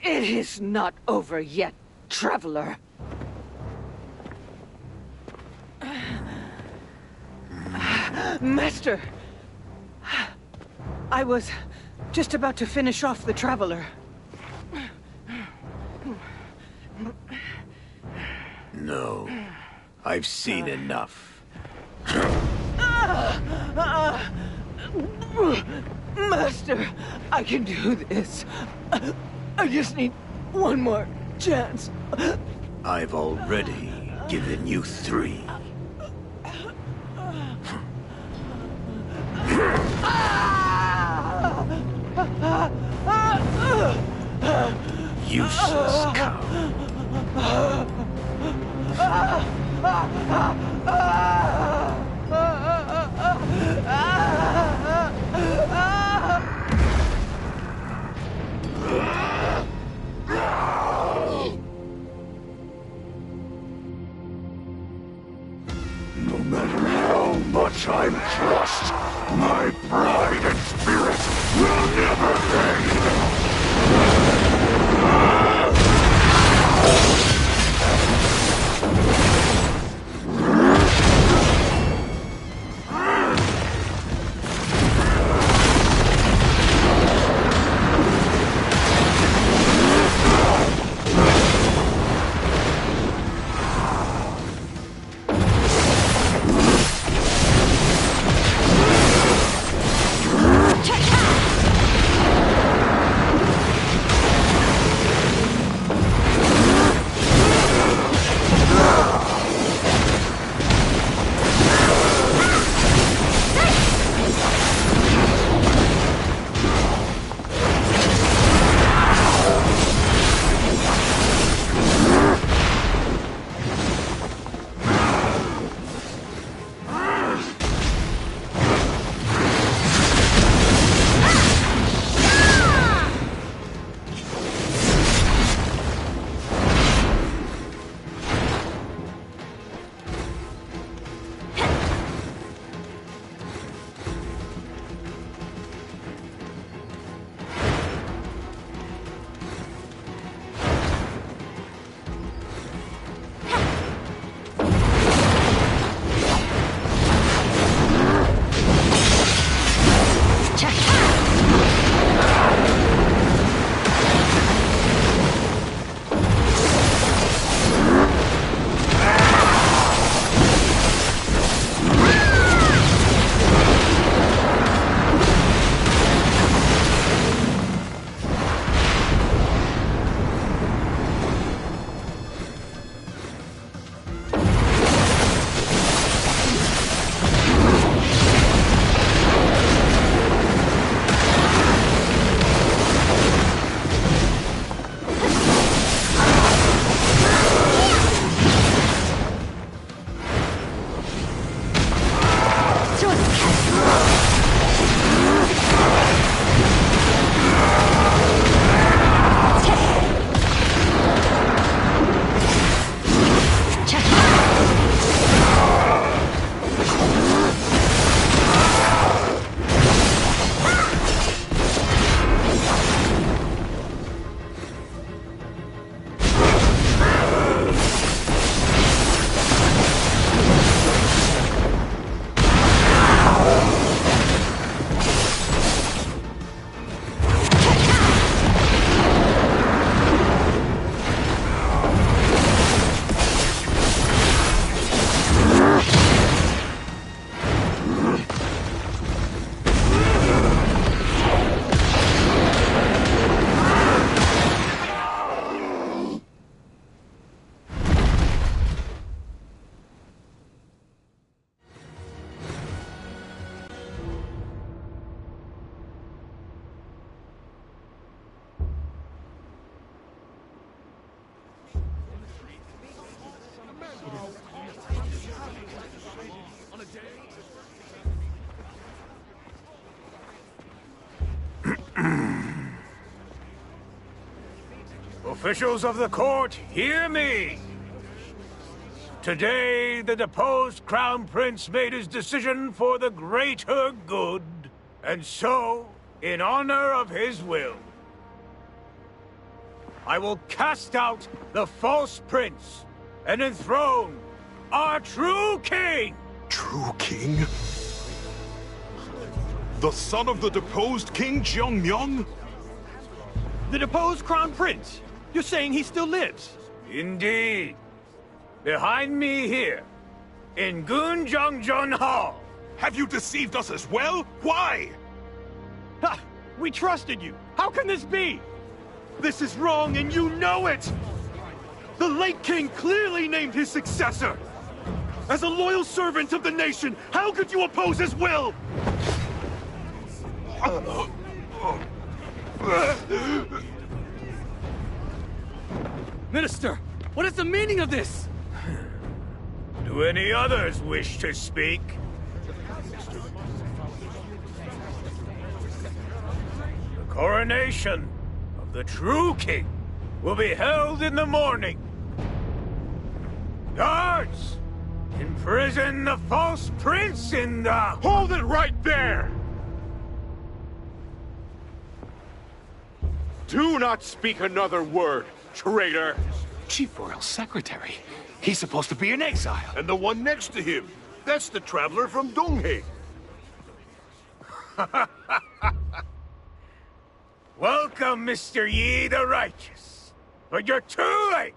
It is not over yet, traveler. Master! I was just about to finish off the traveler. No. I've seen enough. Master, I can do this. I just need one more chance. I've already given you 3. Useless coward. No matter how much I'm crushed, my pride and spirit will never fade. Officials of the court, hear me! Today, the deposed Crown Prince made his decision for the greater good. And so, in honor of his will, I will cast out the false prince and enthrone our true king! True king? The son of the deposed King Jeongmyeon? The deposed Crown Prince? You're saying he still lives? Indeed. Behind me here, in Gunjongjeon Hall. Have you deceived us as well? Why? Ha! We trusted you. How can this be? This is wrong, and you know it! The late king clearly named his successor! As a loyal servant of the nation, how could you oppose his will? Minister, what is the meaning of this? Do any others wish to speak? The coronation of the true king will be held in the morning. Guards! Imprison the false prince in the... Hold it right there! Do not speak another word, traitor! Chief Royal Secretary. He's supposed to be in exile. And the one next to him. That's the traveler from Donghei. Welcome, Mr. Yi the Righteous. But you're too late.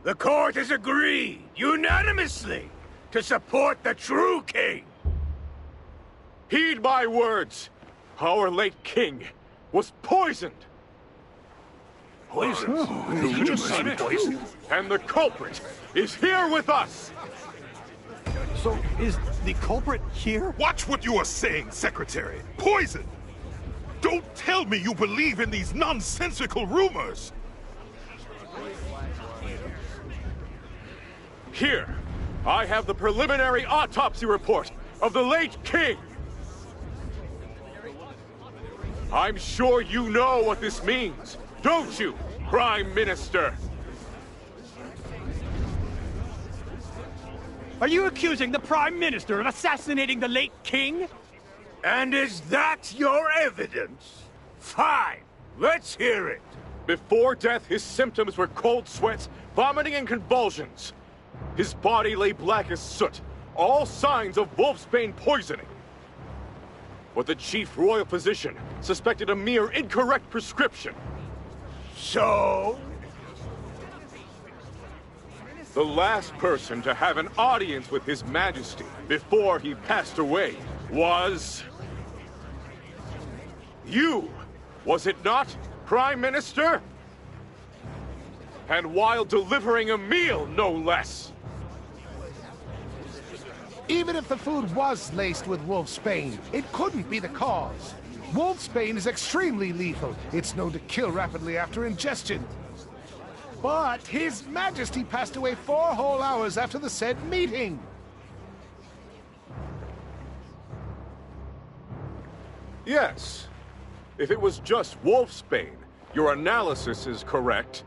The court has agreed, unanimously, to support the true king. Heed my words. Our late king was poisoned. Poison? You just said poison. And the culprit is here with us. So, is the culprit here? Watch what you are saying, Secretary. Poison! Don't tell me you believe in these nonsensical rumors! Here, I have the preliminary autopsy report of the late king. I'm sure you know what this means, don't you, Prime Minister? Are you accusing the Prime Minister of assassinating the late king? And is that your evidence? Fine, let's hear it. Before death, his symptoms were cold sweats, vomiting, and convulsions. His body lay black as soot, all signs of wolfsbane poisoning. But the chief royal physician suspected a mere incorrect prescription. So? The last person to have an audience with His Majesty before he passed away was... you, was it not, Prime Minister? And while delivering a meal, no less. Even if the food was laced with wolfsbane, it couldn't be the cause. Wolfsbane is extremely lethal. It's known to kill rapidly after ingestion. But His Majesty passed away 4 whole hours after the said meeting. Yes. If it was just wolfsbane, your analysis is correct.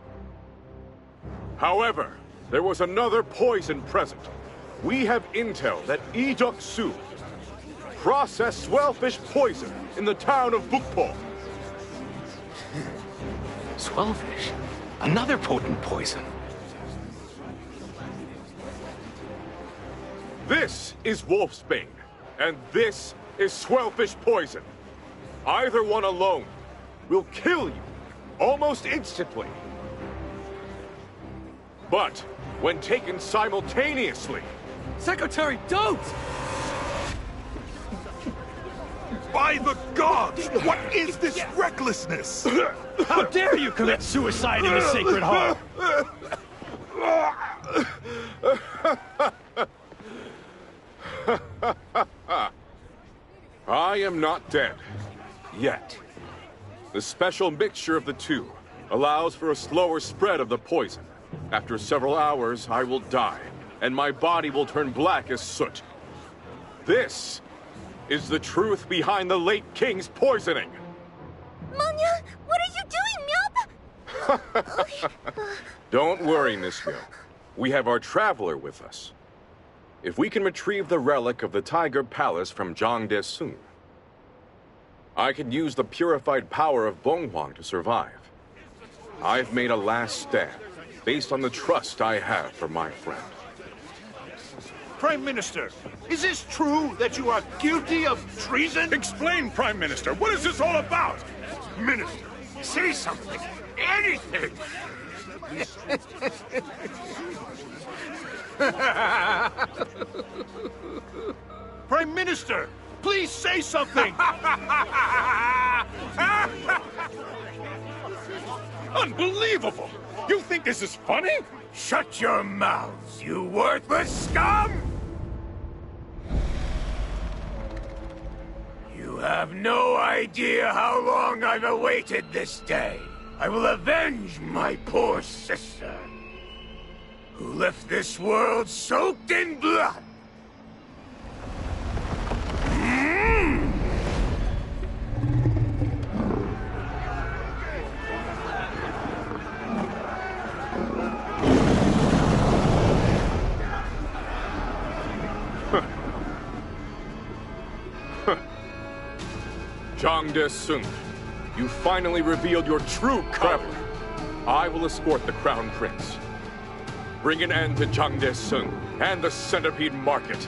However, there was another poison present. We have intel that Su processed swellfish poison in the town of Bukpo. Swellfish? Another potent poison. This is wolfsbane, and this is swellfish poison. Either one alone will kill you almost instantly. But when taken simultaneously... Secretary, don't! By the gods! What is this recklessness? How dare you commit suicide in the Sacred Hall? I am not dead. Yet. The special mixture of the two allows for a slower spread of the poison. After several hours, I will die, and my body will turn black as soot. This is the truth behind the late king's poisoning. Manya, what are you doing, Myop? Don't worry, Miss Yo. We have our traveler with us. If we can retrieve the relic of the Tiger Palace from Jangdaesun, I can use the purified power of Bonghwang to survive. I've made a last stand, based on the trust I have for my friend. Prime Minister, is this true that you are guilty of treason? Explain, Prime Minister. What is this all about? Minister, say something. Anything. Prime Minister, please say something! Unbelievable! You think this is funny? Shut your mouths, you worthless scum! You have no idea how long I've awaited this day. I will avenge my poor sister, who left this world soaked in blood. Zhang, you finally revealed your true color. I will escort the Crown Prince. Bring an end to Zhang and the Centipede Market.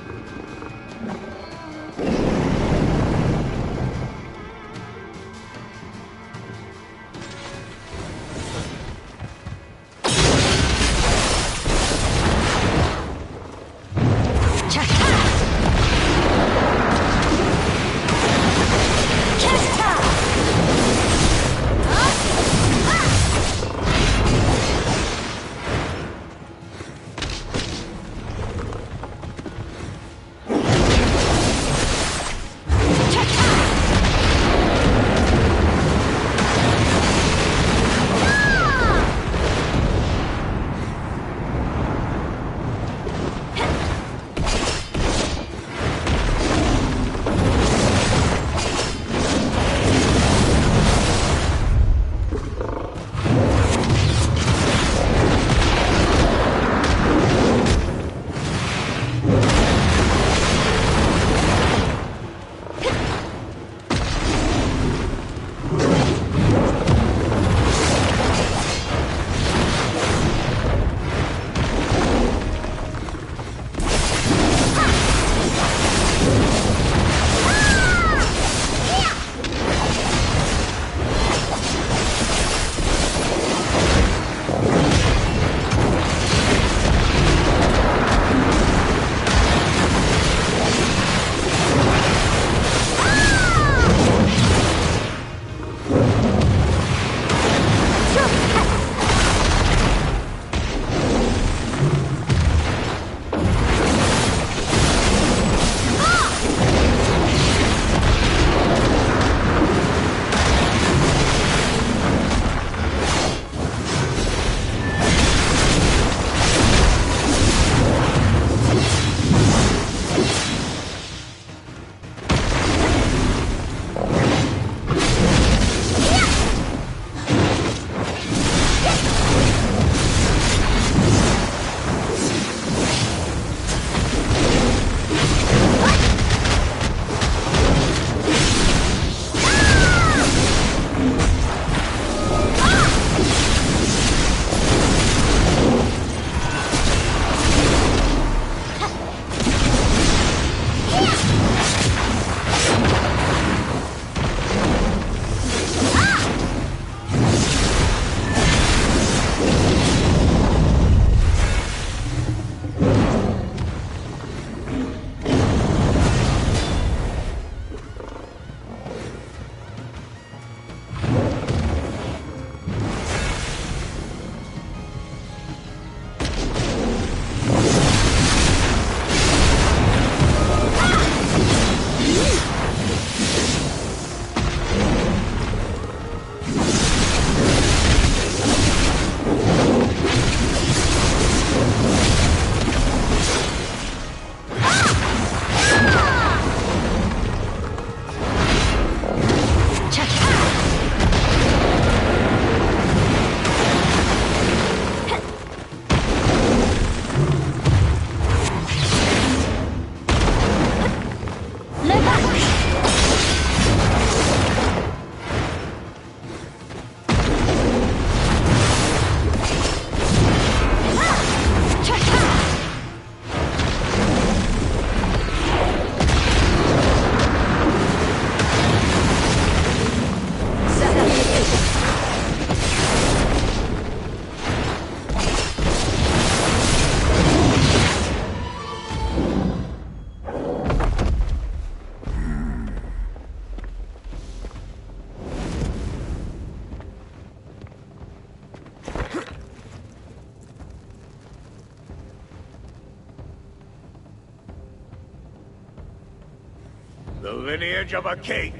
The lineage of a king.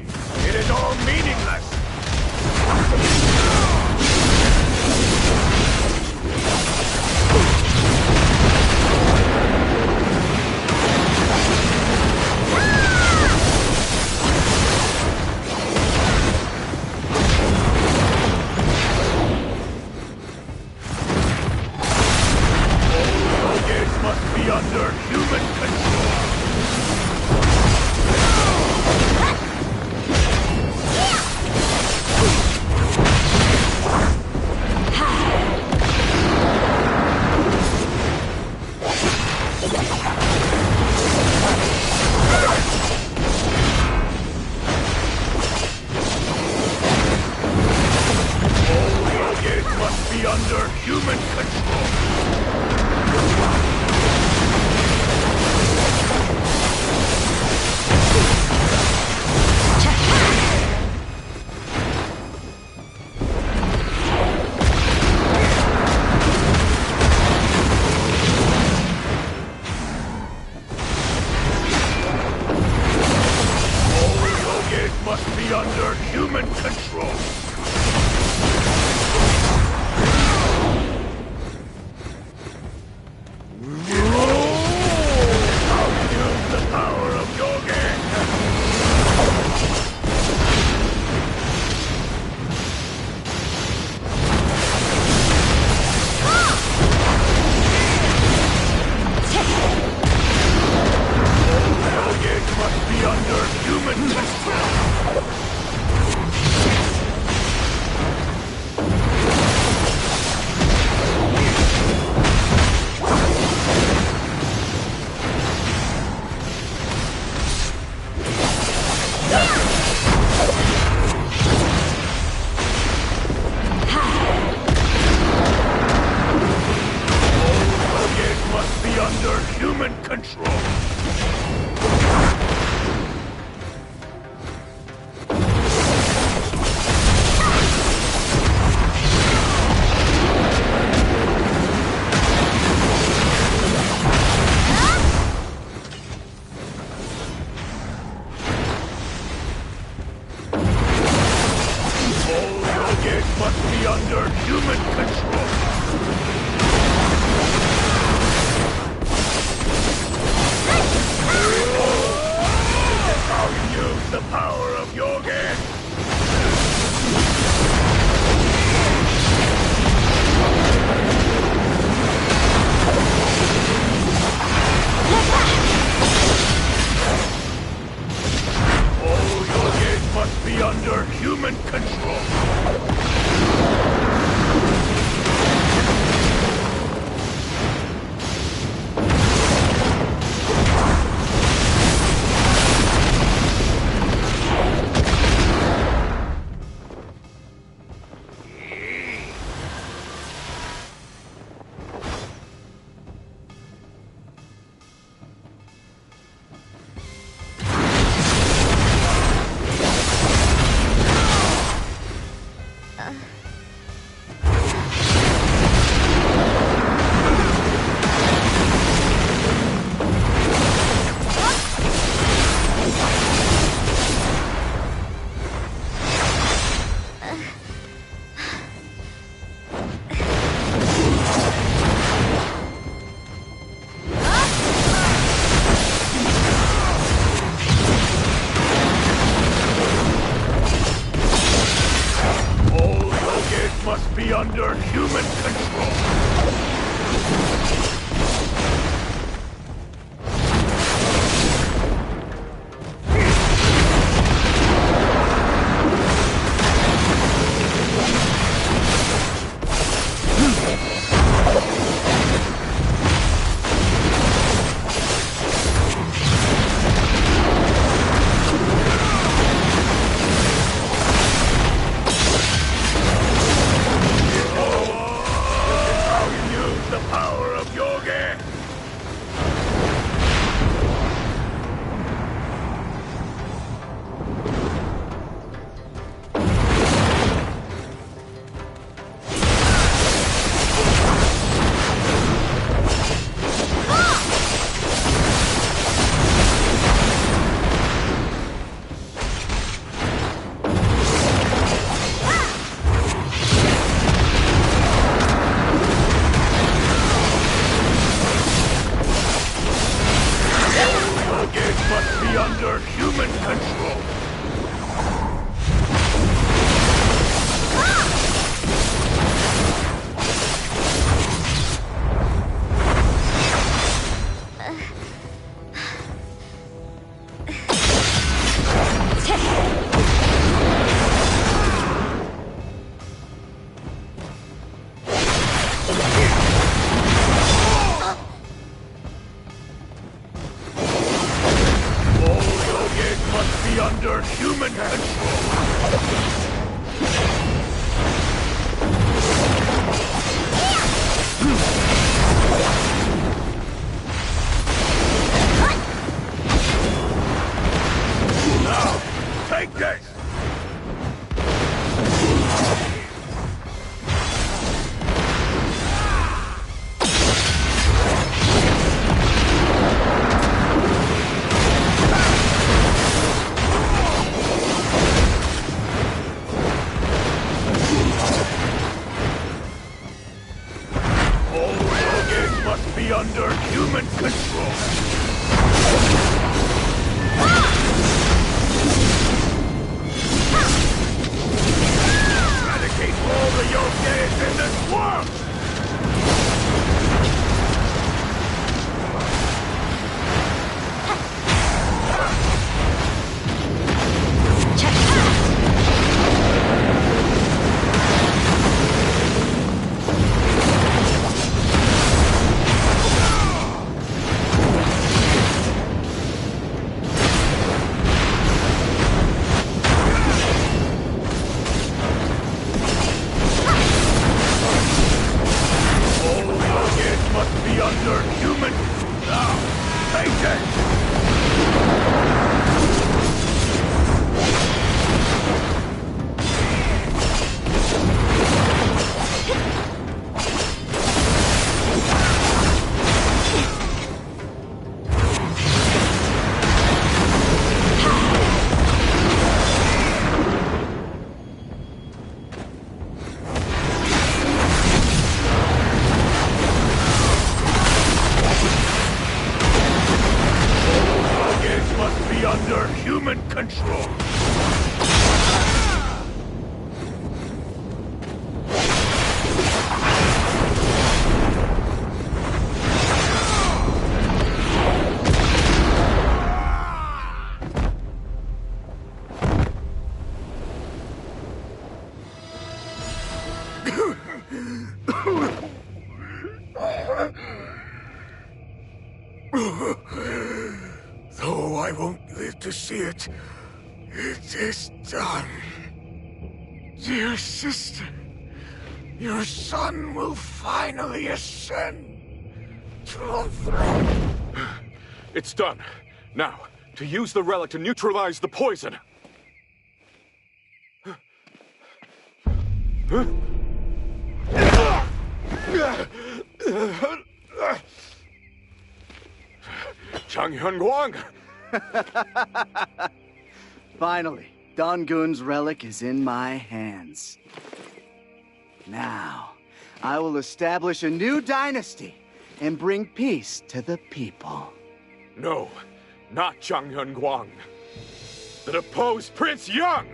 It is all meaningless. Must be under human control. All Yotèi must be under human control. Must be under human control. How to use the power of Yotèi. Yotèi must be under human control. Must be under human control. All Yotèi must be under human control. How to use the power of Yotèi. All Yotèi must be under human control. Must be under human control. The power of Yotèi! be under human control. Eradicate all the Yotèis in this world! Though I won't live to see it, it is done. Dear sister, your son will finally ascend to the throne. It's done. Now, to use the relic to neutralize the poison. Chang Hyun-Guang! Finally, Donggun's relic is in my hands. Now, I will establish a new dynasty and bring peace to the people. No, not Chang Hyun-Guang. The deposed Prince Young!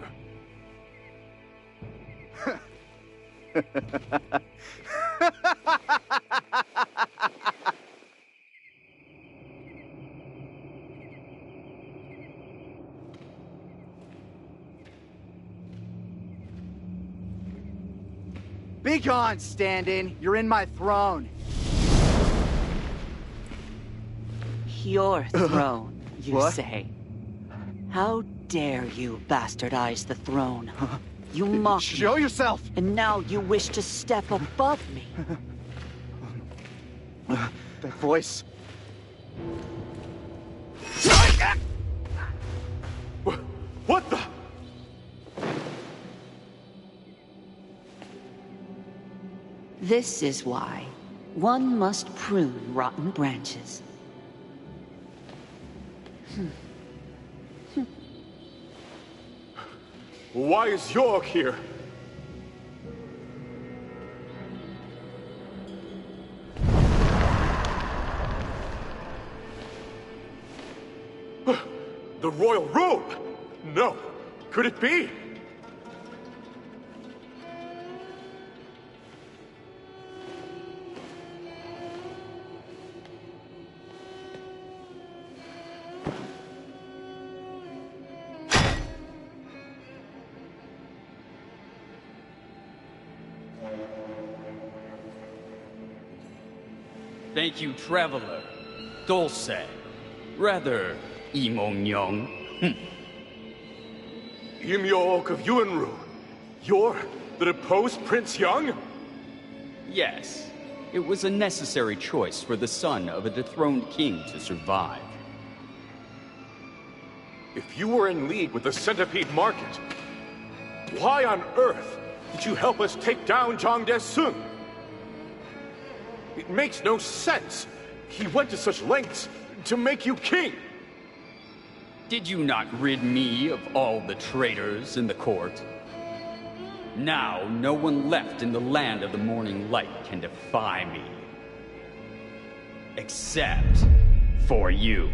Be gone, stand-in. You're in my throne. Your throne, you What? say? How dare you bastardize the throne? You mock me. Show yourself! And now you wish to step above me. That voice. What the? This is why one must prune rotten branches. Why is York here? The royal robe! No! Could it be? Thank you, traveler. Dulce. Rather, Imong-Yong. Imyok of Yuanru. You're the deposed Prince Young? Yes. It was a necessary choice for the son of a dethroned king to survive. If you were in league with the Centipede Market, why on earth did you help us take down Zhang Desung? It makes no sense. He went to such lengths to make you king. Did you not rid me of all the traitors in the court? Now, no one left in the land of the morning light can defy me. Except for you.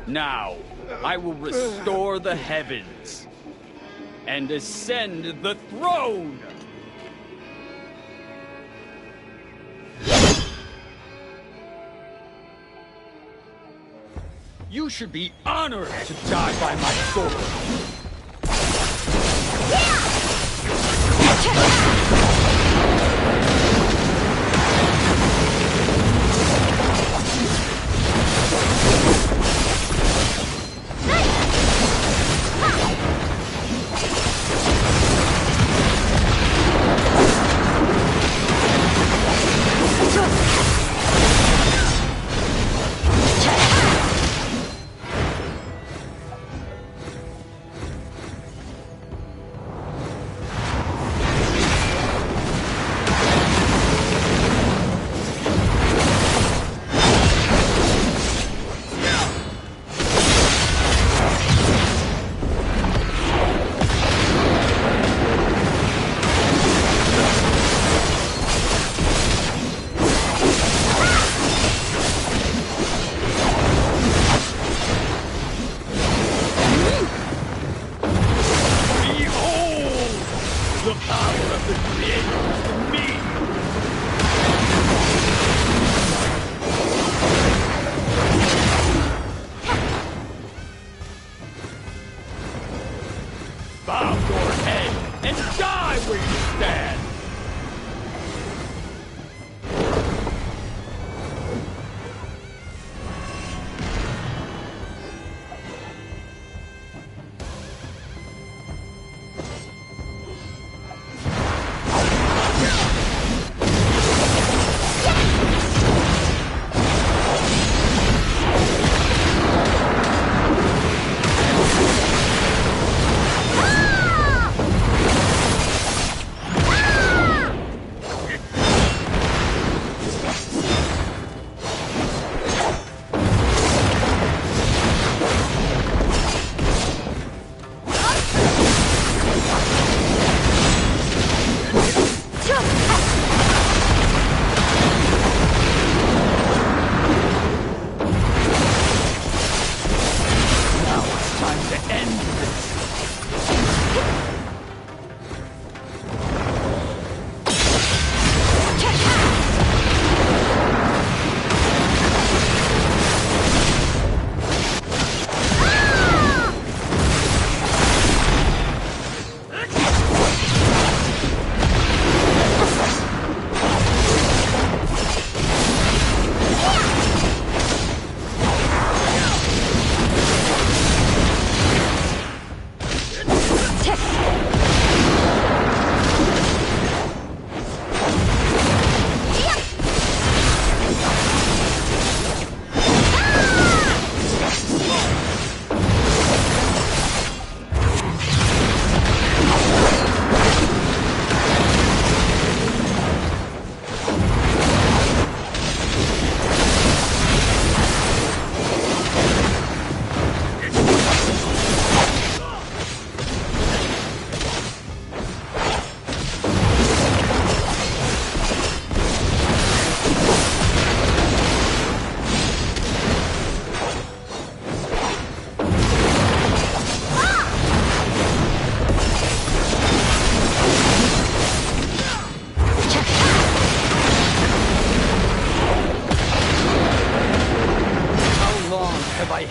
Now, I will restore the heavens and ascend the throne! You should be honored to die by my sword!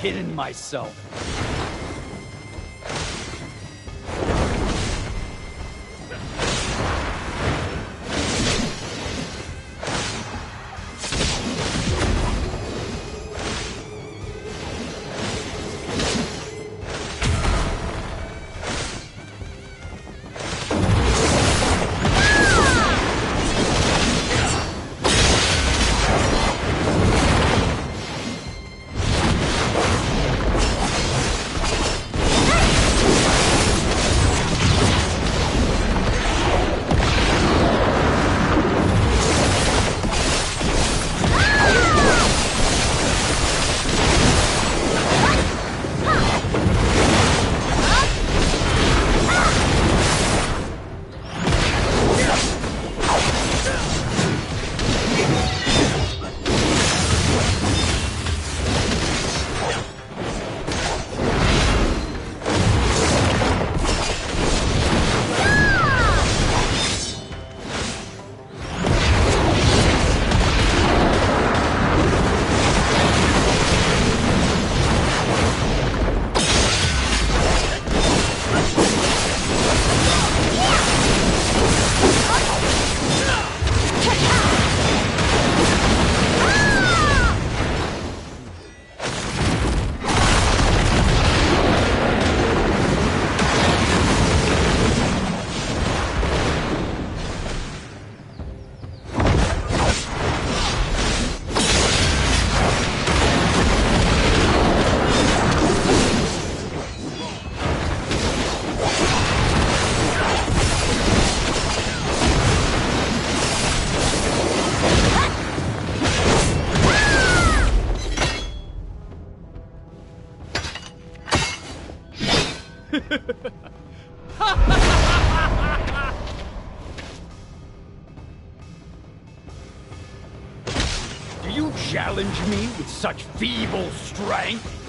Hidden myself. Do you challenge me with such feeble strength?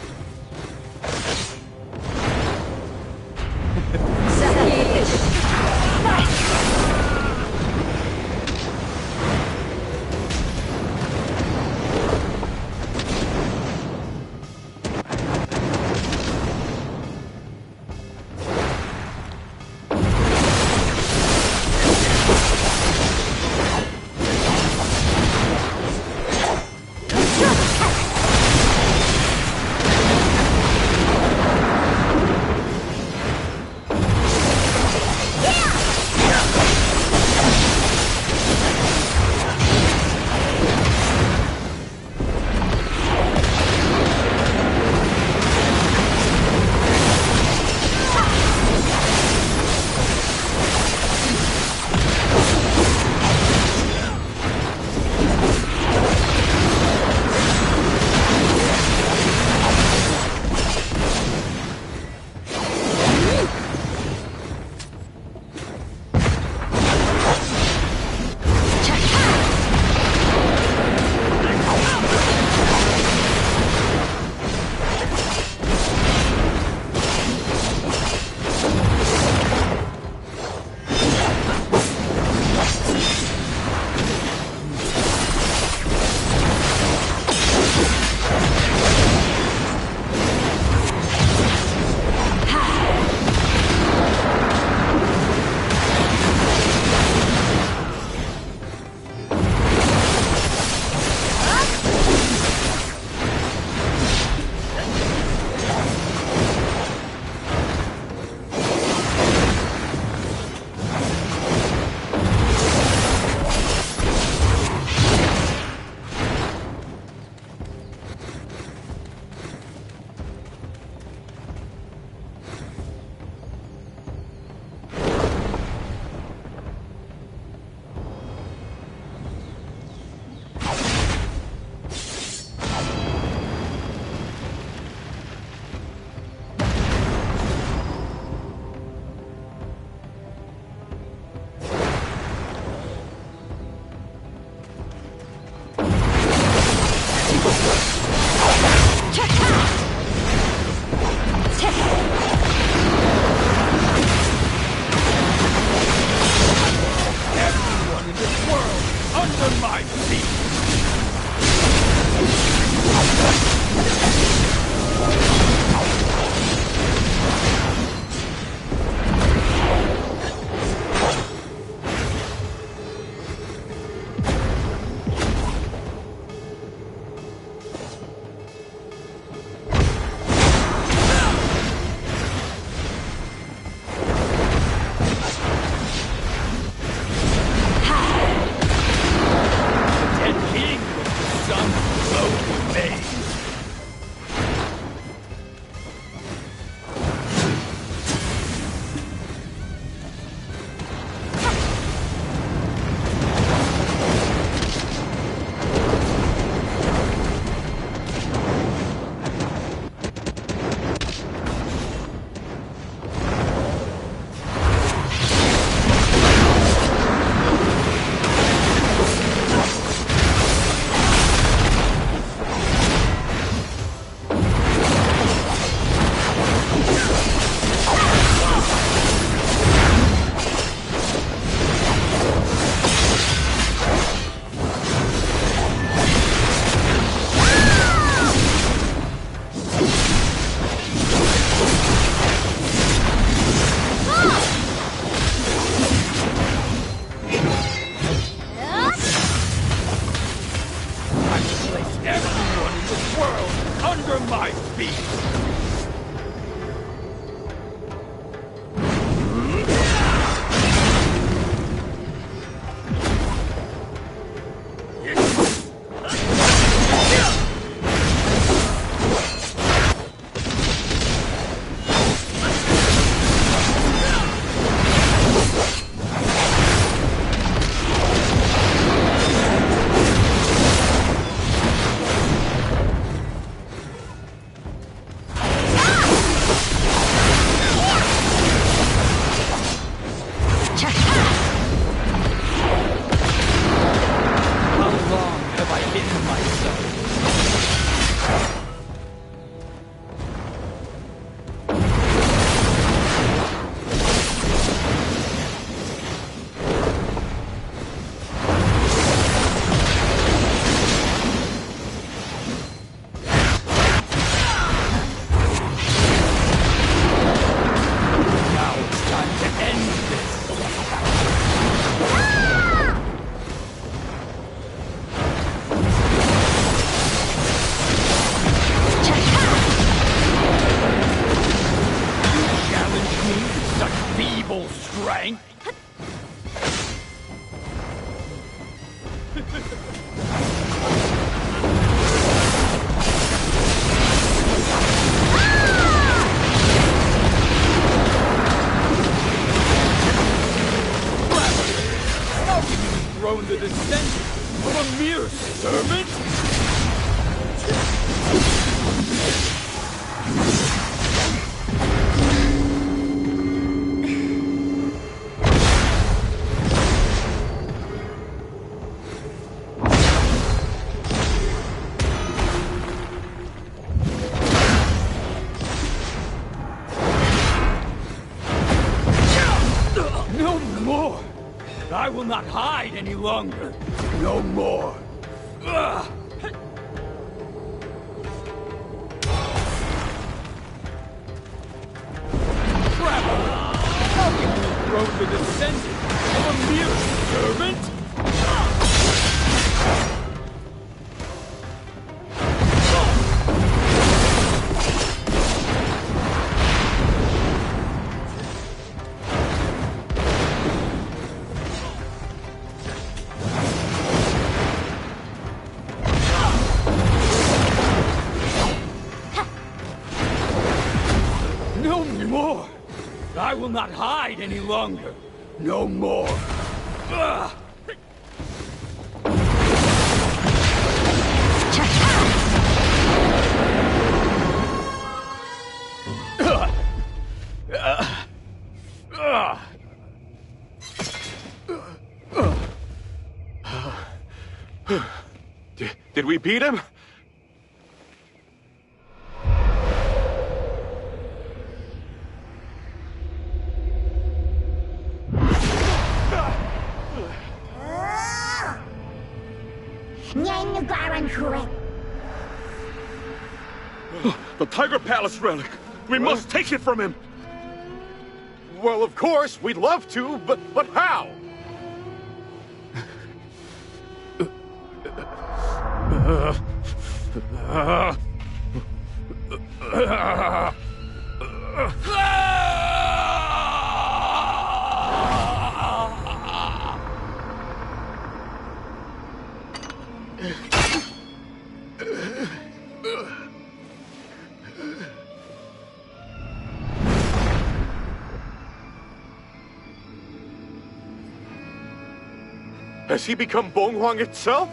boomerang! How can you dethrone the descendant of a mere servant? No more! I will not hide any longer. No more. Ugh. Traveler! How can you dethrone the descendant of a mere servant? No more! I will not hide any longer. No more. Ugh. Did we beat him? The Tiger Palace relic! We must take it from him! Well, of course, we'd love to, but how? Has he become Bonghwang itself?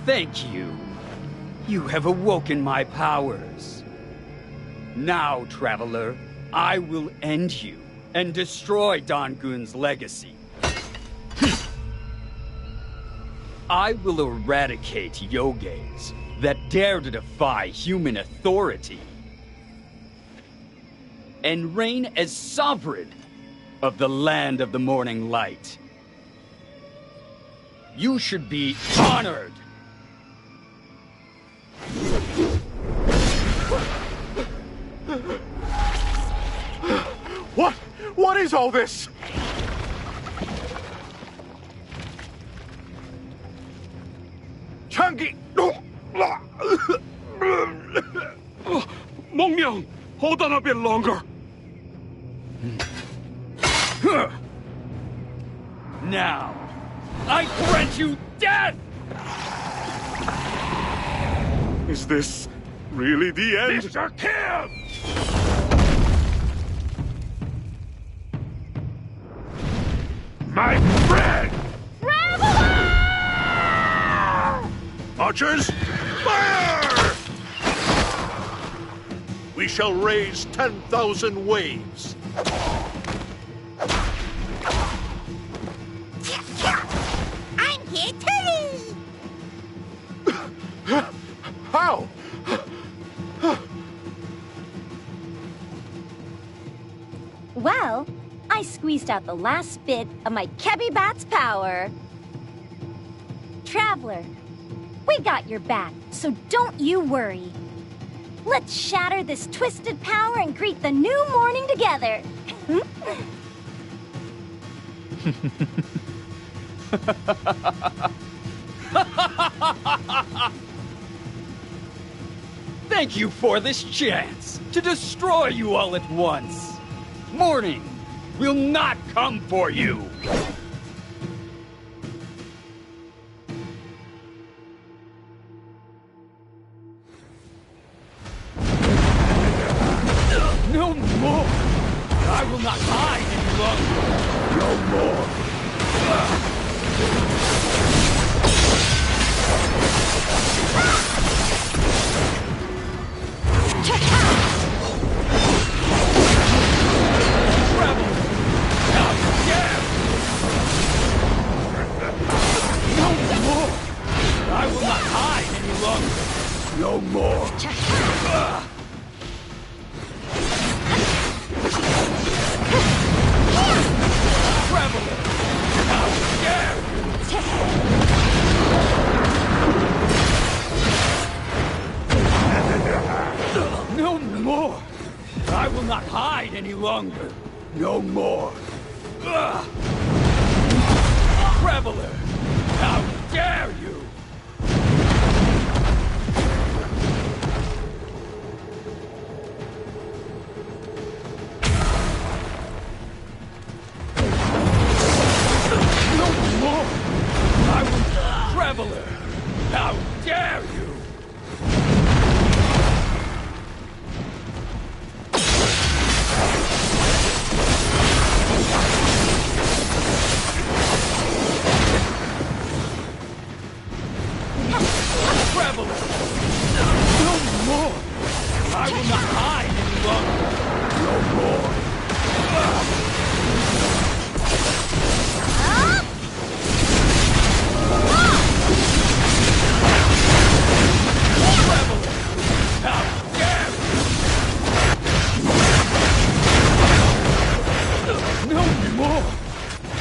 Thank you. You have awoken my powers. Now, traveler, I will end you and destroy Dangun's legacy. I will eradicate Yotèis that dare to defy human authority and reign as sovereign of the land of the morning light. You should be honored. What is all this? Changi! Mongmyang, hold on a bit longer. Now, I grant you death! Is this really the end? Mr. Kim! My friend! Archers, fire! We shall raise 10,000 waves. I'm here too! How? Well, I squeezed out the last bit of my Kebby Bat's power. Traveler, we got your back, so don't you worry. Let's shatter this twisted power and greet the new morning together. Thank you for this chance to destroy you all at once. Morning, will not come for you! No more! I will not hide any longer! No more! Rebel! How dare! No more! I will not hide any longer! No more! Traveler! How dare you! No more! I will not hide any longer! No more! Traveler! How dare you! Traveler! How dare you! Traveler! No more! I will not hide any longer! No more!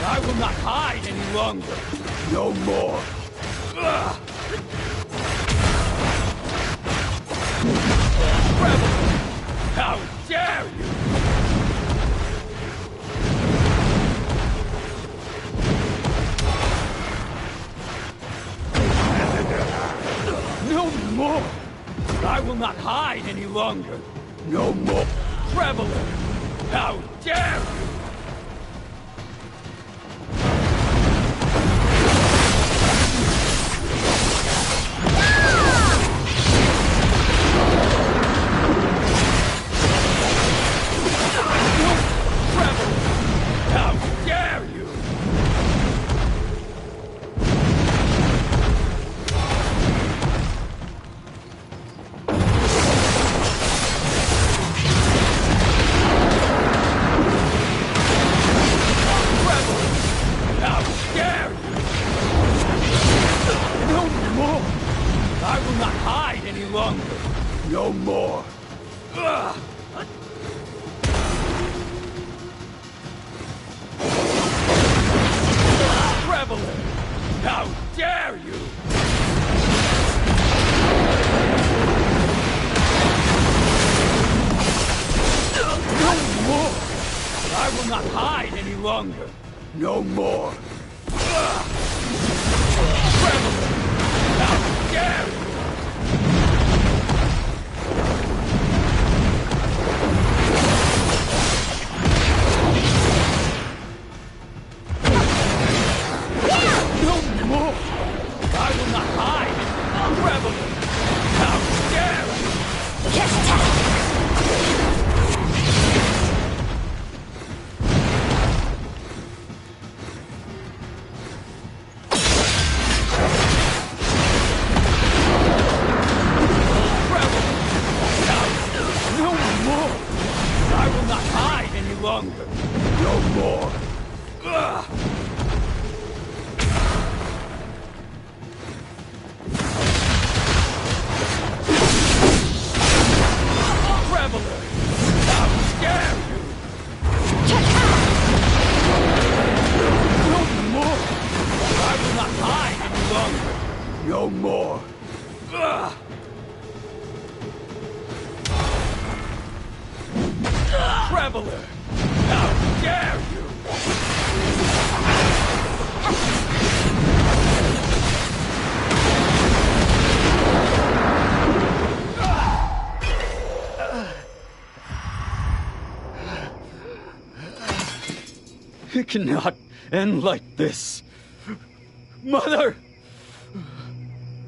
I will not hide any longer! No more! Rebel! How dare you! No more! I will not hide any longer! No more! Traveler! How dare you! No more! Traveler! How dare you! No more! I will not hide any longer! No more! Traveler! How dare you! I will not hide! Traveler! How dare you! No more! I will not hide any longer! No more! Traveler! How dare you! No more! I will not hide any longer! No more! Traveler! How dare you! It cannot end like this. Mother!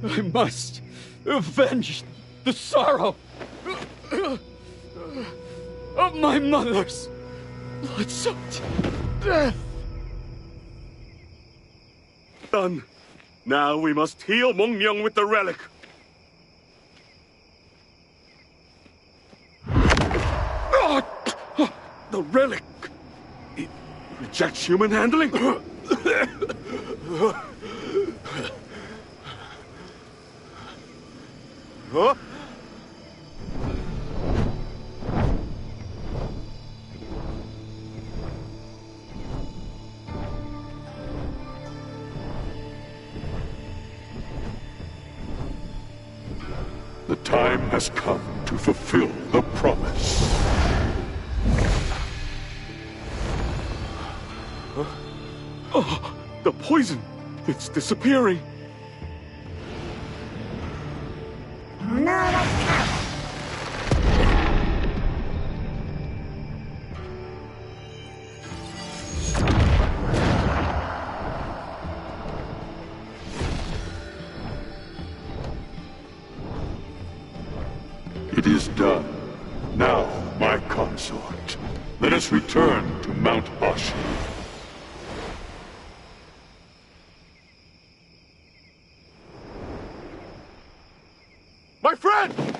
I must avenge the sorrow of my mother's blood-soaked death. Done. Now we must heal Mongmyung with the relic. The relic! It rejects human handling? Huh? The time has come to fulfill the promise. Huh? Oh, the poison! It's disappearing! It is done. Now, my consort, let us return to Mount Ashi. My friend!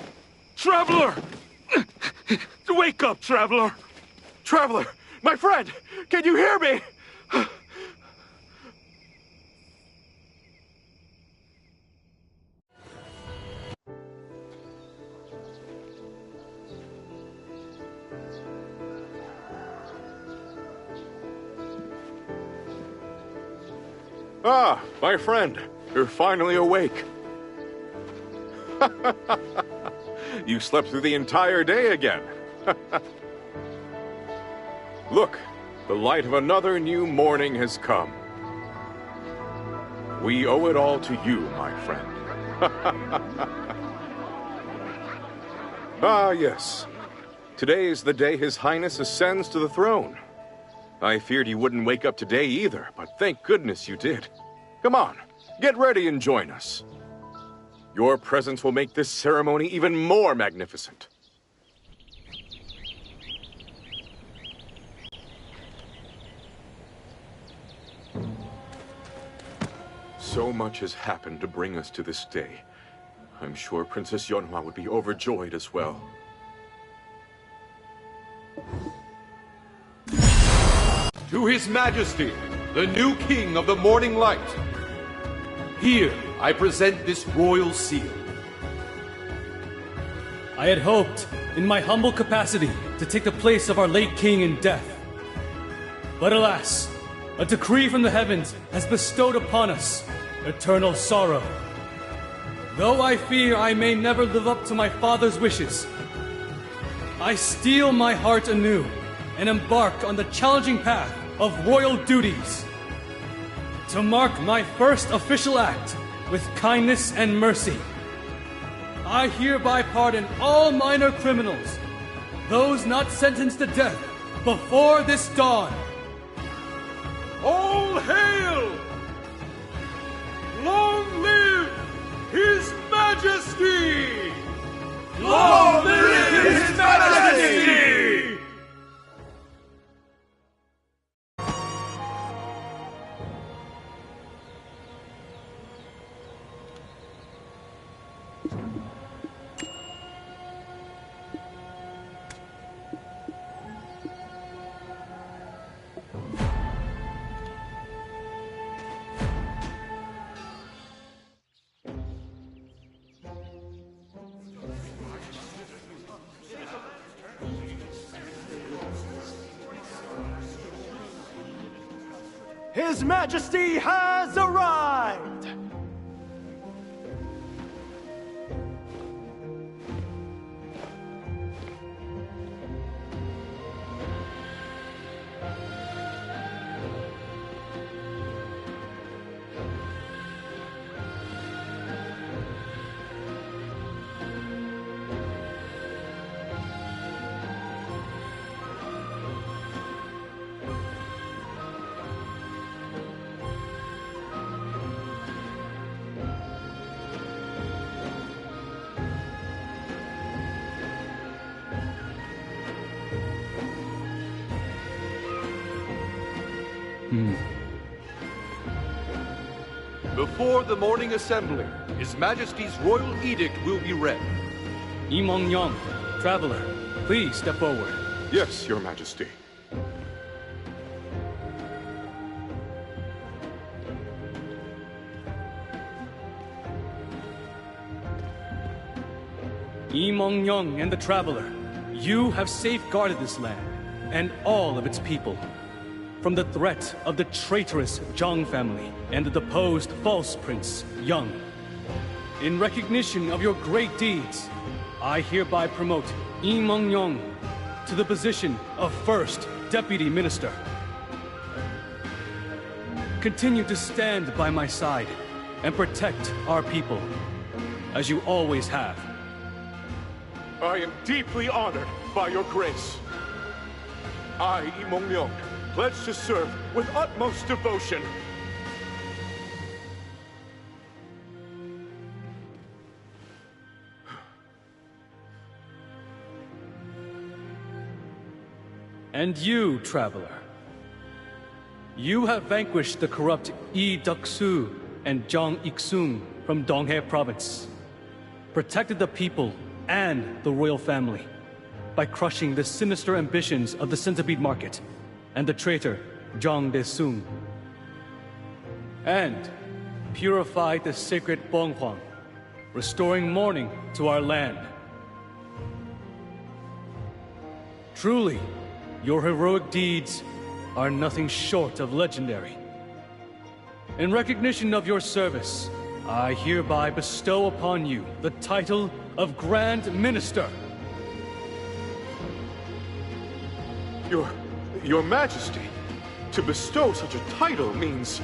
Traveler! Wake up, Traveler! Traveler! My friend! Can you hear me? Ah, my friend, you're finally awake. You slept through the entire day again. Look, the light of another new morning has come. We owe it all to you, my friend. Ah, yes. Today is the day His Highness ascends to the throne. I feared you wouldn't wake up today either, but thank goodness you did. Come on, get ready and join us. Your presence will make this ceremony even more magnificent. So much has happened to bring us to this day. I'm sure Princess Yonhwa would be overjoyed as well. To His Majesty, the new King of the Morning Light. Here, I present this royal seal. I had hoped, in my humble capacity, to take the place of our late king in death. But alas, a decree from the heavens has bestowed upon us eternal sorrow. Though I fear I may never live up to my father's wishes, I steel my heart anew and embark on the challenging path of royal duties. To mark my first official act with kindness and mercy, I hereby pardon all minor criminals, those not sentenced to death before this dawn. All hail! Long live His Majesty! Long live His Majesty! His Majesty has arrived! Before the morning assembly, His Majesty's royal edict will be read. Yong, traveler, please step forward. Yes, Your Majesty. Yong and the traveler, you have safeguarded this land and all of its people from the threat of the traitorous Zhang family and the deposed false prince, Yang. In recognition of your great deeds, I hereby promote Yong to the position of First Deputy Minister. Continue to stand by my side and protect our people, as you always have. I am deeply honored by your grace. I, Yong, pledge to serve with utmost devotion. And you, traveler. You have vanquished the corrupt Yi Duxu and Zhang Ixun from Donghe province, protected the people and the royal family by crushing the sinister ambitions of the centipede market and the traitor Zhang Desung, and purified the sacred Bonghuang, restoring mourning to our land. Truly, your heroic deeds are nothing short of legendary. In recognition of your service, I hereby bestow upon you the title of Grand Minister. Your Majesty, to bestow such a title means...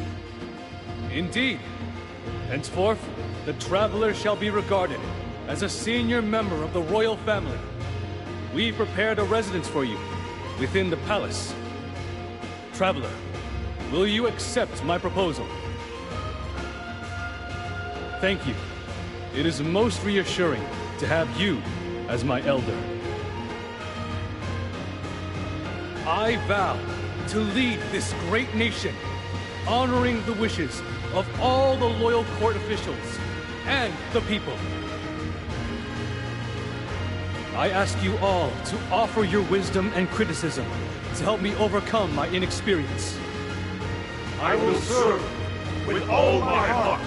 Indeed. Henceforth, the traveler shall be regarded as a senior member of the royal family. We've prepared a residence for you within the palace. Traveler, will you accept my proposal? Thank you. It is most reassuring to have you as my elder. I vow to lead this great nation, honoring the wishes of all the loyal court officials and the people. I ask you all to offer your wisdom and criticism to help me overcome my inexperience. I will serve with all my heart.